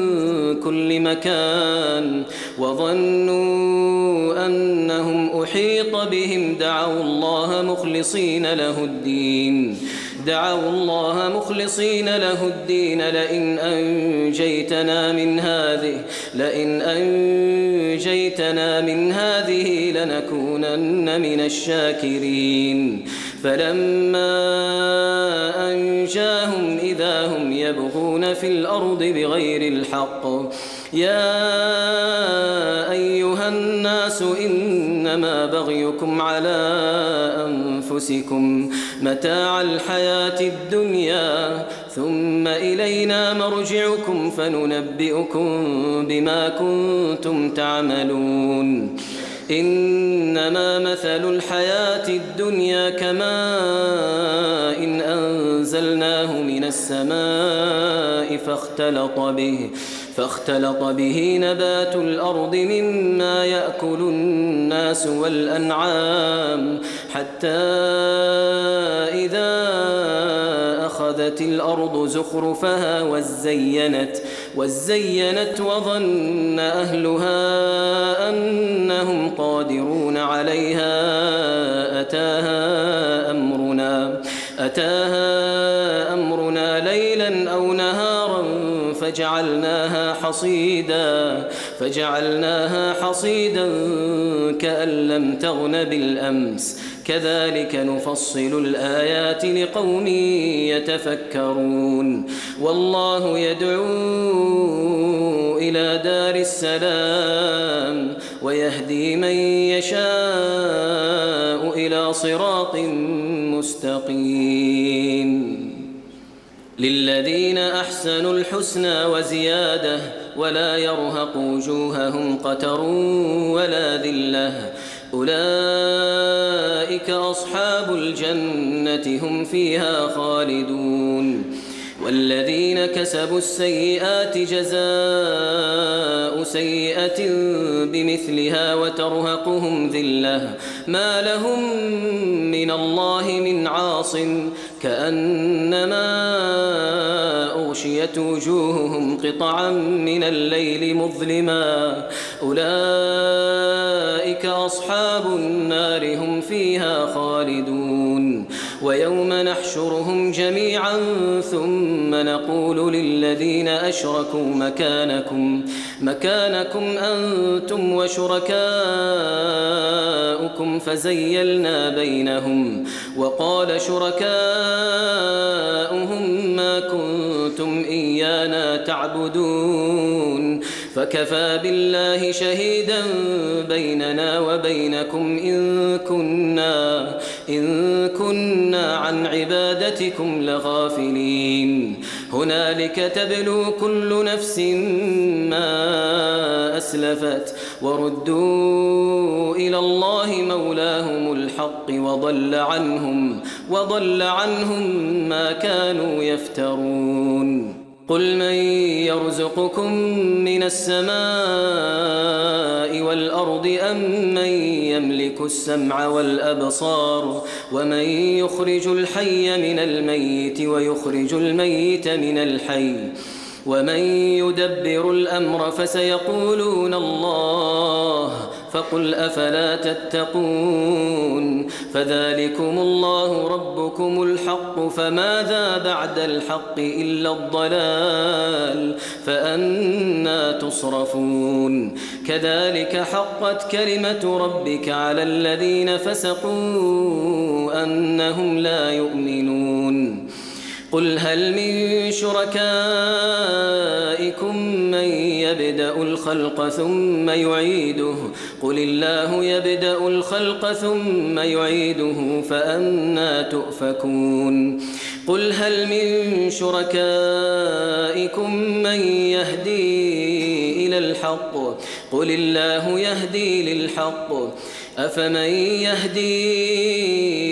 كل مكان وظنوا أنهم أحيط بهم دعوا الله مخلصين له الدين دعوا الله مخلصين له الدين لئن أنجيتنا من هذه لنكونن من الشاكرين فلما أنجاهم إذا هم يبغون في الأرض بغير الحق يا أيها الناس إنما بغيكم على أنفسكم متاع الحياة الدنيا ثم إلينا مرجعكم فننبئكم بما كنتم تعملون إنما مثل الحياة الدنيا كماء إن أنزلناه من السماء فاختلط به نبات الأرض مما يأكل الناس والأنعام حتى إذا أخذت الأرض زخرفها وزينت وظن أهلها أنهم قادرون عليها أتاها أمرنا ليلا أو نهارا فجعلناها حصيدا كأن لم تغن بالأمس كذلك نفصل الآيات لقوم يتفكرون والله يدعو إلى دار السلام ويهدي من يشاء إلى صراط مستقيم للذين أحسنوا الحسنى وزيادة ولا يرهق وجوههم قتر ولا ذلة أولئك أصحاب الجنة هم فيها خالدون والذين كسبوا السيئات جزاء سيئة بمثلها وترهقهم ذلة ما لهم من الله من عاصم كأنما أغشيت وجوههم قطعا من الليل مظلما أولئك أصحاب النار هم فيها خالدون ويوم نحشرهم جميعا ثم نقول للذين أشركوا مكانكم أنتم وشركاؤكم فزيلنا بينهم وقال شركاؤهم ما كنتم إيانا تعبدون فكفى بالله شهيدا بيننا وبينكم إن كنا عن عبادتكم لغافلين هنالك تبلو كل نفس ما أسلفت وردوا إلى الله مولاهم الحق وضل عنهم ما كانوا يفترون قل من يرزقكم من السماء والأرض أم من يملك السمع والأبصار ومن يخرج الحي من الميت ويخرج الميت من الحي ومن يدبر الأمر فسيقولون الله فقل أفلا تتقون فذلكم الله ربكم الحق فماذا بعد الحق إلا الضلال فأنى تصرفون كذلك حقت كلمة ربك على الذين فسقوا أنهم لا يؤمنون قل هل من شركائكم من يبدأ الخلق ثم يعيده قل الله يبدأ الخلق ثم يعيده فأنى تؤفكون قل هل من شركائكم من يهدي إلى الحق قل الله يهدي للحق أفمن يهدي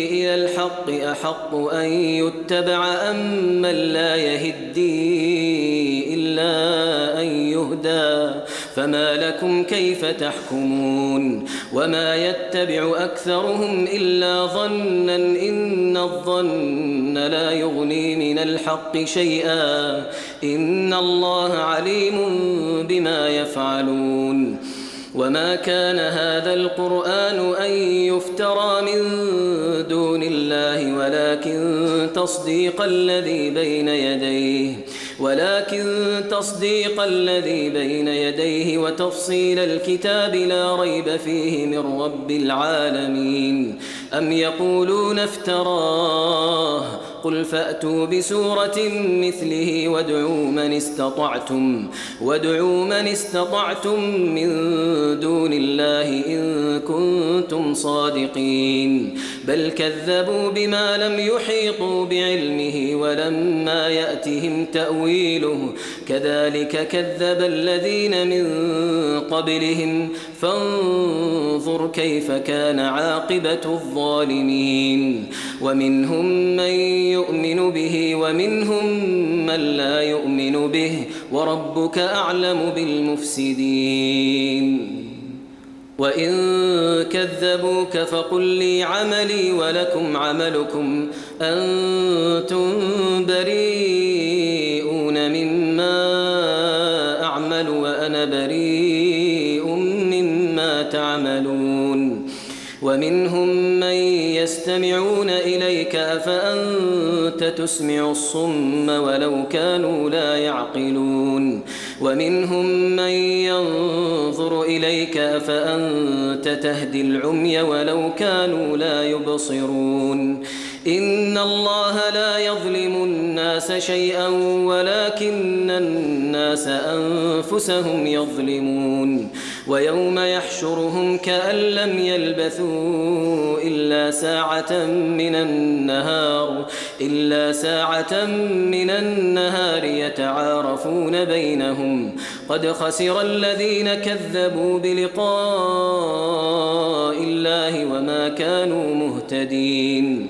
إلى الحق أحق أن يتبع أم من لا يهدي إلا أن يهدى فما لكم كيف تحكمون وما يتبع أكثرهم إلا ظنا إن الظن لا يغني من الحق شيئا إن الله عليم بما يفعلون وما كان هذا القرآن أن يفترى من دون الله ولكن تصديق الذي بين يديه وتفصيل الكتاب لا ريب فيه من رب العالمين. أم يقولون افتراه قل فأتوا بسورة مثله وادعوا من استطعتم من دون الله إن كنتم صادقين. بل كذبوا بما لم يحيطوا بعلمه ولما يأتهم تأويله كذلك كذب الذين من قبلهم فانظر كيف كان عاقبة الظالمين. ومنهم من يؤمن به ومنهم من لا يؤمن به وربك أعلم بالمفسدين. وإن كذبوك فقل لي عملي ولكم عملكم أنتم بريئون مما أعمل وأنا بريء مما تعملون. ومنهم من يستمعون إليك أفأنت تسمع الصم ولو كانوا لا يعقلون. ومنهم من ينظر إليك أفأنت تهدي العمي ولو كانوا لا يبصرون. إن الله لا يظلم الناس شيئا ولكن الناس أنفسهم يظلمون. ويوم يحشرهم كأن لم يلبثوا إلا ساعة من النهار يتعارفون بينهم قد خسر الذين كذبوا بلقاء الله وما كانوا مهتدين.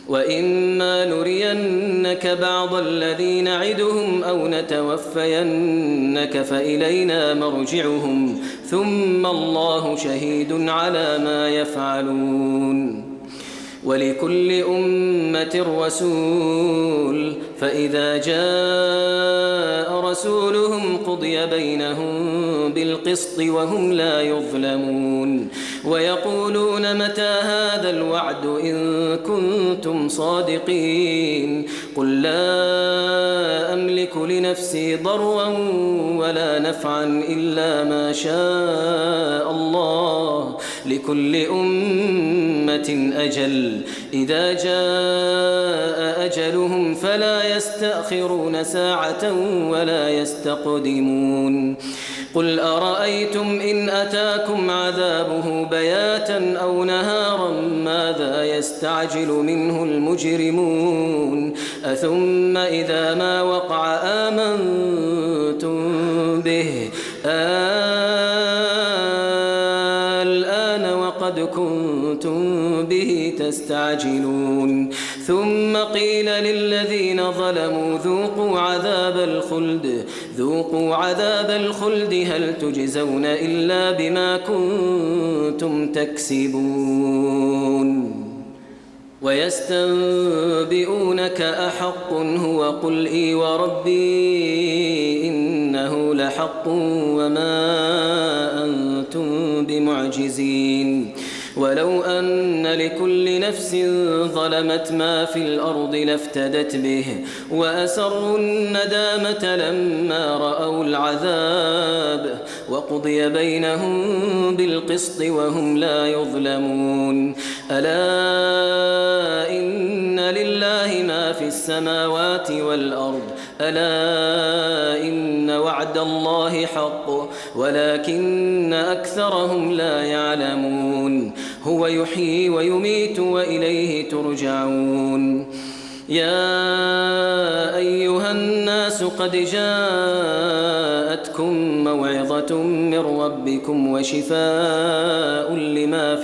وإما نرينك بعض الذي نعدهم أو نتوفينك فإلينا مرجعهم ثم الله شهيد على ما يفعلون. ولكل أمة رسول فإذا جاء رسولهم قضي بينهم بالقسط وهم لا يظلمون. ويقولون متى هذا الوعد إن كنتم صادقين. قل لا أملك لنفسي ضرا ولا نفعا إلا ما شاء الله لكل أمة أجل إذا جاء أجلهم فلا يستأخرون ساعة ولا يستقدمون. قل أرأيتم إن أتاكم عذابه بياتا أو نهارا ماذا يستعجل منه المجرمون أثم إذا ما وقع آمنتم به الآن وقد كنتم به تستعجلون. ثم قيل للذين ظلموا ذوقوا عذاب الخلد هل تجزون إلا بما كنتم تكسبون. ويستنبئونك أحق هو قل إي وربي إنه لحق وما أنتم بمعجزين. ولو أن لكل نفس ظلمت ما في الأرض لافتدت به وأسروا الندامة لما رأوا العذاب وقضي بينهم بالقسط وهم لا يظلمون. ألا إن لله ما في السماوات والأرض ألا إن وعد الله حق ولكن أكثرهم لا يعلمون. هو يحيي ويميت وإليه ترجعون. يا أيها الناس قد جاءتكم موعظة من ربكم وشفاء لما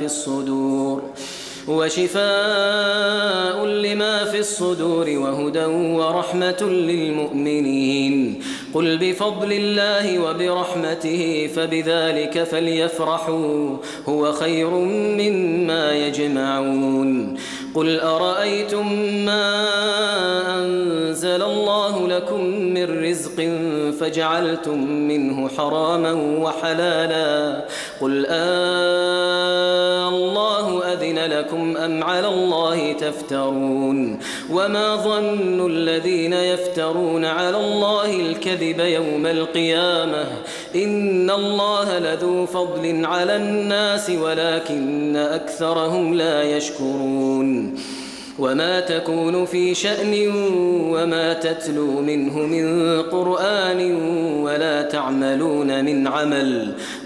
في الصدور وهدى ورحمة للمؤمنين. قل بفضل الله وبرحمته فبذلك فليفرحوا هو خير مما يجمعون قل أرأيتم ما أنزل الله لكم من رزق فجعلتم منه حراما وحلالا قل الله أذن لكم أم على الله تفترون وما ظن الذين يفترون على الله الكذب يوم القيامة إن الله لذو فضل على الناس ولكن أكثرهم لا يشكرون وما تكون في شأن وما تتلو منه من قرآن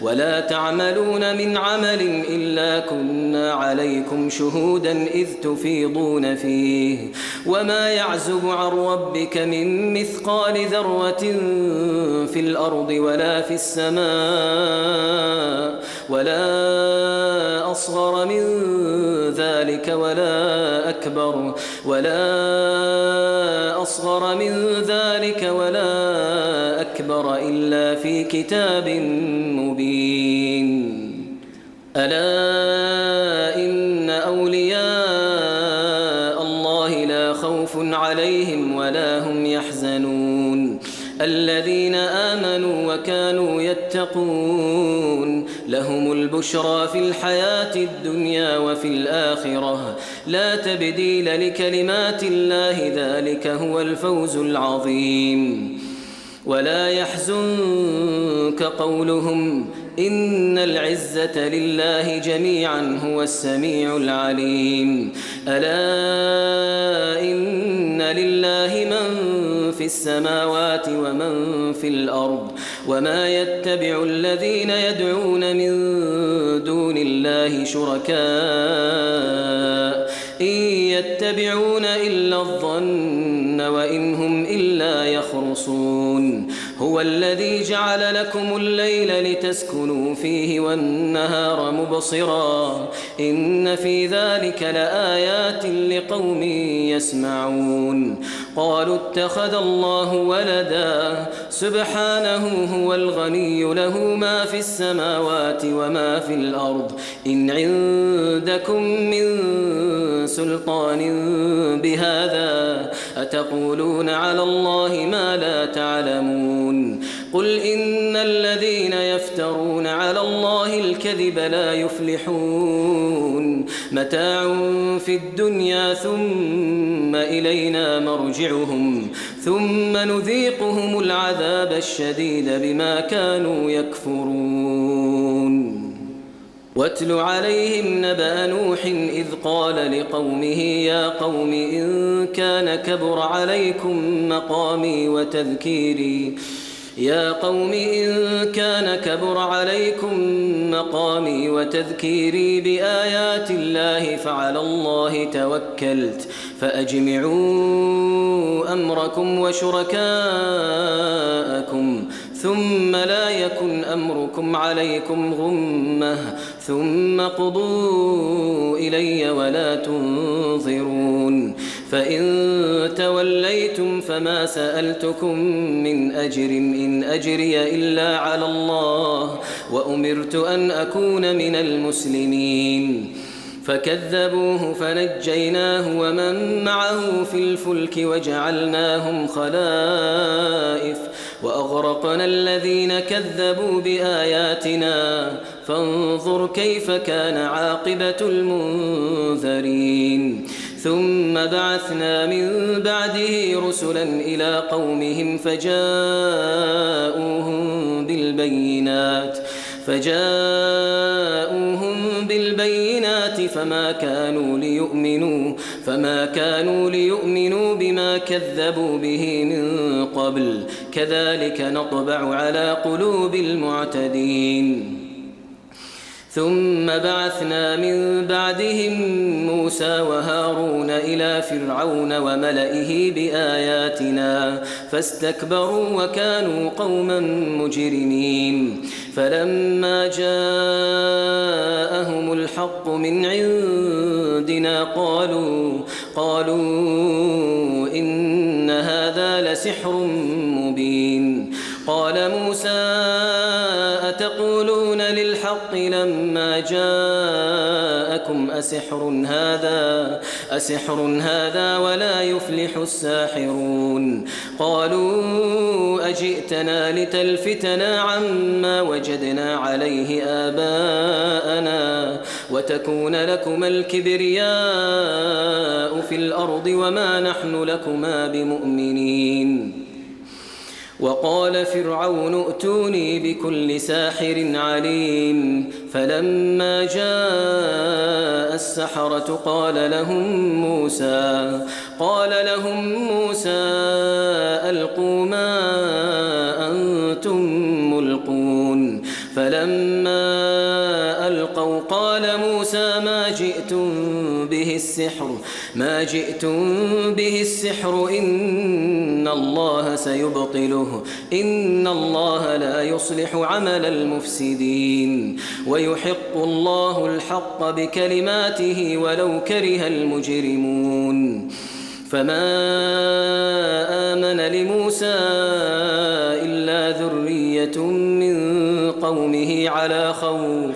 ولا تعملون من عمل إلا كنا عليكم شهودا إذ تفيضون فيه وما يعزب عن ربك من مثقال ذرة في الأرض ولا في السماء ولا أصغر من ذلك ولا أكبر إلا في كتاب مبين ألا إن أولياء الله لا خوف عليهم ولا هم يحزنون الذين آمنوا وكانوا يتقون لهم البشرى في الحياة الدنيا وفي الآخرة لا تبديل لكلمات الله ذلك هو الفوز العظيم ولا يحزنك قولهم إن العزة لله جميعا هو السميع العليم ألا إن لله من في السماوات ومن في الأرض وما يتبع الذين يدعون من دون الله شركاء إن يتبعون إلا الظن وإن هم إلا يخرصون هو الذي جعل لكم الليل لتسكنوا فيه والنهار مبصرا إن في ذلك لآيات لقوم يسمعون قالوا اتخذ الله ولدا سبحانه هو الغني له ما في السماوات وما في الأرض إن عندكم من سلطان بهذا أتقولون على الله ما لا تعلمون قل إن الذين يفترون على الله الكذب لا يفلحون متاع في الدنيا ثم إلينا مرجعهم ثم نذيقهم العذاب الشديد بما كانوا يكفرون واتل عليهم نبأ نوح إذ قال لقومه يا قوم إن كان كبر عليكم مقامي وتذكيري بآيات الله فعلى الله توكلت فأجمعوا أمركم وشركاءكم ثم لا يكن أمركم عليكم غمة ثم قضوا إلي ولا تنظرون فإن توليتم فما سألتكم من أجر إن أجري إلا على الله وأمرت أن أكون من المسلمين فكذبوه فنجيناه ومن معه في الفلك وجعلناهم خلائف وأغرقنا الذين كذبوا بآياتنا فانظر كيف كان عاقبة المنذرين ثم بعثنا من بعده رسلا إلى قومهم فجاءوهم بالبينات فما كانوا ليؤمنوا بما كذبوا به من قبل كذلك نطبع على قلوب المعتدين ثم بعثنا من بعدهم موسى وهارون إلى فرعون وملئه بآياتنا فاستكبروا وكانوا قوما مجرمين فلما جاءهم الحق من عندنا قالوا إن هذا لسحر مبين قال موسى أتقولون للحق لما جاءكم أسحر هذا ولا يفلح الساحرون قالوا أجئتنا لتلفتنا عما وجدنا عليه آباءنا وتكون لكما الكبرياء في الأرض وما نحن لكما بمؤمنين وقال فرعون ائتوني بكل ساحر عليم فلما جاء السحرة قال لهم موسى ألقوا ما أنتم ملقون فلما ألقوا قال موسى ما جئتم به السحر إن الله سيبطله إن الله لا يصلح عمل المفسدين ويحق الله الحق بكلماته ولو كره المجرمون فما آمن لموسى إلا ذرية من قومه على خوف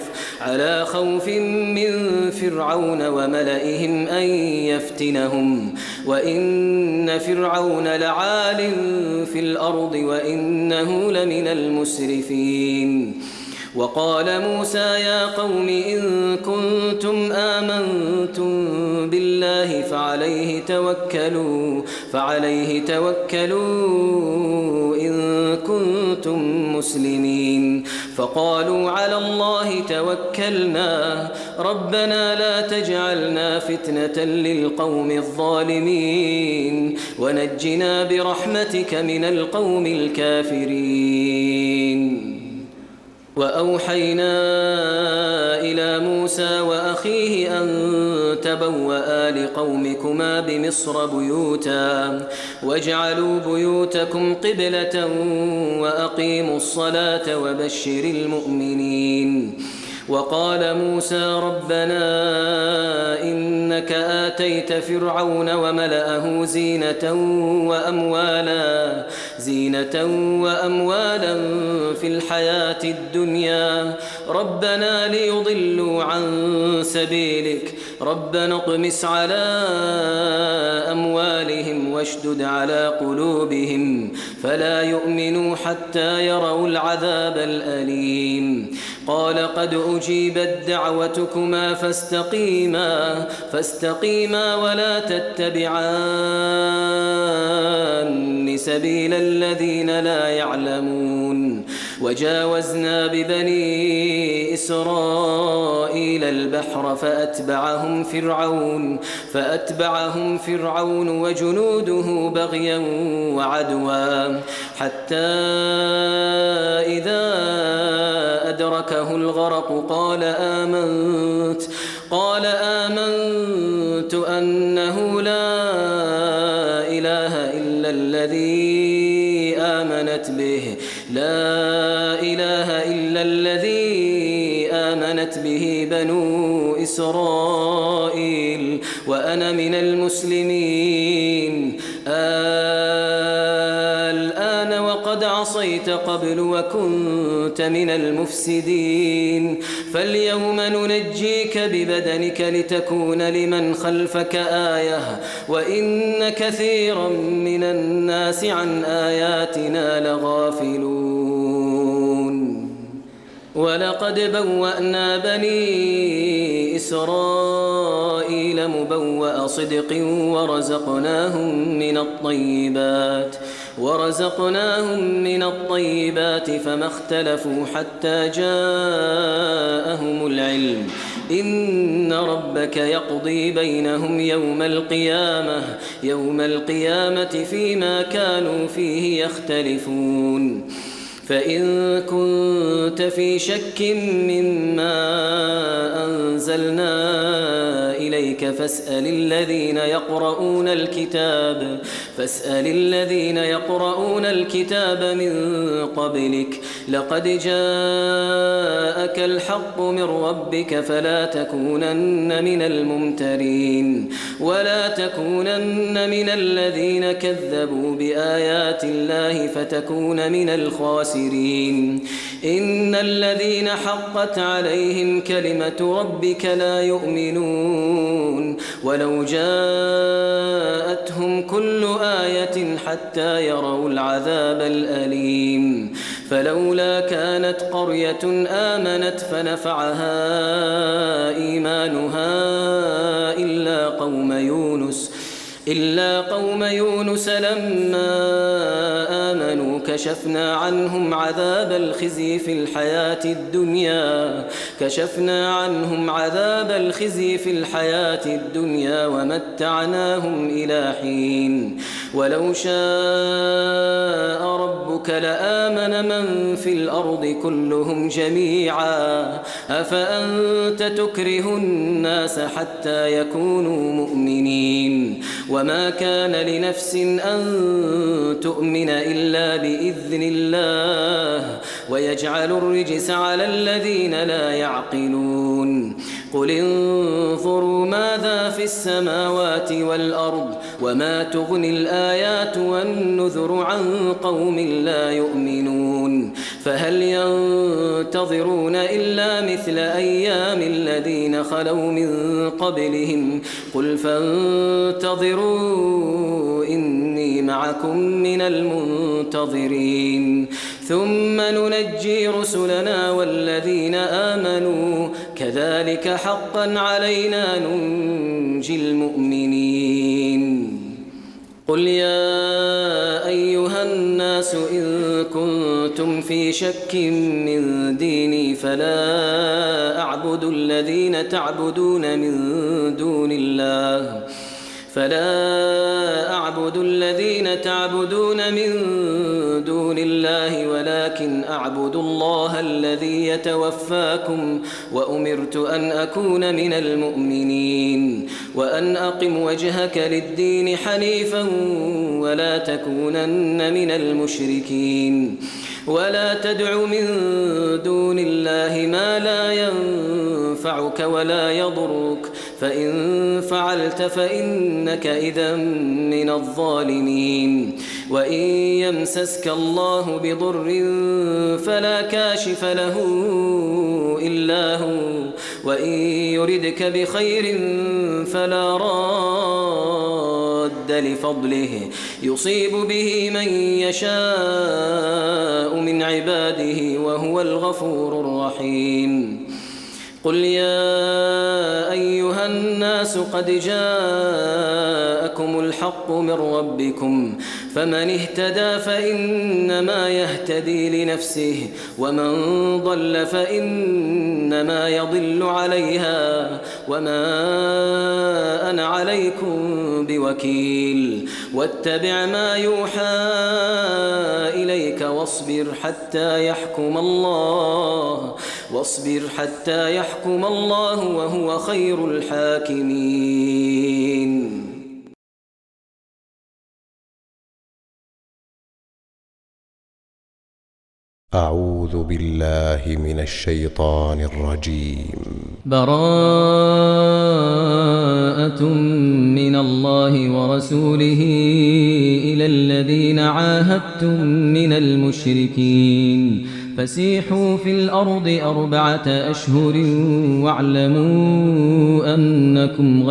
من فرعون وملئهم أن يفتنهم وإن فرعون لعال في الأرض وإنه لمن المسرفين وقال موسى يا قوم إن كنتم آمنتم بالله فعليه توكلوا إن كنتم مسلمين فقالوا على الله توكلنا ربنا لا تجعلنا فتنة للقوم الظالمين ونجنا برحمتك من القوم الكافرين وأوحينا إلى موسى وأخيه أن تبوأ لقومكما بمصر بيوتا واجعلوا بيوتكم قبلة وأقيموا الصلاة وبشر المؤمنين وقال موسى ربنا إنك آتيت فرعون وملأه زينة وأموالا في الحياة الدنيا ربنا ليضلوا عن سبيلك ربنا اطمس على أموالهم واشدد على قلوبهم فلا يؤمنوا حتى يروا العذاب الأليم قال قد أجيبت دعوتكما فاستقيما ولا تتبعان سبيل الذين لا يعلمون وجاوزنا ببني إسرائيل البحر فأتبعهم فرعون وجنوده بغيا وعدوا حتى إذا أدركه الغرق قال آمنت أنه لا إله إلا الذي آمنت به بنو إسرائيل وأنا من المسلمين الآن وقد عصيت قبل وكنت من المفسدين فاليوم ننجيك ببدنك لتكون لمن خلفك آية وإن كثيرا من الناس عن آياتنا لغافلون ولقد بوأنا بني إسرائيل مبوأ صدق ورزقناهم من الطيبات فما اختلفوا حتى جاءهم العلم إن ربك يقضي بينهم يوم القيامة فيما كانوا فيه يختلفون فإن كنت في شك مما أنزلنا إليك فاسأل الذين يقرؤون الكتاب فاسأل الذين يقرؤون الكتاب من قبلك لقد جاءك الحق من ربك فلا تكونن من الممترين ولا تكونن من الذين كذبوا بآيات الله فتكون من الخاسرين إن الذين حقت عليهم كلمة ربك لا يؤمنون ولو جاءتهم كل آية حتى يروا العذاب الأليم فلولا كانت قرية آمنت فنفعها إيمانها إلا قوم يونس لما آمنوا كشفنا عنهم عذاب الخزي في الحياة الدنيا ومتعناهم إلى حين ولو شاء ربك لآمن من في الأرض كلهم جميعا أفأنت تكره الناس حتى يكونوا مؤمنين وما كان لنفس أن تؤمن إلا بإذن الله ويجعل الرجس على الذين لا يعقلون قل انظروا ماذا في السماوات والأرض وما تغني الآيات والنذر عن قوم لا يؤمنون فهل ينتظرون إلا مثل أيام الذين خلوا من قبلهم قل فانتظروا إني معكم من المنتظرين ثم ننجي رسلنا والذين آمنوا كذلك حقا علينا ننجي المؤمنين قل يا أيها الناس إن كنتم في شك من ديني فلا أعبد الذين تعبدون من دون الله ولكن أعبد الله الذي يتوفاكم وأمرت أن أكون من المؤمنين وأن أقم وجهك للدين حنيفا ولا تكونن من المشركين ولا تدع من دون الله ما لا ينفعك ولا يضرك فإن فعلت فإنك إذا من الظالمين وإن يمسسك الله بضر فلا كاشف له إلا هو وإن يردك بخير فلا راد لفضله يصيب به من يشاء من عباده وهو الغفور الرحيم قل يا أيها الناس قد جاءكم الحق من ربكم فمن اهتدى فإنما يهتدي لنفسه ومن ضل فإنما يضل عليها وما أنا عليكم بوكيل واتبع ما يوحى إليك واصبر حتى يحكم الله وهو خير الحاكمين. أعوذ بالله من الشيطان الرجيم. براءة من الله ورسوله إلى الذين عاهدتم من المشركين فسيحوا في الأرض 4 أشهر واعلموا أنكم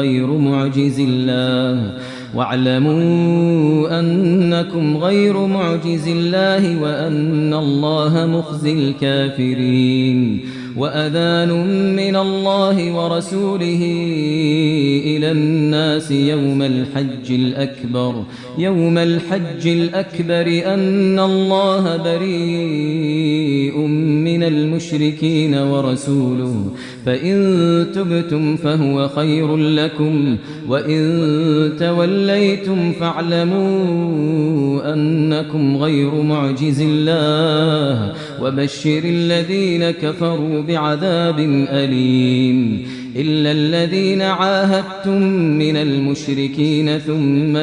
غير معجز الله وأن الله مخزي الكافرين. وأذان من الله ورسوله إلى الناس يوم الحج الأكبر أن الله بريء من المشركين ورسوله فإن تبتم فهو خير لكم وإن توليتم فاعلموا أنكم غير معجز الله وبشر الذين كفروا بعذاب أليم. إلا الذين عاهدتم من المشركين ثم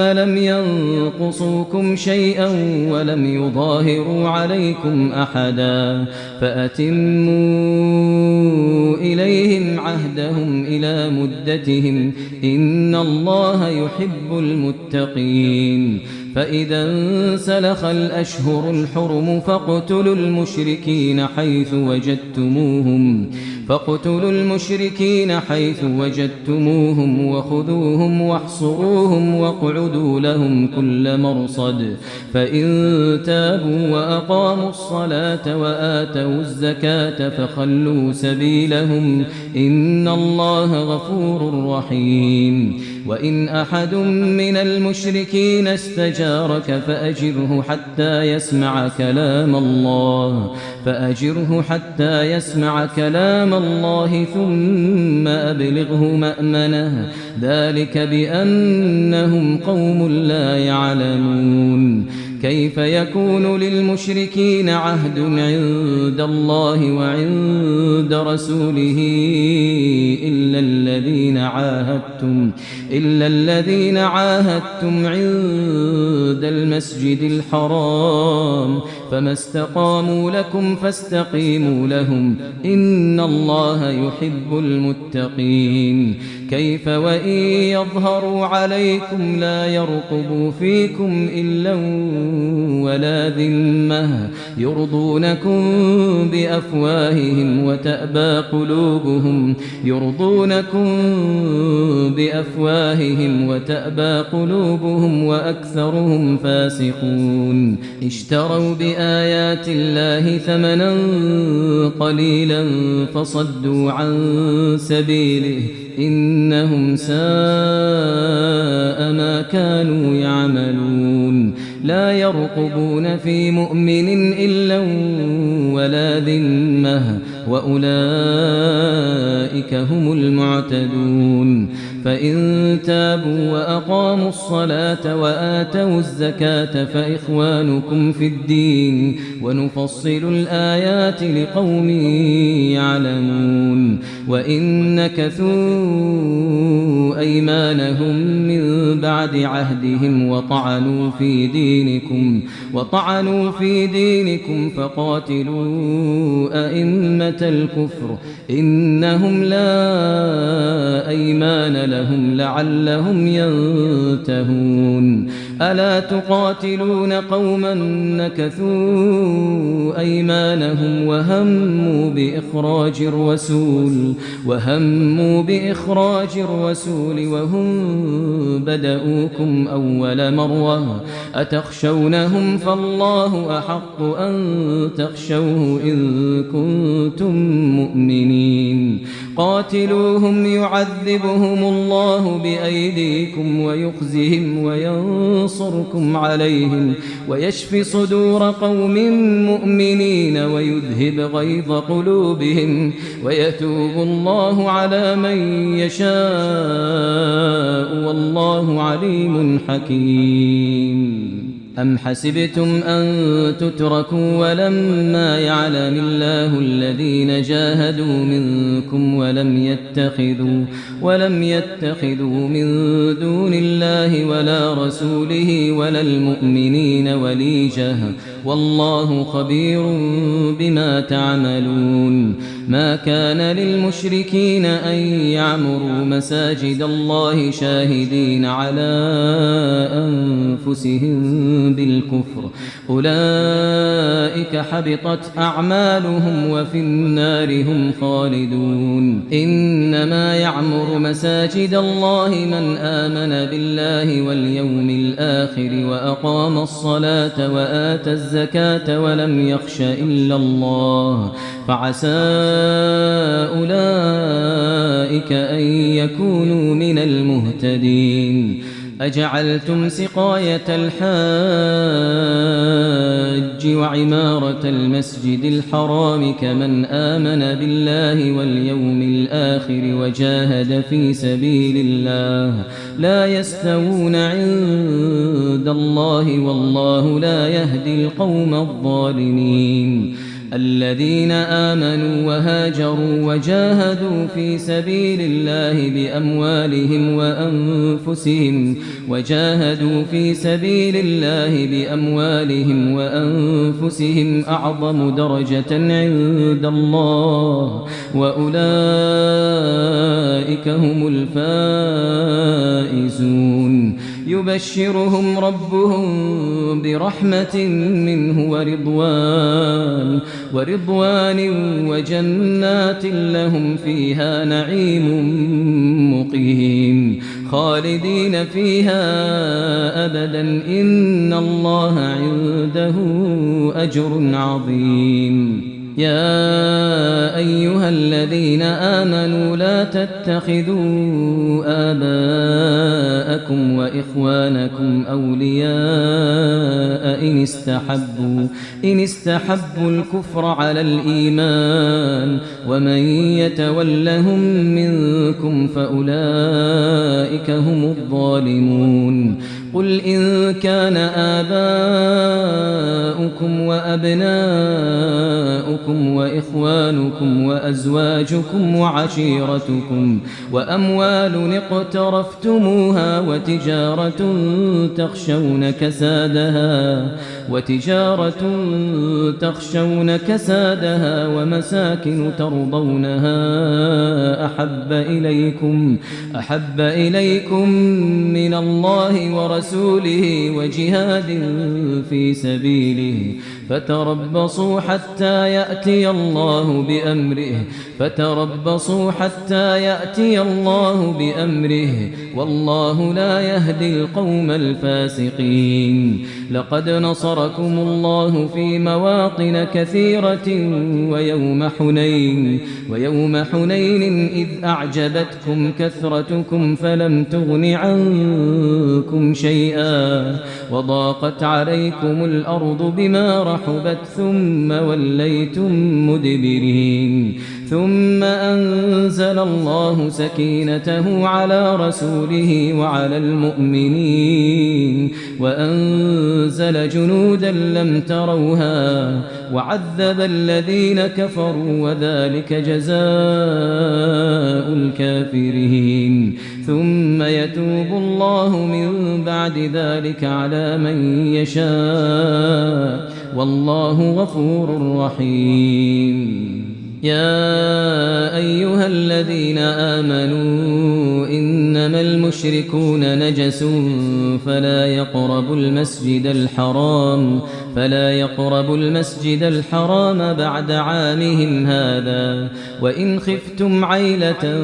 لم ينقصوكم شيئا ولم يظاهروا عليكم أحدا فأتموا إليهم عهدهم إلى مدتهم إن الله يحب المتقين فإذا انسلخ الأشهر الحرم فاقتلوا المشركين حيث وجدتموهم وخذوهم واحصروهم واقعدوا لهم كل مرصد فإن تابوا وأقاموا الصلاة وآتوا الزكاة فخلوا سبيلهم إن الله غفور رحيم وإن أحد من المشركين استجارك فأجره حتى يسمع كلام الله ثم أبلغه مأمنه ذلك بأنهم قوم لا يعلمون كيف يكون للمشركين عهد عند الله وعند رسوله إلا الذين عاهدتم عند المسجد الحرام فما استقاموا لكم فاستقيموا لهم إن الله يحب المتقين كيف وإن يظهروا عليكم لا يرقبوا فيكم إلا ولا ذمة يرضونكم بأفواههم وتأبى قلوبهم وأكثرهم فاسقون اشتروا بآيات الله ثمنا قليلا فصدوا عن سبيله إنهم ساء ما كانوا يعملون لا يرقبون في مؤمن إلا ولا ذمة وأولئك هم المعتدون فإن تابوا وأقاموا الصلاة وآتوا الزكاة فإخوانكم في الدين ونفصل الآيات لقوم يعلمون وإن نكثوا أيمانهم من بعد عهدهم وطعنوا في دينكم فقاتلوا أئمة الكفر إنهم لا أيمان لهم لعلهم ينتهون ألا تقاتلون قوما نكثوا أيمانهم وهموا بإخراج الرسول وهم بدؤوكم أول مرة أتخشونهم فالله أحق أن تخشوه إن كنتم مؤمنين قاتلوهم يعذبهم الله بأيديكم ويخزهم وينصركم عليهم ويشفي صدور قوم مؤمنين ويذهب غيظ قلوبهم ويتوب الله على من يشاء والله عليم حكيم أم حسبتم أن تتركوا ولما يعلم الله الذين جاهدوا منكم ولم يتخذوا من دون الله ولا رسوله ولا المؤمنين وليجة والله خبير بما تعملون ما كان للمشركين أن يعمروا مساجد الله شاهدين على أنفسهم بالكفر أولئك حبطت أعمالهم وفي النار هم خالدون إنما يعمر مساجد الله من آمن بالله واليوم الآخر وأقام الصلاة وآتى الزكاة ولم يخش إلا الله فعسى أولئك أن يكونوا من المهتدين أجعلتم سقاية الحاج وعمارة المسجد الحرام كمن آمن بالله واليوم الآخر وجاهد في سبيل الله لا يستوون عند الله والله لا يهدي القوم الظالمين الذين آمنوا وهاجروا وجاهدوا في سبيل الله بأموالهم وأنفسهم أعظم درجة عند الله وأولئك هم الفائزون يبشرهم ربهم برحمة منه ورضوان وجنات لهم فيها نعيم مقيم خالدين فيها أبدا إن الله عنده أجر عظيم. يا أيها الذين آمنوا لا تتخذوا آباءكم وإخوانكم أولياء إن استحبوا الكفر على الإيمان ومن يتولهم منكم فأولئك هم الظالمون. قل إن كان آباؤكم وأبناؤكم وإخوانكم وأزواجكم وعشيرتكم وأموال اقترفتموها وتجارة تخشون كسادها ومساكن ترضونها أحب إليكم من الله ورسوله وجهاد في سبيله فتربصوا حتى يأتي الله بأمره والله لا يهدي القوم الفاسقين. لقد نصركم الله في مواطن كثيرة ويوم حنين إذ أعجبتكم كثرتكم فلم تغن عنكم شيئا وضاقت عليكم الأرض بما رحبت ثم وليتم مدبرين. ثم أنزل الله سكينته على رسوله وعلى المؤمنين وأنزل جنودا لم تروها وعذب الذين كفروا وذلك جزاء الكافرين. ثم يتوب الله من بعد ذلك على من يشاء والله غفور رحيم. يا أيها الذين آمنوا إنما المشركون نجس فلا يقربوا المسجد الحرام بعد عامهم هذا وإن خفتم عيلة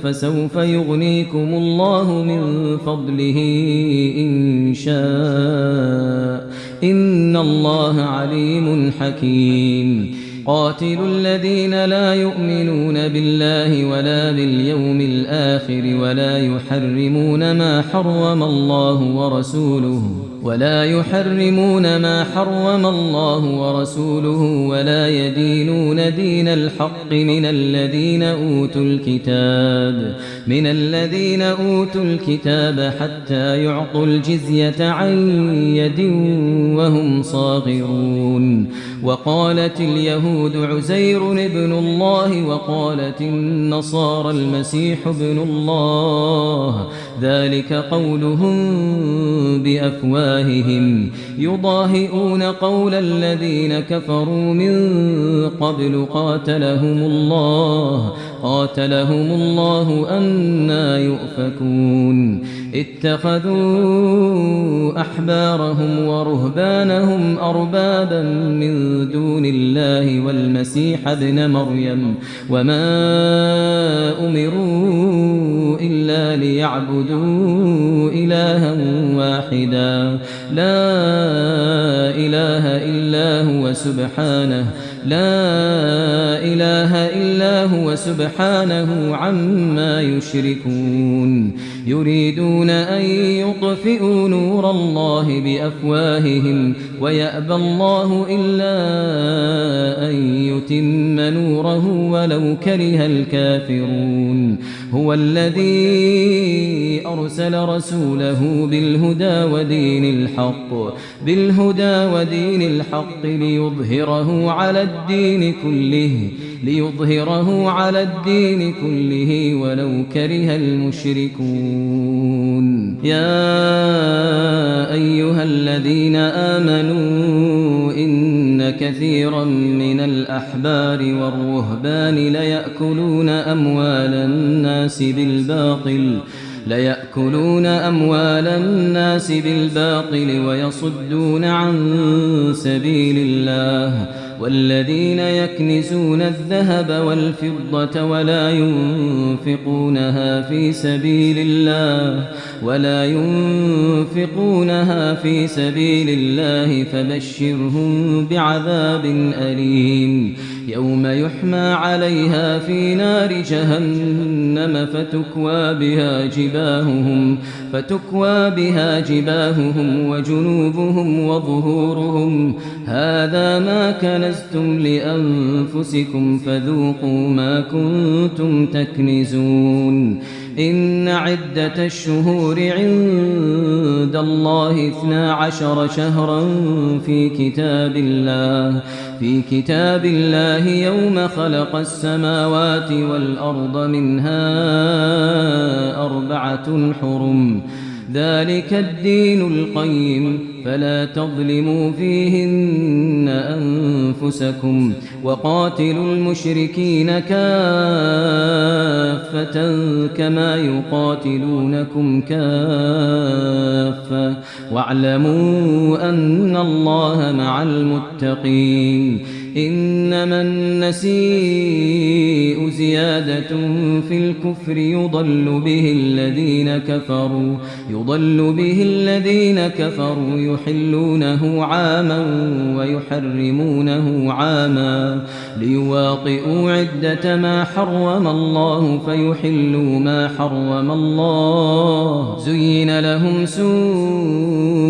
فسوف يغنيكم الله من فضله إن شاء إن الله عليم حكيم. قاتلوا الذين لا يؤمنون بالله ولا باليوم الآخر ولا يحرمون ما حرم الله ورسوله ولا يدينون دين الحق من الذين أوتوا الكتاب حتى يعطوا الجزية عن يد وهم صاغرون. وقالت اليهود عزير ابن الله وقالت النصارى المسيح ابن الله ذلك قولهم بأفواههم يضاهئون قول الذين كفروا من قبل قاتلهم الله أنى يؤفكون. اتخذوا أحبارهم ورهبانهم أربابا من دون الله والمسيح ابن مريم وما أمروا إلا ليعبدوا إلها واحدا لا إله إلا هو سبحانه عما يشركون. يريدون أن يطفئوا نور الله بأفواههم ويأبى الله إلا أن يتم نوره ولو كره الكافرون. هو الذي أرسل رسوله بالهدى ودين الحق ليظهره على الدين كله ولو كره المشركون. يا أيها الذين آمنوا إن كثيرا من الأحبار والرهبان ليأكلون أموال الناس بالباطل ويصدون عن سبيل الله، والذين يكنزون الذهب والفضة ولا ينفقونها في سبيل الله فبشرهم بعذاب أليم يوم يحمى عليها في نار جهنم فتكوى بها جباههم وجنوبهم وظهورهم هذا ما كنزتم لأنفسكم فذوقوا ما كنتم تكنزون. إن عدة الشهور عند الله 12 شهرا في كتاب الله يوم خلق السماوات والأرض منها 4 حرم ذلك الدين القيم فلا تظلموا فيهن أنفسكم وقاتلوا المشركين كافة كما يقاتلونكم كافة واعلموا أن الله مع المتقين. إنما النسيء زيادة في الكفر يضل به الذين كفروا يحلونه عاما ويحرمونه عاما ليواطئوا عدة ما حرم الله فيحلوا ما حرم الله. زين لهم سوء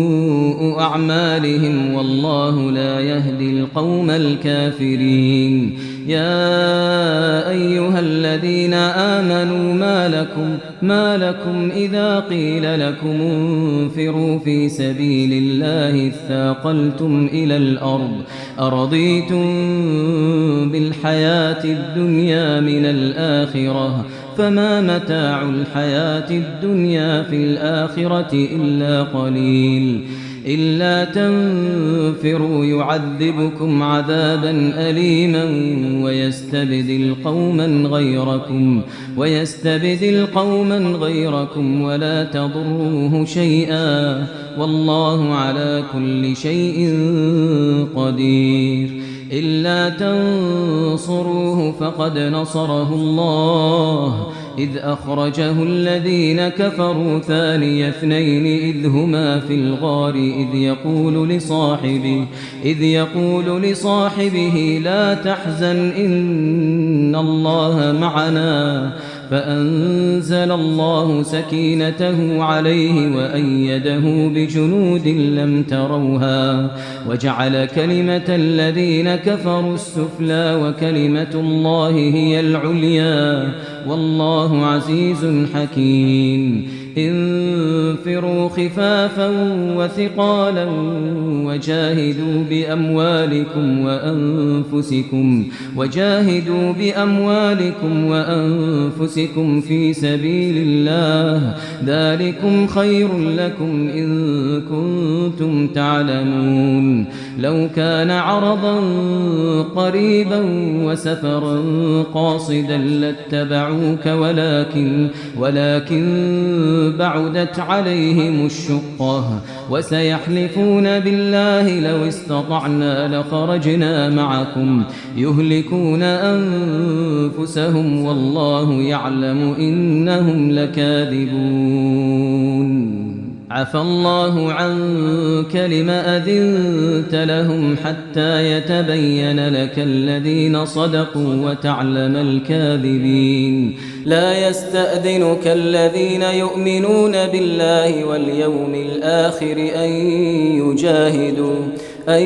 أعمالهم والله لا يهدي القوم الكافرين. يا أيها الذين آمنوا ما لكم إذا قيل لكم انفروا في سبيل الله اثاقلتم إلى الأرض أرضيتم بالحياة الدنيا من الآخرة فما متاع الحياة الدنيا في الآخرة إلا قليل. إلا تنفروا يعذبكم عذابا أليما ويستبدل قوما غيركم ولا تضروه شيئا والله على كل شيء قدير. إلا تنصروه فقد نصره الله إذ أخرجه الذين كفروا ثاني اثنين إذ هما في الغار إذ يقول لصاحبه لا تحزن إن الله معنا فأنزل الله سكينته عليه وأيده بجنود لم تروها وجعل كلمة الذين كفروا السفلى وكلمة الله هي العليا والله عزيز حكيم. انفروا خفافا وثقالا وجاهدوا بأموالكم وأنفسكم في سبيل الله ذلكم خير لكم إن كنتم تعلمون. لو كان عرضا قريبا وسفرا قاصدا لاتبعوك ولكن بعدت عليهم الشقة وسيحلفون بالله لو استطعنا لخرجنا معكم يهلكون أنفسهم والله يعلم إنهم لكاذبون. عفى الله عنك لم أذنت لهم حتى يتبين لك الذين صدقوا وتعلم الكاذبين. لا يستأذنك الذين يؤمنون بالله واليوم الآخر أن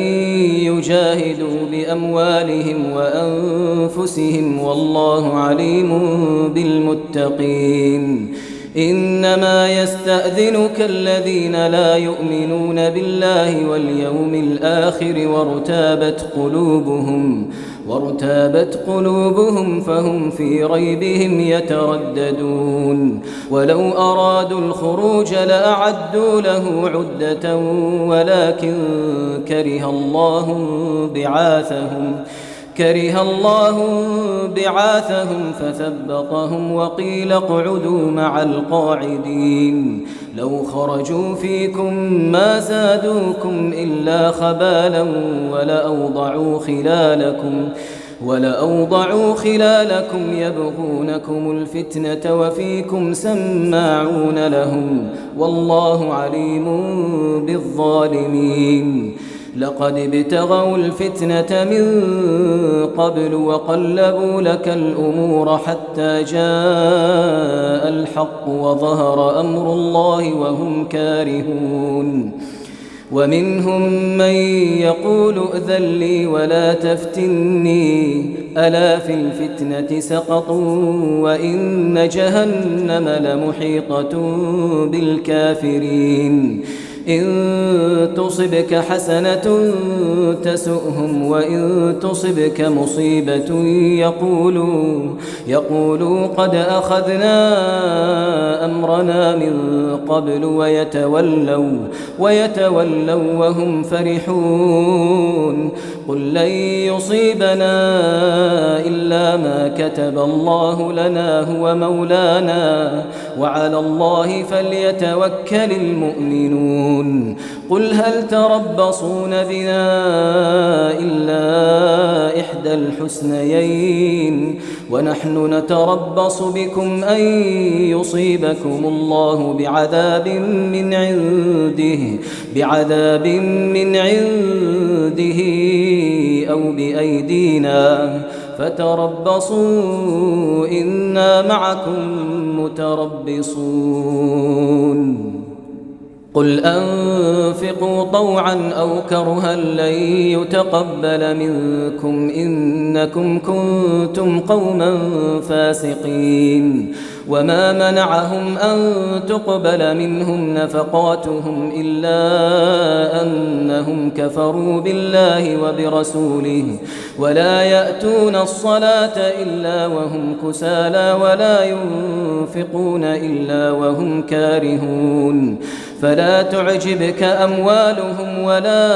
يجاهدوا بأموالهم وأنفسهم والله عليم بالمتقين. إنما يستأذنك الذين لا يؤمنون بالله واليوم الآخر وارتابت قلوبهم فهم في ريبهم يترددون. ولو أرادوا الخروج لأعدوا له عدة ولكن كره الله بعاثهم فثبطهم وقيل اقعدوا مع القاعدين. لو خرجوا فيكم ما زادوكم إلا خبالا ولأوضعوا خلالكم يبغونكم الفتنة وفيكم سماعون لهم والله عليم بالظالمين. لقد ابتغوا الفتنة من قبل وقلبوا لك الأمور حتى جاء الحق وظهر أمر الله وهم كارهون. ومنهم من يقول ائذن لي ولا تفتني ألا في الفتنة سقطوا وإن جهنم لمحيطة بالكافرين. إن تصبك حسنة تسؤهم وإن تصبك مصيبة يقولوا قد أخذنا أمرنا من قبل ويتولوا وهم فرحون. قل لن يصيبنا إلا ما كتب الله لنا هو مولانا وعلى الله فليتوكل المؤمنون. قل هل تربصون بنا إلا إحدى الحسنيين ونحن نتربص بكم أن يصيبكم الله بعذاب من عنده أو بأيدينا فتربصوا إنا معكم متربصون. قل أنفقوا طوعا أو كرها لن يتقبل منكم إنكم كنتم قوما فاسقين. وما منعهم أن تقبل منهم نفقاتهم إلا أنهم كفروا بالله وبرسوله ولا يأتون الصلاة إلا وهم كسالى ولا ينفقون إلا وهم كارهون. فلا تعجبك أموالهم ولا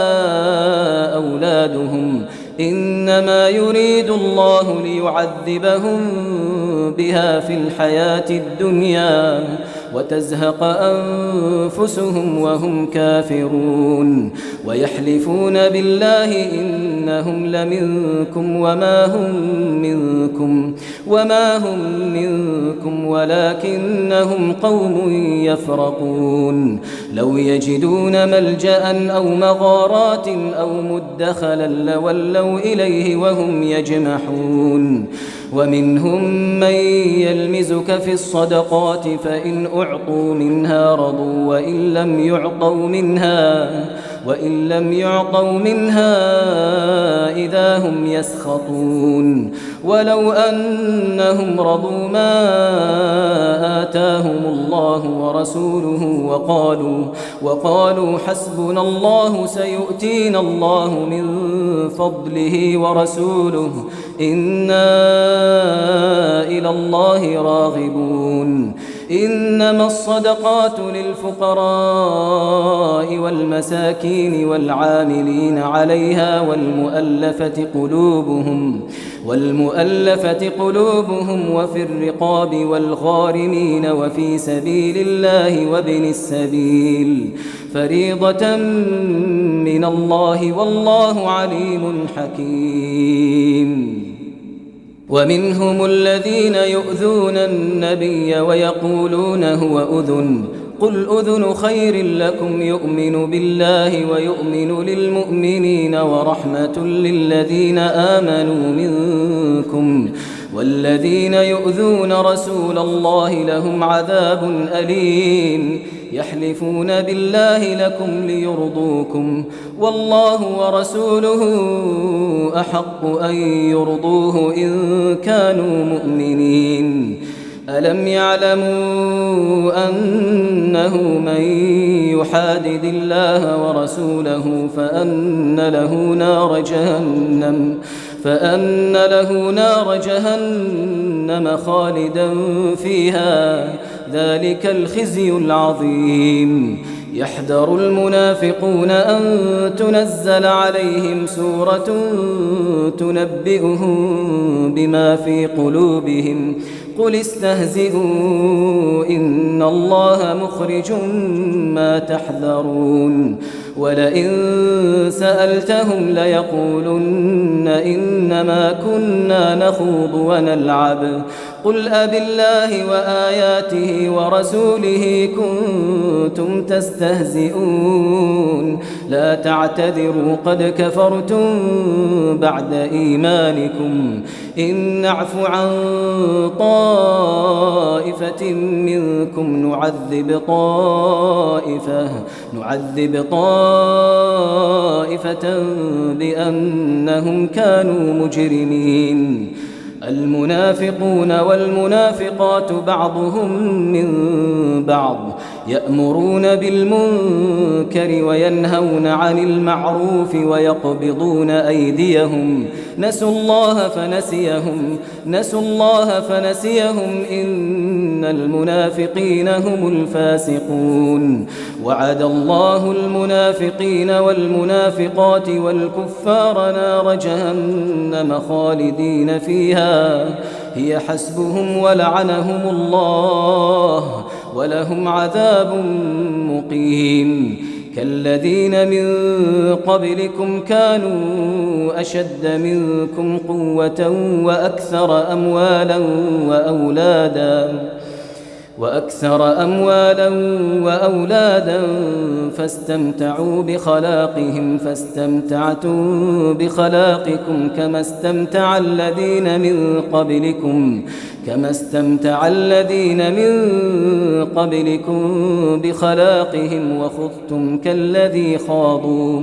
أولادهم إنما يريد الله ليعذبهم بها في الحياة الدنيا وتزهق أنفسهم وهم كافرون. ويحلفون بالله إنهم لمنكم وما هم منكم ولكنهم قوم يفرقون. لو يجدون ملجأ أو مغارات أو مدخلا لولوا إليه وهم يجمحون. ومنهم من يلمزك في الصدقات فإن أعطوا منها رضوا وإن لم يعطوا منها إذا هم يسخطون. ولو أنهم رضوا ما آتاهم الله ورسوله وقالوا حسبنا الله سيؤتينا الله من فضله ورسوله إنا إلى الله راغبون. إنما الصدقات للفقراء والمساكين والعاملين عليها والمؤلفة قلوبهم وفي الرقاب والغارمين وفي سبيل الله وابن السبيل فريضة من الله والله عليم حكيم. ومنهم الذين يؤذون النبي ويقولون هو أذن قل أذن خير لكم يؤمن بالله ويؤمن للمؤمنين ورحمة للذين آمنوا منكم والذين يؤذون رسول الله لهم عذاب أليم يحلفون بالله لكم ليرضوكم والله ورسوله أحق أن يرضوه إن كانوا مؤمنين ألم يعلموا أنه من يحادد الله ورسوله فأن له نار جهنم خالدا فيها ذلك الخزي العظيم يحذر المنافقون أن تنزل عليهم سورة تنبئهم بما في قلوبهم قل استهزئوا إن الله مخرج ما تحذرون ولئن سألتهم ليقولن إنما كنا نخوض ونلعب قل أبالله وآياته ورسوله كنتم تستهزئون لا تعتذروا قد كفرتم بعد إيمانكم إن نعف عن طائفة منكم نعذب طائفة بأنهم كانوا مجرمين المنافقون والمنافقات بعضهم من بعض يأمرون بالمنكر وينهون عن المعروف ويقبضون أيديهم نسوا الله فنسيهم إن المنافقين هم الفاسقون وعد الله المنافقين والمنافقات والكفار نار جهنم خالدين فيها هي حسبهم ولعنهم الله ولهم عذاب مقيم كالذين من قبلكم كانوا أشد منكم قوة وأكثر أموالا وأولادا فاستمتعوا بخلاقهم فاستمتعتم بخلاقكم كما استمتع الذين من قبلكم بخلاقهم وخضتم كالذي خاضوا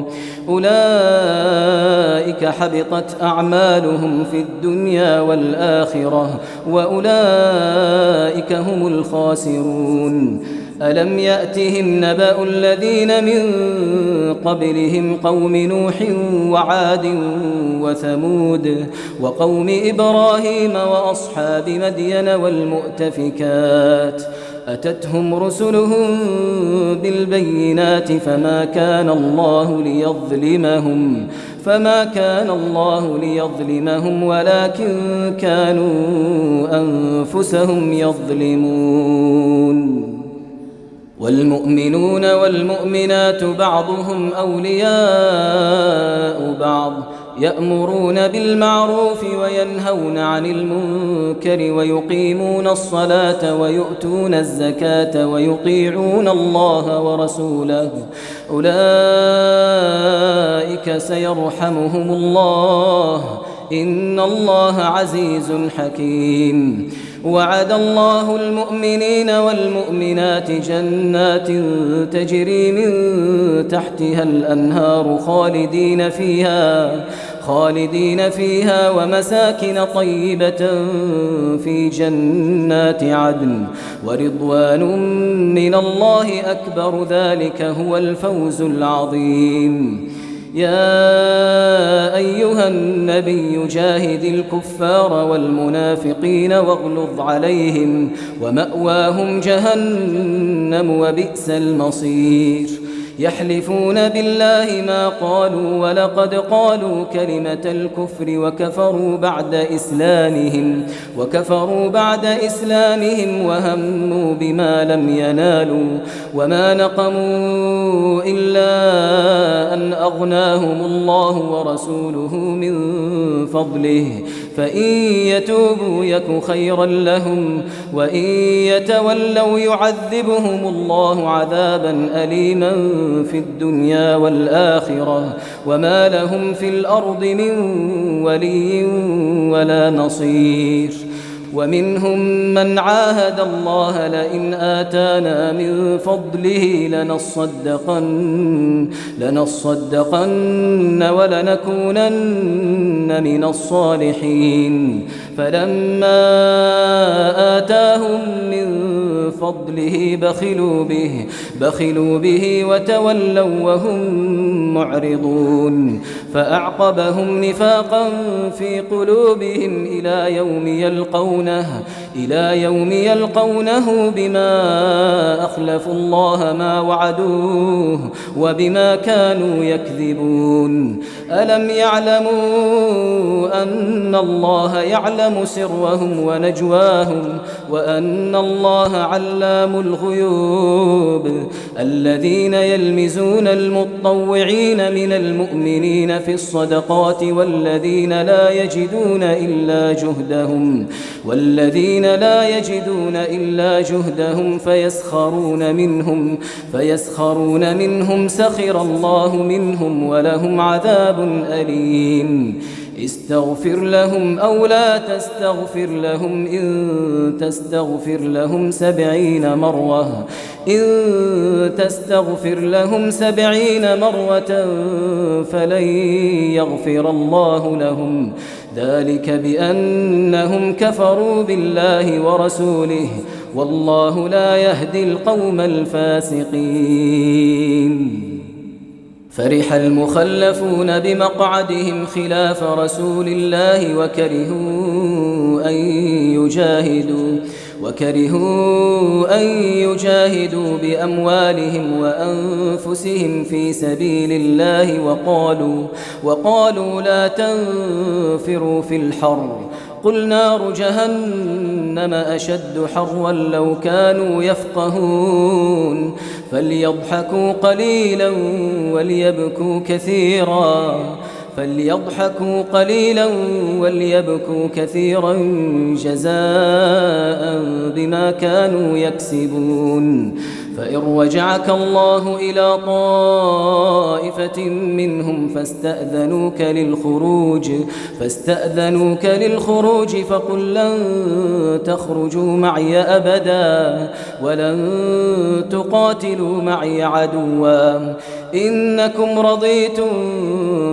أولئك حبطت أعمالهم في الدنيا والآخرة وأولئك هم الخاسرون ألم يأتهم نبأ الذين من قبلهم قوم نوح وعاد وثمود وقوم إبراهيم وأصحاب مدين والمؤتفكات أتتهم رسلهم بالبينات فما كان الله ليظلمهم ولكن كانوا أنفسهم يظلمون والمؤمنون والمؤمنات بعضهم أولياء بعض يأمرون بالمعروف وينهون عن المنكر ويقيمون الصلاة ويؤتون الزكاة ويطيعون الله ورسوله أولئك سيرحمهم الله إن الله عزيز حكيم وعد الله المؤمنين والمؤمنات جنات تجري من تحتها الأنهار خالدين فيها ومساكن طيبة في جنات عدن ورضوان من الله أكبر ذلك هو الفوز العظيم يا أيها النبي جاهد الكفار والمنافقين واغلظ عليهم ومأواهم جهنم وبئس المصير يحلفون بالله ما قالوا ولقد قالوا كلمة الكفر وكفروا بعد إسلامهم وهموا بما لم ينالوا وما نقموا إلا أن أغناهم الله ورسوله من فضله، فإن يتوبوا يك خيرا لهم، وإن يتولوا يعذبهم الله عذابا أليما في الدنيا والآخرة، وما لهم في الأرض من ولي ولا نصير. ومنهم من عاهد الله لئن آتانا من فضله لنصدقن ولنكونن من الصالحين، فلما آتاهم من فضله بخلوا به وتولوا وهم معرضون، فأعقبهم نفاقا في قلوبهم إلى يوم يلقونه بما أخلفوا الله ما وعدوه وبما كانوا يكذبون. ألم يعلموا أن الله يعلم سرهم ونجواهم وأن الله علام الغيوب؟ الذين يلمزون المطوعين من المؤمنين في الصدقات والذين لا يجدون إلا جهدهم فيسخرون منهم سخر الله منهم ولهم عذاب أليم. استغفر لهم أو لا تستغفر لهم إن تستغفر لهم 70 مرة فلن يغفر الله لهم، ذلك بأنهم كفروا بالله ورسوله، والله لا يهدي القوم الفاسقين. فرح المخلفون بمقعدهم خلاف رسول الله وكرهوا أن يجاهدوا بأموالهم وأنفسهم في سبيل الله وقالوا لا تنفروا في الحر، قل نار جهنم أشد حرا لو كانوا يفقهون، فليضحكوا قليلا وليبكوا كثيرا جزاء بما كانوا يكسبون. فإن رجعك الله إلى طائفة منهم فاستأذنوك للخروج فقل لن تخرجوا معي أبدا ولن تقاتلوا معي عدوا، إنكم رضيتم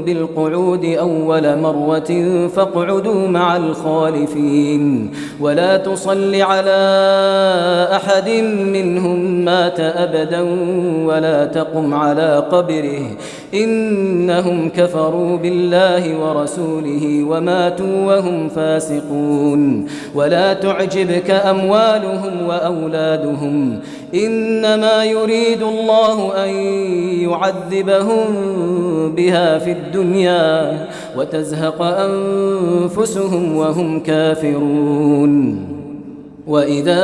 بالقعود أول مرة فاقعدوا مع الخالفين، ولا تصل على أحد منهم مات أبدا ولا تقم على قبره، إنهم كفروا بالله ورسوله وماتوا وهم فاسقون. ولا تعجبك أموالهم وأولادهم، إنما يريد الله أن يعذبهم بها في الدنيا وتزهق أنفسهم وهم كافرون. وإذا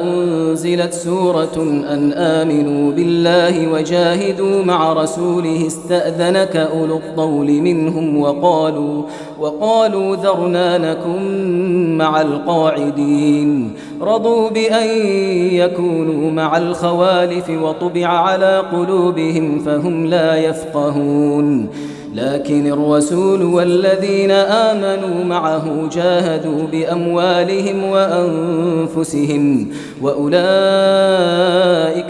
أنزلت سورة أن آمنوا بالله وجاهدوا مع رسوله استأذنك أولو الطول منهم وقالوا ذرنا نكن مع القاعدين، رضوا بأن يكونوا مع الخوالف وطبع على قلوبهم فهم لا يفقهون. لكن الرسول والذين آمنوا معه جاهدوا بأموالهم وأنفسهم وأولئك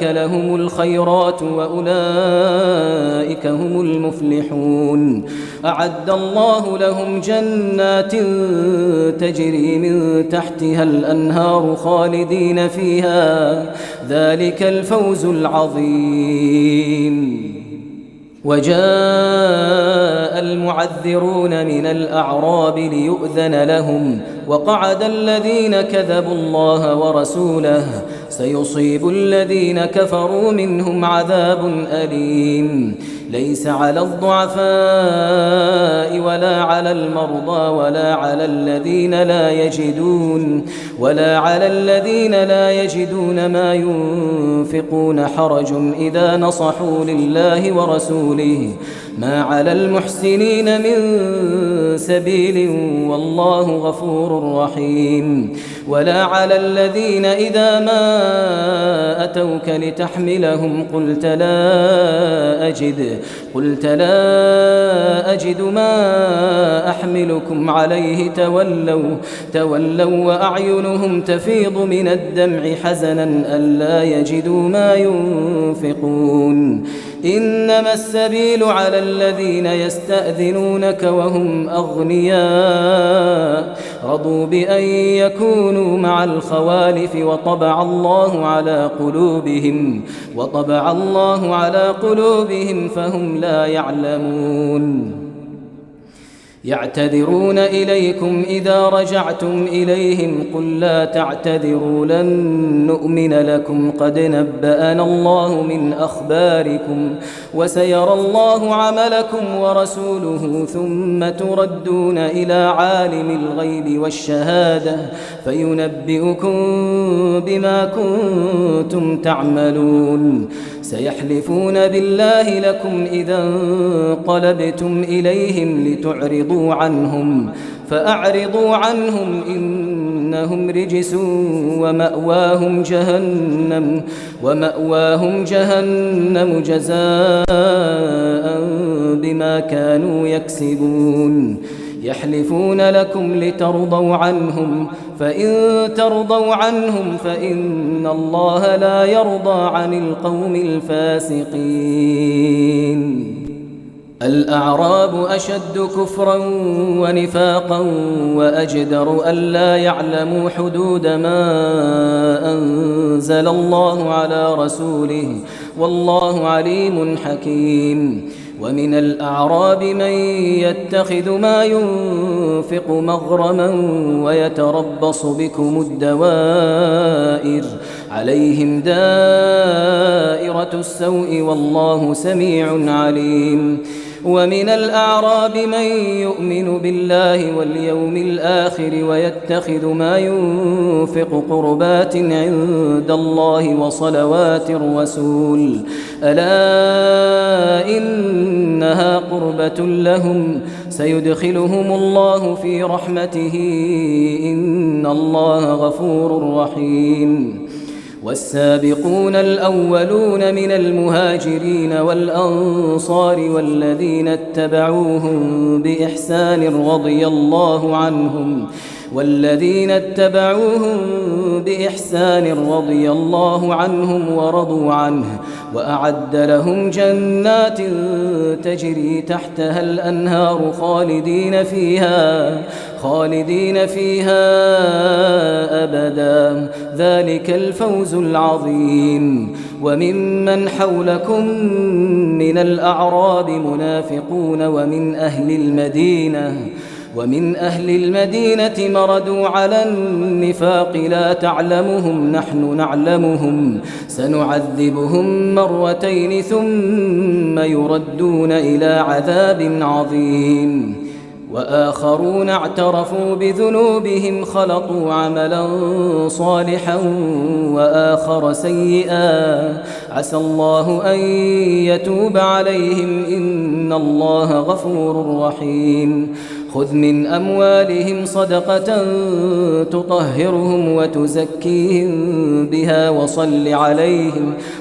لهم الخيرات وأولئك هم المفلحون. أعد الله لهم جنات تجري من تحتها الأنهار خالدين فيها، ذلك الفوز العظيم. وجاء المعذرون من الأعراب ليؤذن لهم وقعد الذين كذبوا الله ورسوله سيصيب الذين كفروا منهم عذاب أليم ليس على الضعفاء ولا على المرضى ولا على الذين لا يجدون ما ينفقون حرج إذا نصحوا لله ورسوله ما على المحسنين من سبيل والله غفور رحيم ولا على الذين إذا ما أتوك لتحملهم قلت لا أجد ما أحملكم عليه تولوا وأعينهم تفيض من الدمع حزنا ألا يجدوا ما ينفقون إنما السبيل على الذين يستأذنونك وهم أغنياء رضوا بأن يكونوا مع الخوالف وطبع الله على قلوبهم فهم لا يعلمون يعتذرون إليكم إذا رجعتم إليهم قل لا تعتذروا لن نؤمن لكم قد نبأنا الله من أخباركم وسيرى الله عملكم ورسوله ثم تردون إلى عالم الغيب والشهادة فينبئكم بما كنتم تعملون سيحلفون بالله لكم إذا انقلبتم إليهم لتعرضوا عنهم فأعرضوا عنهم إنهم رجس ومأواهم جهنم جزاء بما كانوا يكسبون يحلفون لكم لترضوا عنهم فإن ترضوا عنهم فإن الله لا يرضى عن القوم الفاسقين الأعراب أشد كفرا ونفاقا وأجدر ألا يعلموا حدود ما أنزل الله على رسوله والله عليم حكيم ومن الأعراب من يتخذ ما ينفق مغرما ويتربص بكم الدوائر عليهم دائرة السوء والله سميع عليم ومن الأعراب من يؤمن بالله واليوم الآخر ويتخذ ما ينفق قربات عند الله وصلوات الرسول ألا إنها قربة لهم سيدخلهم الله في رحمته إن الله غفور رحيم والسابقون الأولون من المهاجرين والأنصار والذين اتبعوهم بإحسان رضي الله عنهم ورضوا عنه وأعد لهم جنات تجري تحتها الأنهار خالدين فيها أبدا ذلك الفوز العظيم وممن حولكم من الأعراب منافقون ومن أهل المدينة مردوا على النفاق لا تعلمهم نحن نعلمهم سنعذبهم مرتين ثم يردون إلى عذاب عظيم وآخرون اعترفوا بذنوبهم خلطوا عملا صالحا وآخر سيئا عسى الله أن يتوب عليهم إن الله غفور رحيم خذ من أموالهم صدقة تطهرهم وتزكيهم بها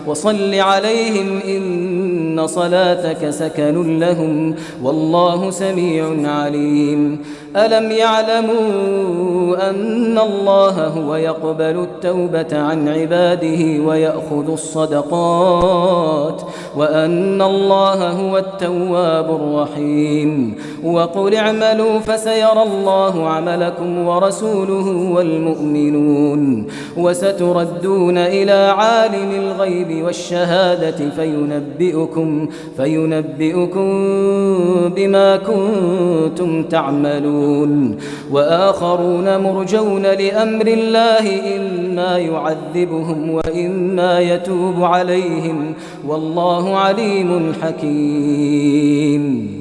وصل عليهم إن صلاتك سكن لهم والله سميع عليم ألم يعلموا أن الله هو يقبل التوبة عن عباده ويأخذ الصدقات وأن الله هو التواب الرحيم وقل اعملوا اعملوا فسيرى الله عملكم ورسوله والمؤمنون وستردون إلى عالم الغيب والشهادة فينبئكم بما كنتم تعملون وآخرون مرجون لأمر الله إما يعذبهم وإما يتوب عليهم والله عليم حكيم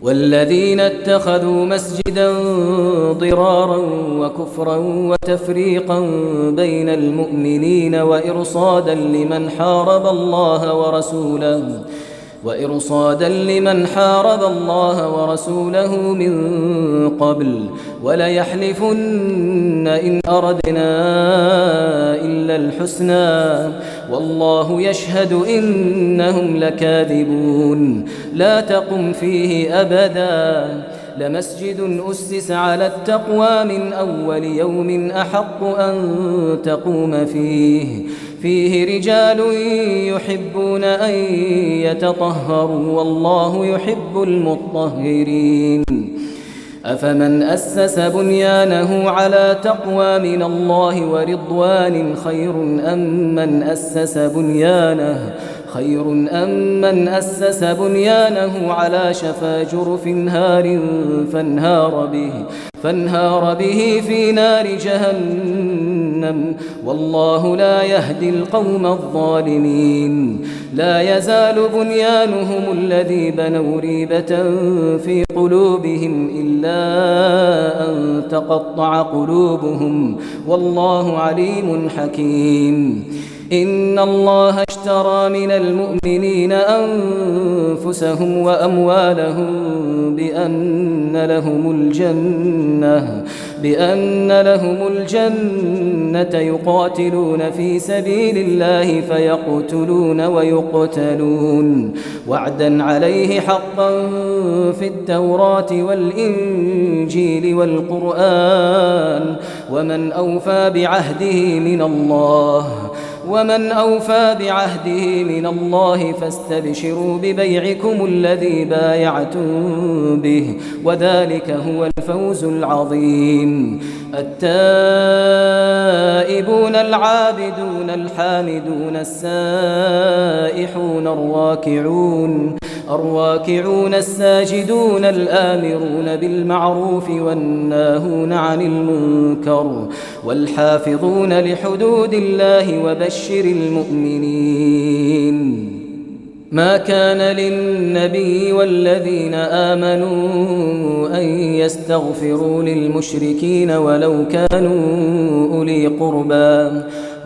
والذين اتخذوا مسجدا ضرارا وكفرا وتفريقا بين المؤمنين وإرصادا لمن حارب الله ورسوله من قبل وليحلفن إن أردنا إلا الحسنى والله يشهد إنهم لكاذبون لا تقم فيه أبدا لمسجد أسس على التقوى من أول يوم أحق أن تقوم فيه رجال يحبون أن يتطهروا والله يحب المطهرين أفمن أسس بنيانه على تقوى من الله ورضوان خير أم من أسس بنيانه على شفا جرف هار فانهار به في نار جهنم والله لا يهدي القوم الظالمين لا يزال بنيانهم الذي بنوا ريبة في قلوبهم إلا أن تقطع قلوبهم والله عليم حكيم إن الله اشترى من المؤمنين أنفسهم وأموالهم بأن لهم الجنة يقاتلون في سبيل الله فيقتلون ويقتلون وعدا عليه حقا في التوراة والإنجيل والقرآن ومن أوفى بعهده من الله فاستبشروا ببيعكم الذي بايعتم به وذلك هو الفوز العظيم التائبون العابدون الحامدون السائحون الراكعون الساجدون الآمرون بالمعروف والناهون عن المنكر والحافظون لحدود الله وبشر المؤمنين ما كان للنبي والذين آمنوا أن يستغفروا للمشركين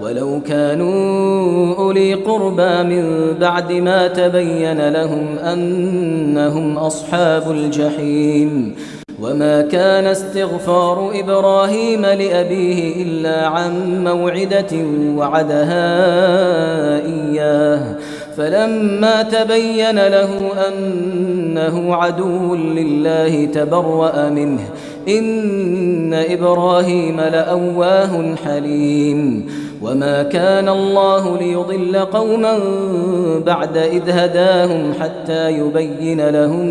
ولو كانوا أولي قربى من بعد ما تبين لهم أنهم أصحاب الجحيم وما كان استغفار إبراهيم لأبيه إلا عن موعدة وعدها إياه فلما تبين له أنه عدو لله تبرأ منه إن إبراهيم لأواه حليم وما كان الله ليضل قوما بعد إذ هداهم حتى يبين لهم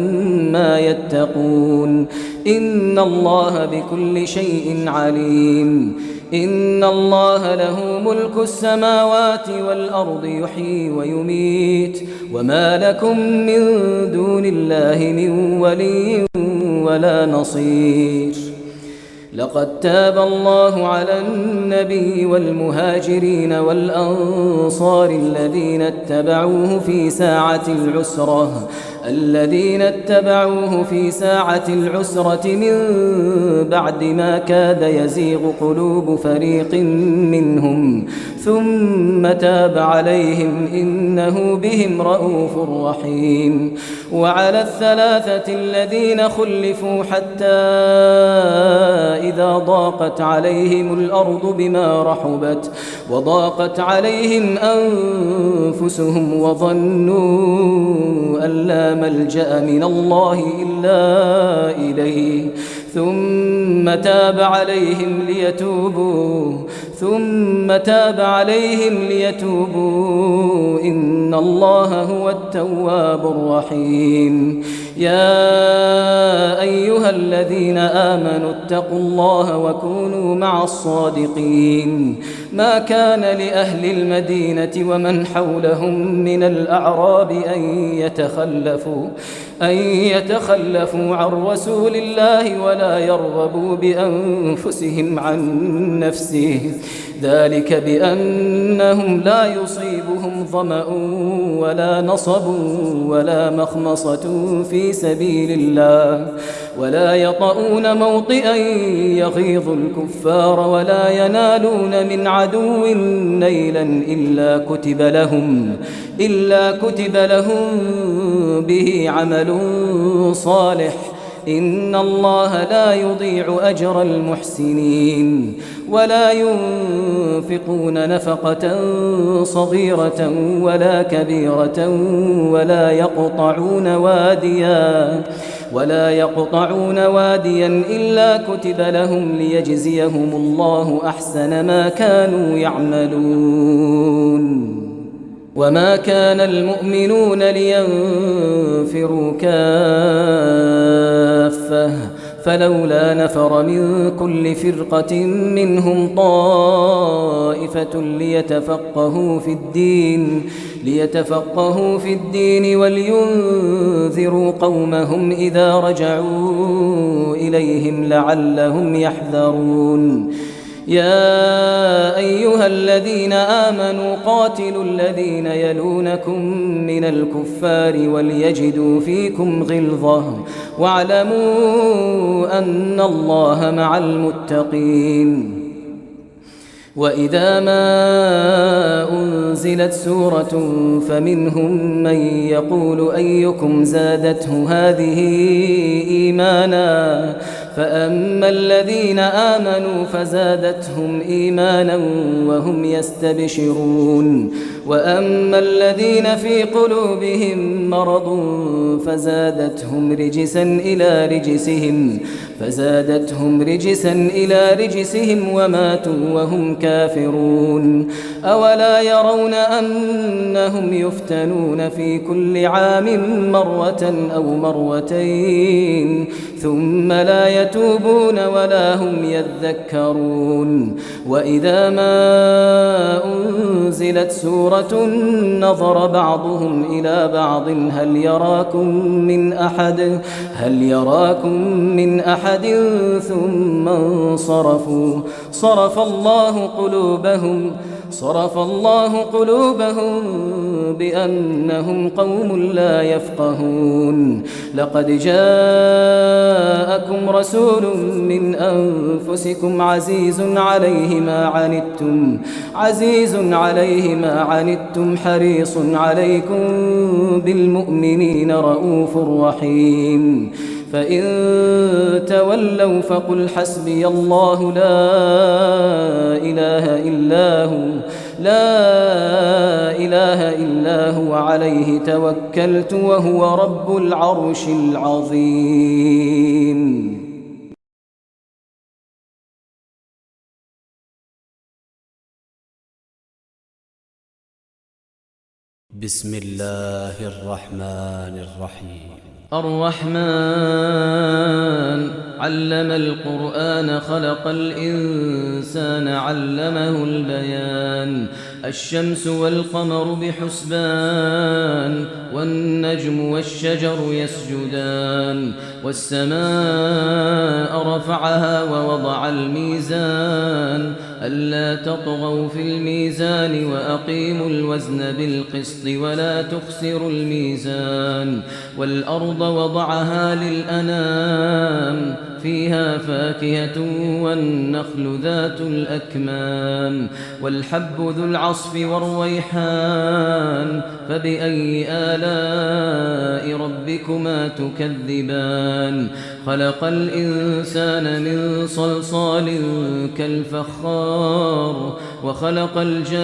ما يتقون إن الله بكل شيء عليم إن الله له ملك السماوات والأرض يحيي ويميت وما لكم من دون الله من ولي ولا نصير لقد تاب الله على النبي والمهاجرين والأنصار الذين اتبعوه في ساعة العسرة من بعد ما كاد يزيغ قلوب فريق منهم ثم تاب عليهم إنه بهم رءوف رحيم وعلى الثلاثة الذين خلفوا حتى إذا ضاقت عليهم الأرض بما رحبت وضاقت عليهم أنفسهم وظنوا أن لا ملجأ من الله إلا إليه ثم تاب عليهم ليتوبوا إن الله هو التواب الرحيم يا أيها الذين آمنوا اتقوا الله وكونوا مع الصادقين ما كان لأهل المدينة ومن حولهم من الأعراب أن يتخلفوا عن رسول الله ولا يرغبوا بأنفسهم عن نفسه ذلك بأنهم لا يصيبهم ظمأ ولا نصب ولا مخمصة في سبيل الله ولا يطؤون موطئا يغيظ الكفار ولا ينالون من عدو نيلا إلا كتب لهم به عمل صالح إن الله لا يضيع أجر المحسنين ولا ينفقون نفقة صغيرة ولا كبيرة ولا يقطعون واديا إلا كتب لهم ليجزيهم الله أحسن ما كانوا يعملون وما كان المؤمنون لينفروا كافة فلولا نفر من كل فرقة منهم طائفة ليتفقهوا في الدين ولينذروا قومهم إذا رجعوا إليهم لعلهم يحذرون يا أيها الذين آمنوا قاتلوا الذين يلونكم من الكفار وليجدوا فيكم غلظة واعلموا أن الله مع المتقين وإذا ما أنزلت سورة فمنهم من يقول أيكم زادته هذه إيمانا فأما الذين آمنوا فزادتهم إيمانا وهم يستبشرون وأما الذين في قلوبهم مرض فزادتهم رجسا إلى رجسهم وماتوا وهم كافرون أولا يرون أنهم يفتنون في كل عام مرة أو مرتين ثم لا يتوبون ولا هم يذكرون وإذا ما أنزلت سورة نظر بعضهم إلى بعض هل يراكم من أحد ثم انصرفوا صرف الله قلوبهم بأنهم قوم لا يفقهون لقد جاءكم رسول من أنفسكم عزيز عليه ما عنتم حريص عليكم بالمؤمنين رؤوف رحيم فإن تولوا فقل حسبي الله لا إله إلا هو عليه توكلت وهو رب العرش العظيم. بسم الله الرحمن الرحيم. الرحمن علم القرآن خلق الإنسان علمه البيان الشمس والقمر بحسبان والنجم والشجر يسجدان والسماء رفعها ووضع الميزان ألا تطغوا في الميزان وأقيموا الوزن بالقسط ولا تخسروا الميزان والأرض وضعها للأنام فيها فاكهة والنخل ذات الأكمام والحب ذو العصف والريحان فبأي آلاء ربكما تكذبان خلق الإنسان من صلصال كالفخار وخلق الجان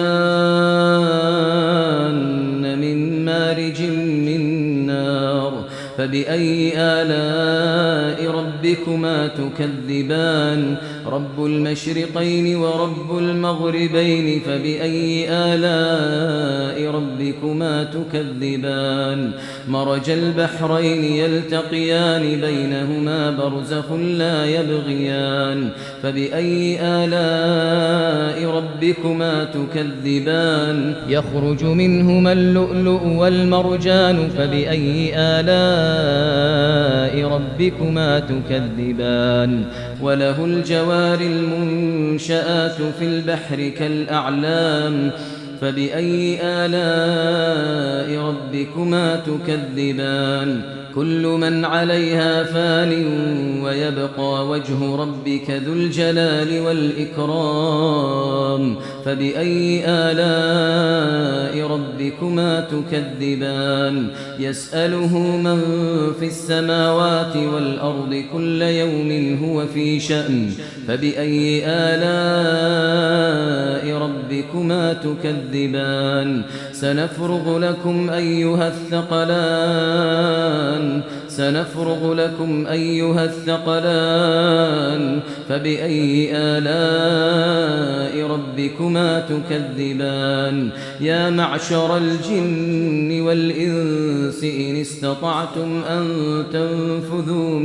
من مارج من نار فبأي آلاء ربكما تكذبان رب المشرقين ورب المغربين فبأي آلاء ربكما تكذبان مرج البحرين يلتقيان بينهما برزخ لا يبغيان فبأي آلاء ربكما تكذبان يخرج منهما اللؤلؤ والمرجان فبأي آلاء ربكما تكذبان وله الجوار المنشآت في البحر كالأعلام فبأي آلاء ربكما تكذبان كل من عليها فان ويبقى وجه ربك ذو الجلال والإكرام فبأي آلاء ربكما تكذبان يسأله من في السماوات والأرض كل يوم هو في شأن فبأي آلاء ربكما تكذبان سنفرغ لكم أيها الثقلان فبأي آلاء ربكما تكذبان يا معشر الجن والإنس إن استطعتم أن تنفذوا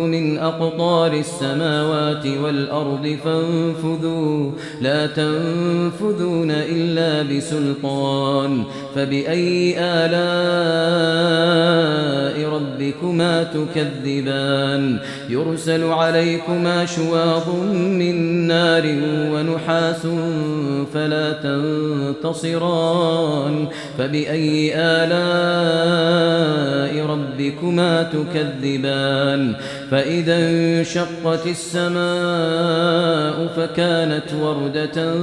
من أقطار السماوات والأرض فانفذوا لا تنفذون إلا بسلطان فبأي آلاء ربكما تكذبان يرسل عليكما شواظ من نار ونحاس فلا تنتصران فبأي آلاء ربكما تكذبان فإذا انشقت السماء فكانت وردة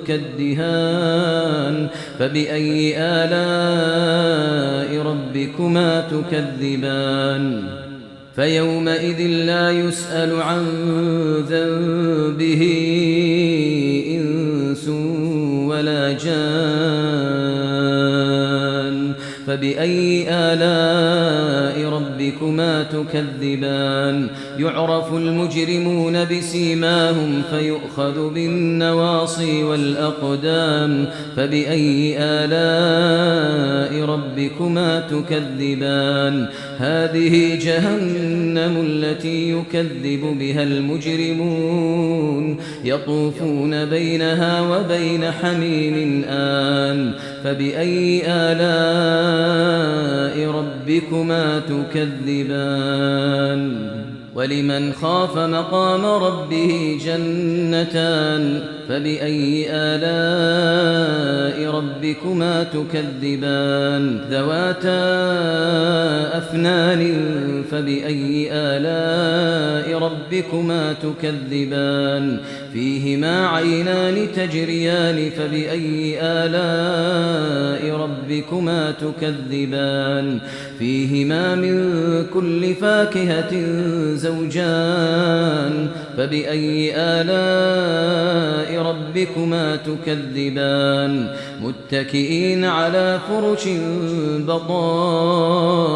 كالدهان فبأي آلاء ربكما تكذبان فيومئذ لا يسأل عن ذنبه إنس ولا جان فبأي آلاء ربكما تكذبان يعرف المجرمون بسيماهم فيؤخذ بالنواصي والأقدام فبأي آلاء ربكما تكذبان هذه جهنم التي يكذب بها المجرمون يطوفون بينها وبين حميم آن فبأي آلاء ربكما تكذبان ولمن خاف مقام ربه جنتان فبأي آلاء ربكما تكذبان ذواتا أفنان فبأي آلاء ربكما تكذبان فيهما عينان تجريان فبأي آلاء ربكما تكذبان فيهما من كل فاكهة زوجان فبأي آلاء ربكما تكذبان متكئين على فرش بطائنها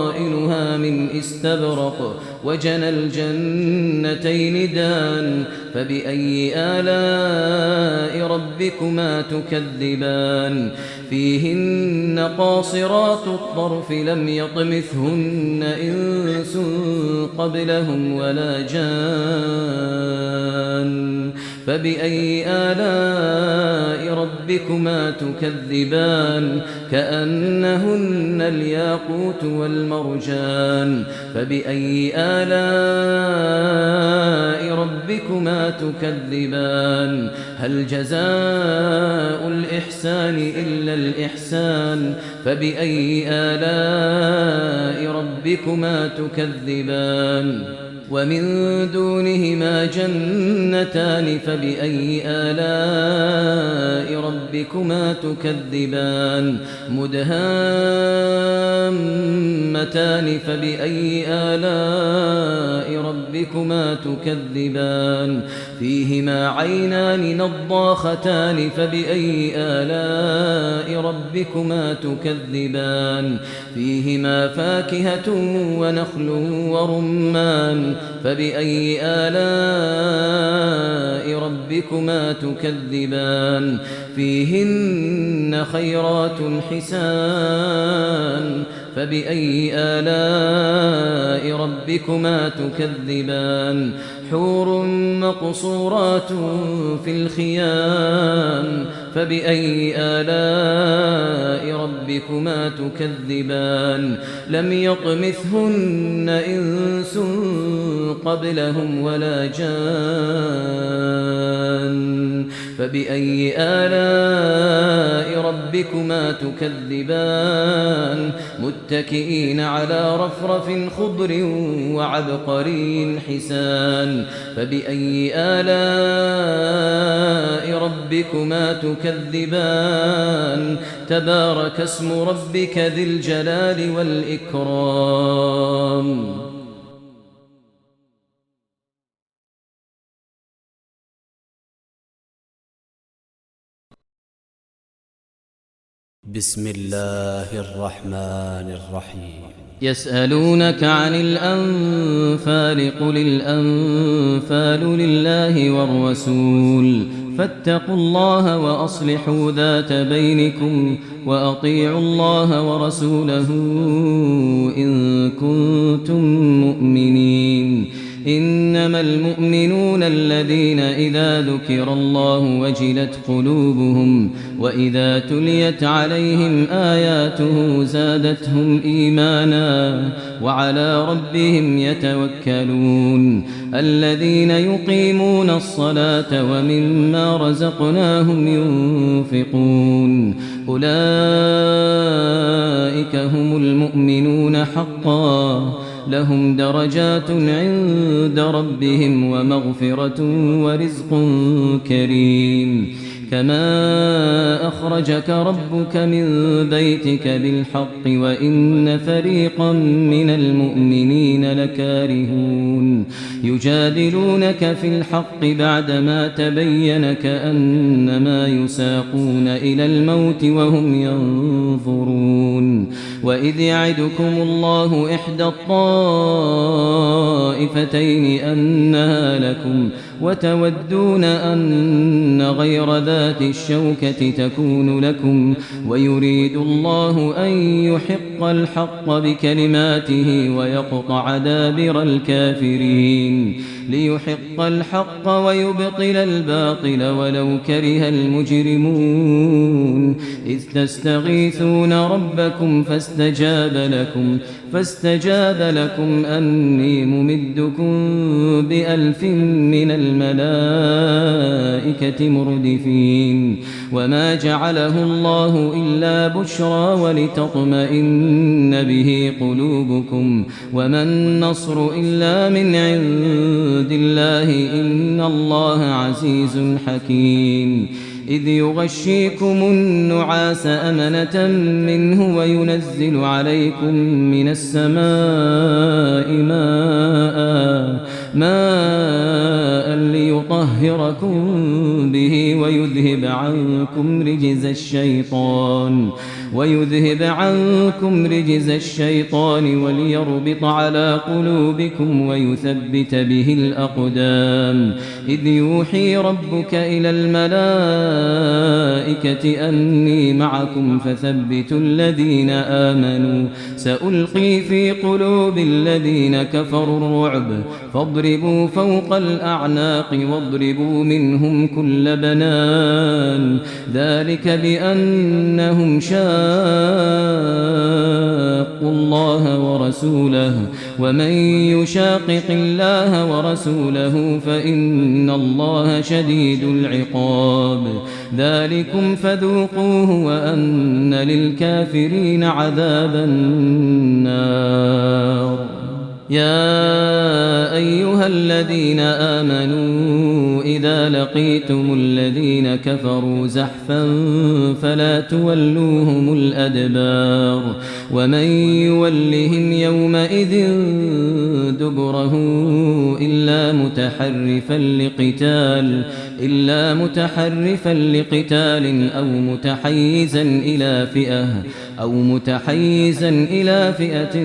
من استبرق وجنى الجنتين دان فبأي آلاء ربكما تكذبان فيهن قاصرات الطرف لم يطمثهن إنس قبلهم ولا جان فبأي آلاء ربكما تكذبان كأنهن الياقوت والمرجان فبأي آلاء ربكما تكذبان هل جزاء الإحسان إلا الإحسان فبأي آلاء ربكما تكذبان ومن دونهما جنتان فبأي آلاء ربكما تكذبان مدهامتان فبأي آلاء ربكما تكذبان فيهما عينان نضاختان فبأي آلاء ربكما تكذبان فيهما فاكهة ونخل ورمان فبأي آلاء ربكما تكذبان فيهن خيرات حسان فبأي آلاء ربكما تكذبان حور مقصورات في الخيام فبأي آلاء ربكما تكذبان لم يطمثهن إنس قبلهم ولا جان فبأي آلاء ربكما تكذبان متكئين على رفرف خضر وعبقري حسان فبأي آلاء ربكما تكذبان تبارك اسم ربك ذي الجلال والإكرام بسم الله الرحمن الرحيم يسألونك عن الأنفال قل الأنفال لله والرسول فاتقوا الله وأصلحوا ذات بينكم وأطيعوا الله ورسوله إن كنتم مؤمنين إنما المؤمنون الذين إذا ذكر الله وجلت قلوبهم وإذا تليت عليهم آياته زادتهم إيمانا وعلى ربهم يتوكلون الذين يقيمون الصلاة ومما رزقناهم ينفقون أولئك هم المؤمنون حقا لهم درجات عند ربهم ومغفرة ورزق كريم كما أخرجك ربك من بيتك بالحق وإن فريقا من المؤمنين لكارهون يجادلونك في الحق بعدما تبين كأنما يساقون إلى الموت وهم ينظرون وإذ يعدكم الله إحدى الطائفتين أنها لكم وتودون أن غير ذات الشوكة تكون لكم ويريد الله أن يحق الحق بكلماته ويقطع دابر الكافرين ليحق الحق ويبطل الباطل ولو كره المجرمون إذ تستغيثون ربكم فاستجاب لكم أني ممدكم ب1000 من الملائكة مردفين وما جعله الله إلا بشرى ولتطمئن به قلوبكم وما النصر إلا من عند الله إن الله عزيز حكيم إذ يغشيكم النعاس أمنة منه وينزل عليكم من السماء ماء ليطهركم به ويذهب عنكم رجز الشيطان وليربط على قلوبكم ويثبت به الأقدام إذ يوحي ربك إلى الملائكة أني معكم فثبتوا الذين آمنوا سألقي في قلوب الذين كفروا الرعب فاضربوا فوق الأعناق واضربوا منهم كل بنان ذلك بأنهم شاقوا الله ورسوله ومن يشاقق الله ورسوله فإن الله شديد العقاب ذلكم فذوقوه وأن للكافرين عذاب النار يا أيها الذين آمنوا إذا لقيتم الذين كفروا زحفا فلا تولوهم الأدبار ومن يولهم يومئذ دبره إلا متحرفا لقتال أو متحيزا إلى فئة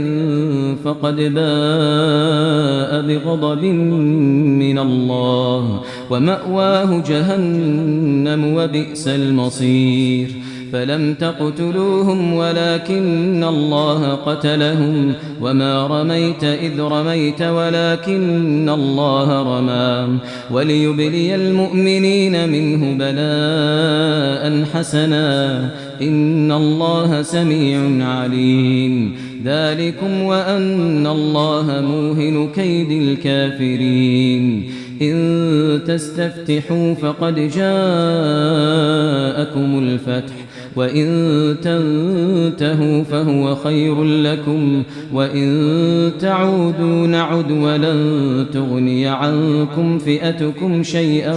فقد باء بغضب من الله ومأواه جهنم وبئس المصير فلم تقتلوهم ولكن الله قتلهم وما رميت إذ رميت ولكن الله رمى وليبلي المؤمنين منه بلاء حسنا إن الله سميع عليم ذلكم وأن الله موهن كيد الكافرين إن تستفتحوا فقد جاءكم الفتح وإن تنتهوا فهو خير لكم وإن تعودوا نعد ولن تغني عنكم فئتكم شيئا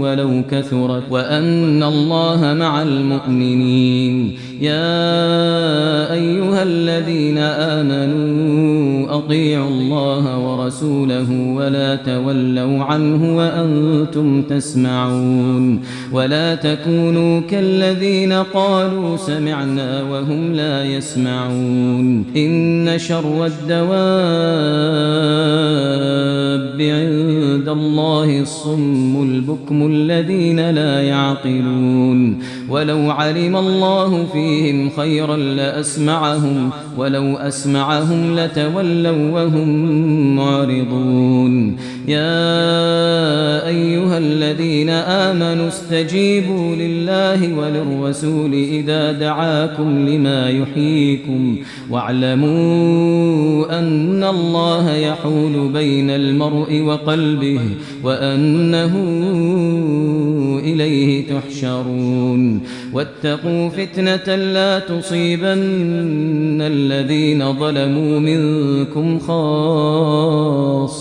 ولو كثرت وأن الله مع المؤمنين يا أيها الذين آمنوا أطيعوا الله ورسوله ولا تولوا عنه وأنتم تسمعون ولا تكونوا كالذين قالوا سمعنا وهم لا يسمعون إن شر الدواب عند الله الصم البكم الذين لا يعقلون ولو علم الله فيهم خيرا لأسمعهم ولو أسمعهم لتولوا وهم معرضون يا أيها الذين آمنوا استجيبوا لله وللرسول إذا دعاكم لما يحييكم واعلموا أن الله يحول بين المرء وقلبه وأنه إليه تحشرون واتقوا فتنة لا تصيبن الذين ظلموا منكم خاصة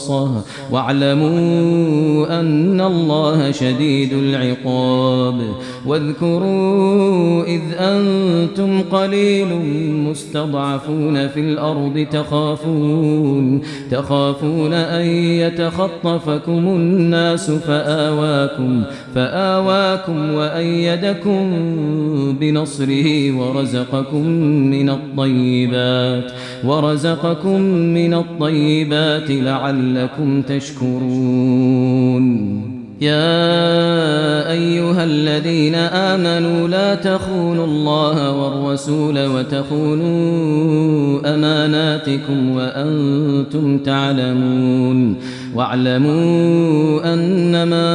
واعلموا أن الله شديد العقاب واذكروا إذ أنتم قليل مستضعفون في الأرض تخافون أن يتخطفكم الناس فآواكم وأيدكم بنصره ورزقكم من الطيبات لعلكم تشكرون يا أيها الذين آمنوا لا تخونوا الله والرسول وتخونوا أماناتكم وأنتم تعلمون واعلموا أنما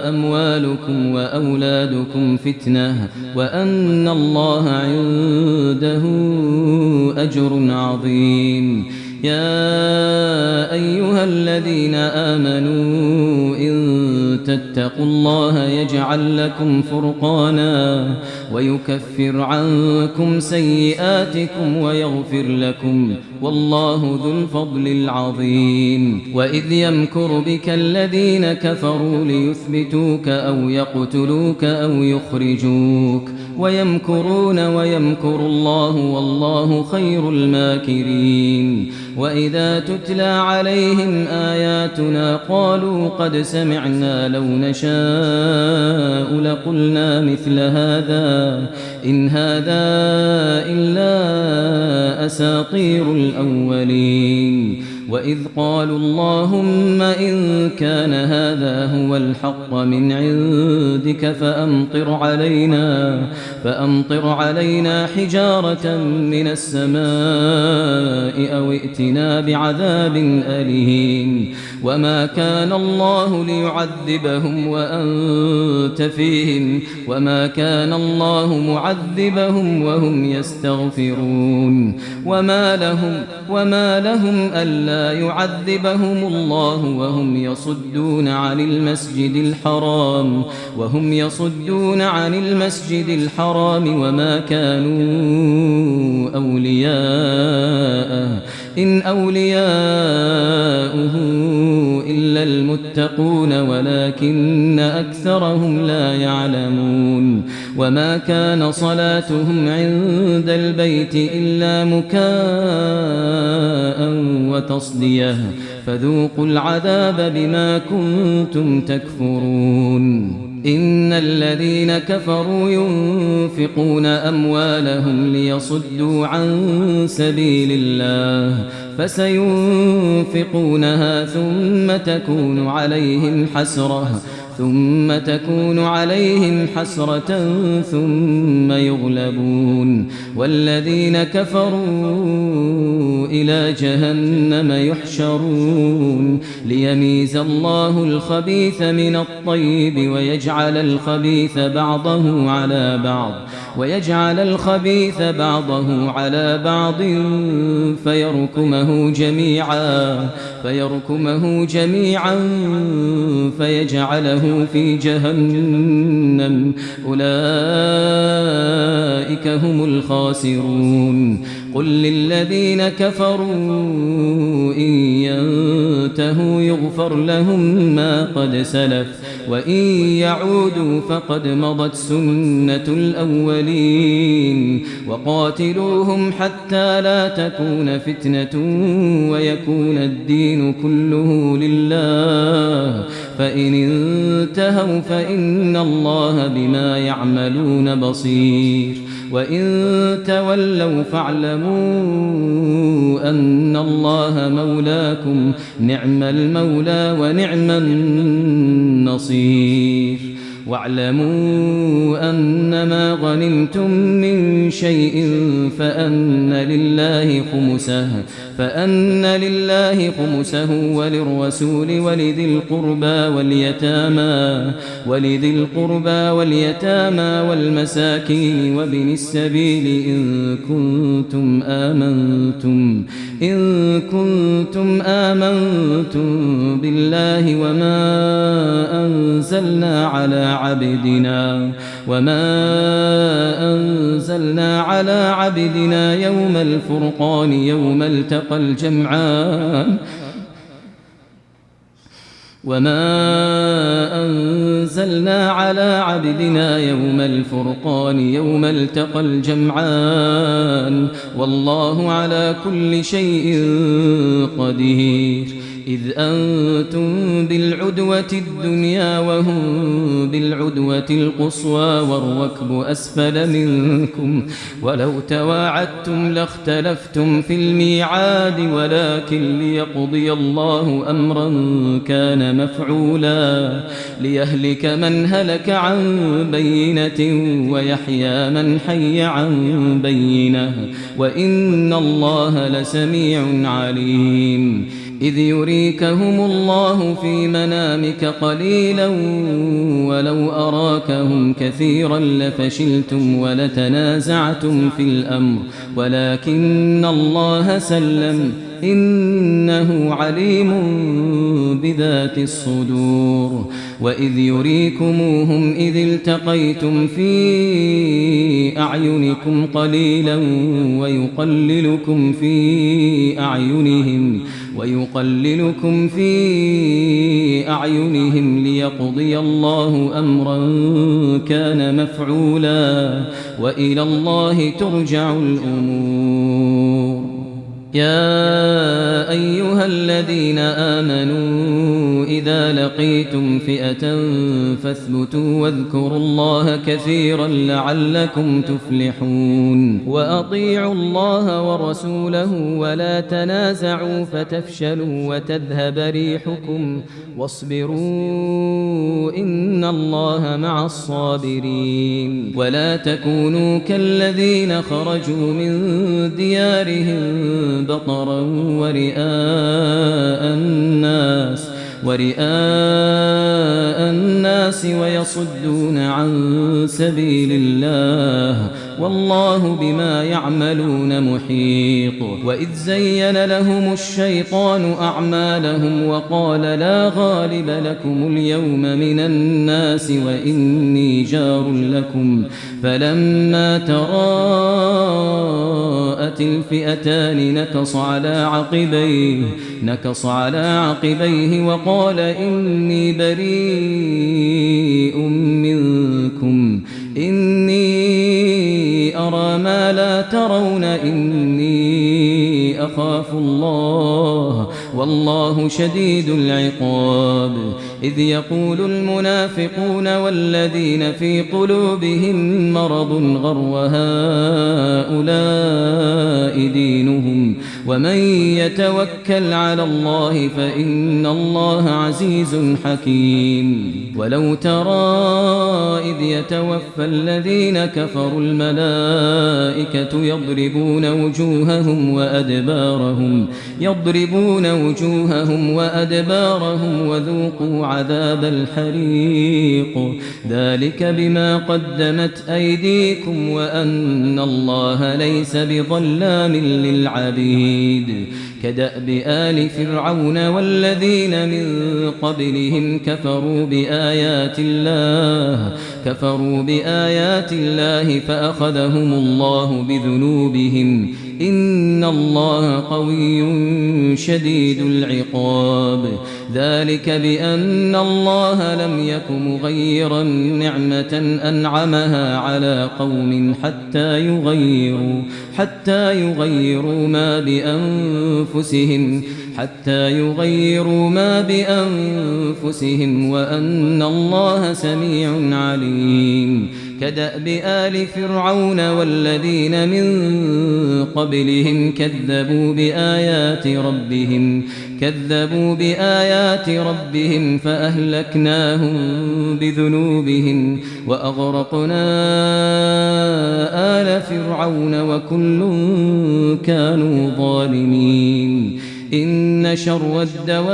أموالكم وأولادكم فتنة وأن الله عنده أجر عظيم يا أيها الذين آمنوا إن تتقوا الله يجعل لكم فرقانا ويكفر عنكم سيئاتكم ويغفر لكم والله ذو الفضل العظيم وإذ يمكر بك الذين كفروا ليثبتوك أو يقتلوك أو يخرجوك ويمكرون ويمكر الله والله خير الماكرين وإذا تتلى عليهم آياتنا قالوا قد سمعنا لو نشاء لقلنا مثل هذا إن هذا إلا أساطير الأولين وإذ قالوا اللهم إن كان هذا هو الحق من عندك فأمطر علينا حجارة من السماء أو ائتنا بعذاب أليم وما كان الله ليعذبهم وأنت فيهم وما كان الله معذبهم وهم يستغفرون وما لهم ألا يعذبهم الله وهم يصدون عن المسجد الحرام وما كانوا أولياءه إن أولياؤه إلا المتقون ولكن أكثرهم لا يعلمون وما كان صلاتهم عند البيت إلا مكاء وتصدية فذوقوا العذاب بما كنتم تكفرون إن الذين كفروا ينفقون أموالهم ليصدوا عن سبيل الله فسينفقونها ثم تكون عليهم حسرة ثم يغلبون والذين كفروا إلى جهنم يحشرون ليميز الله الخبيث من الطيب ويجعل الخبيث بعضه على بعض فيركمه جميعا فيجعله في جهنم أولئك هم الخاسرون قل للذين كفروا إن ينتهوا يغفر لهم ما قد سلف وإن يعودوا فقد مضت سنة الأولين وقاتلوهم حتى لا تكون فتنة ويكون الدين كله لله فإن انتهوا فإن الله بما يعملون بصير وإن تولوا فاعلموا أن الله مولاكم نعم المولى ونعم النصير واعلموا أنما غنمتم من شيء فأن لله خمسه وللرسول ولذي القربى واليتامى والمساكين وابن السبيل إن كنتم آمنتم بالله وما أنزلنا على عبدنا يوم الفرقان يوم التقى الجمعان والله على كل شيء قدير إذ أنتم بالعدوة الدنيا وهم بالعدوة القصوى والركب أسفل منكم ولو تواعدتم لاختلفتم في الميعاد ولكن ليقضي الله أمرا كان مفعولا ليهلك من هلك عن بينة ويحيى من حي عن بينة وإن الله لسميع عليم إذ يريكهم الله في منامك قليلا ولو أراكهم كثيرا لفشلتم ولتنازعتم في الأمر ولكن الله سلم إنه عليم بذات الصدور وإذ يريكموهم إذ التقيتم في أعينكم قليلا ويقللكم في أعينهم ليقضي الله أمرا كان مفعولا وإلى الله ترجع الأمور يا أيها الذين آمنوا إذا لقيتم فئة فاثبتوا واذكروا الله كثيرا لعلكم تفلحون وأطيعوا الله ورسوله ولا تنازعوا فتفشلوا وتذهب ريحكم واصبروا إن الله مع الصابرين ولا تكونوا كالذين خرجوا من ديارهم بطرا ورئاء الناس ويصدون عن سبيل الله والله بما يعملون محيط. وإذ زين لهم الشيطان أعمالهم وقال لا غالب لكم اليوم من الناس وإني جار لكم، فلما تراءت الفئتان نكص على عقبيه وقال إني بريء منكم إني أرى ما لا ترون إني أخاف الله والله شديد العقاب. إذ يقول المنافقون والذين في قلوبهم مرض غر هؤلاء دينهم ومن يتوكل على الله فإن الله عزيز حكيم. ولو ترى إذ يتوفى الذين كفروا الملائكة يضربون وجوههم وأدبارهم وذوقوا عذاب الحريق ذلك بما قدمت أيديكم وأن الله ليس بظلام للعبيد. كدأب آل فرعون والذين من قبلهم كفروا بآيات الله فأخذهم الله بذنوبهم إن الله قوي شديد العقاب. ذلك بأن الله لم يك مغيرا نعمة أنعمها على قوم حتى يغيروا ما بأنفسهم وأن الله سميع عليم. كدأب آل فرعون والذين من قبلهم كذبوا بآيات ربهم فأهلكناهم بذنوبهم وأغرقنا آل فرعون وكل كانوا ظالمين. إن شر الدواب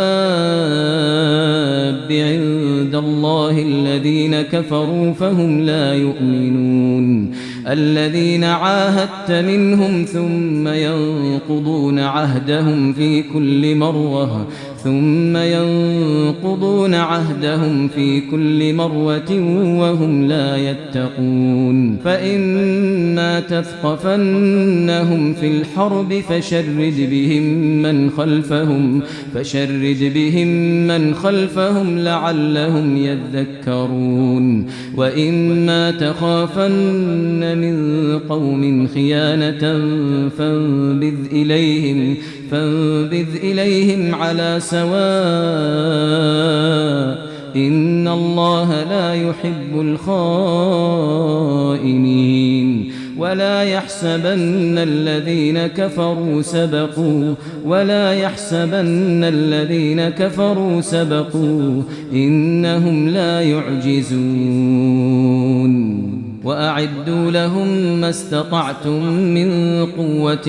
عند الله الذين كفروا فهم لا يؤمنون. الذين عاهدت منهم ثم ينقضون عهدهم في كل مرة وهم لا يتقون. فإما تثقفنهم في الحرب فشرد بهم من خلفهم لعلهم يذكرون. وإما تخافن من قوم خيانة فانبذ إليهم على سواء إن الله لا يحب الخائنين. ولا يحسبن الذين كفروا سبقوا إنهم لا يعجزون. وأعدوا لهم ما استطعتم من قوة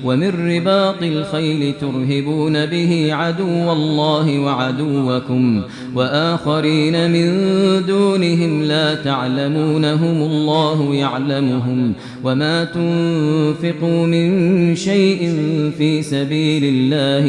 ومن رباط الخيل ترهبون به عدو الله وعدوكم وآخرين من دونهم لا تعلمونهم الله يعلمهم. وما تنفقوا من شيء في سبيل الله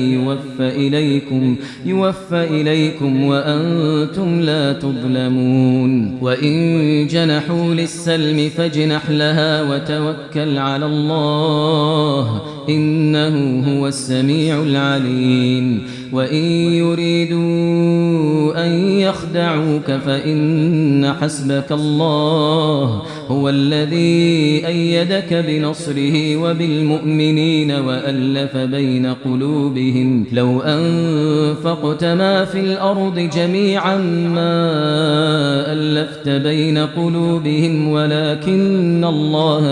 يوفى إليكم وأنتم لا تظلمون. وإن جنحوا للسلم فاجنح لها وتوكل على الله إنه هو السميع العليم. وإن يريدوا أن يخدعوك فإن حسبك الله هو الذي أيدك بنصره وبالمؤمنين وألف بين قلوبهم. لو أنفقت ما في الأرض جميعا ما ألفت بين قلوبهم ولكن الله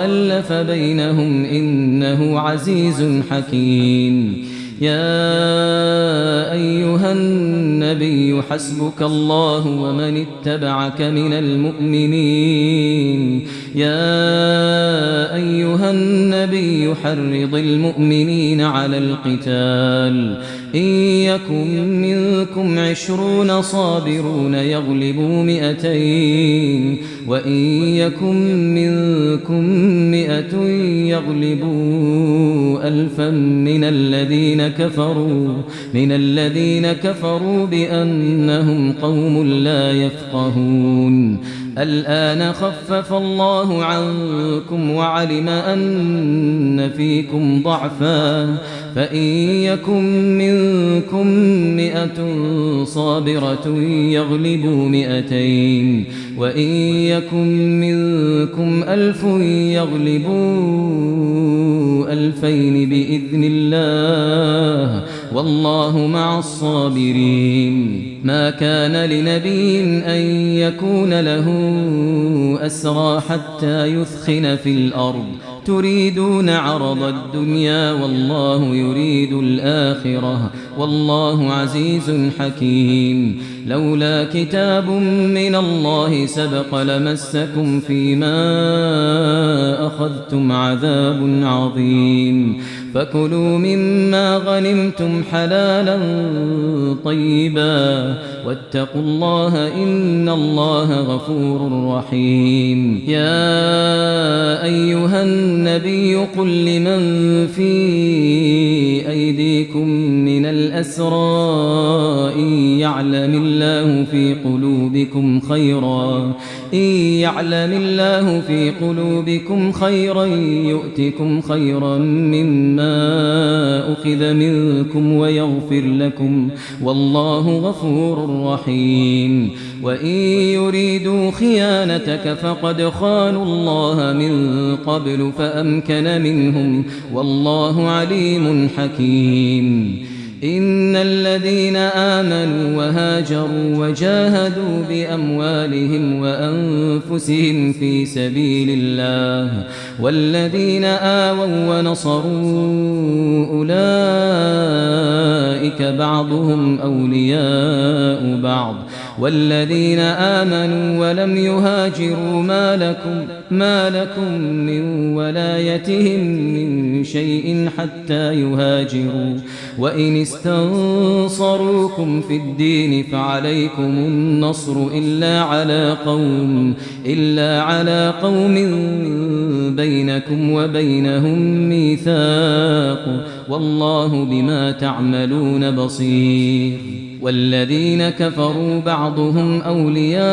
ألف بينهم إنه عزيز حكيم. يا أيها النبي حسبك الله ومن اتبعك من المؤمنين. يا أيها النبي حرض المؤمنين على القتال إن يكن منكم 20 صابرون يغلبوا 200 وإن يكن منكم 100 يغلبوا 1000 من الذين كفروا بأنهم قوم لا يفقهون الآن خفف الله عنكم وعلم أن فيكم ضعفا فإن يكن منكم 100 صابرة يغلبوا 200 وإن يكن منكم 1000 يغلبوا 2000 بإذن الله والله مع الصابرين ما كان لنبي أن يكون له أسرى حتى يثخن في الأرض تريدون عرض الدنيا والله يريد الآخرة والله عزيز حكيم لولا كتاب من الله سبق لمسكم فيما أخذتم عذاب عظيم فكلوا مما غنمتم حلالا طيبا واتقوا الله إن الله غفور رحيم يا أيها النبي قل لمن في أيديكم من الأسرى إن يعلم الله في قلوبكم خيرا يؤتكم خيرا مما أخذ منكم ويغفر لكم والله غفور رحيم وإن يريدوا خيانتك فقد خانوا الله من قبل فأمكن منهم والله عليم حكيم إن الذين آمنوا وهاجروا وجاهدوا بأموالهم وأنفسهم في سبيل الله والذين آووا ونصروا أولئك بعضهم أولياء بعض والذين آمنوا ولم يهاجروا ما لكم من ولايتهم من شيء حتى يهاجروا وإن استنصروكم في الدين فعليكم النصر إلا على قوم بينكم وبينهم ميثاق والله بما تعملون بصير والذين كفروا بعضهم أولياء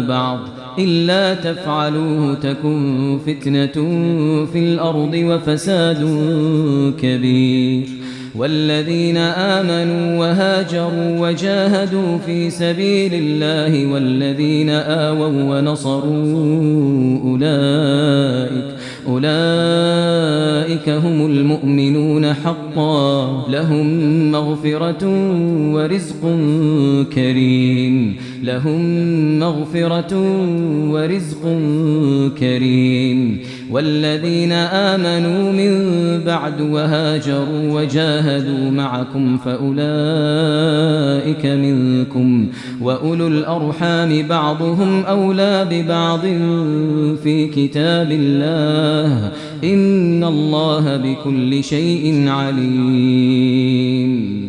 بعض إلا تفعلوه تكن فتنة في الأرض وفساد كبير والذين آمنوا وهاجروا وجاهدوا في سبيل الله والذين آووا ونصروا أولئك هم المؤمنون حقا لهم مغفرة ورزق كريم والذين آمنوا من بعد وهاجروا وجاهدوا معكم فأولئك منكم وأولو الأرحام بعضهم أولى ببعض في كتاب الله إن الله بكل شيء عليم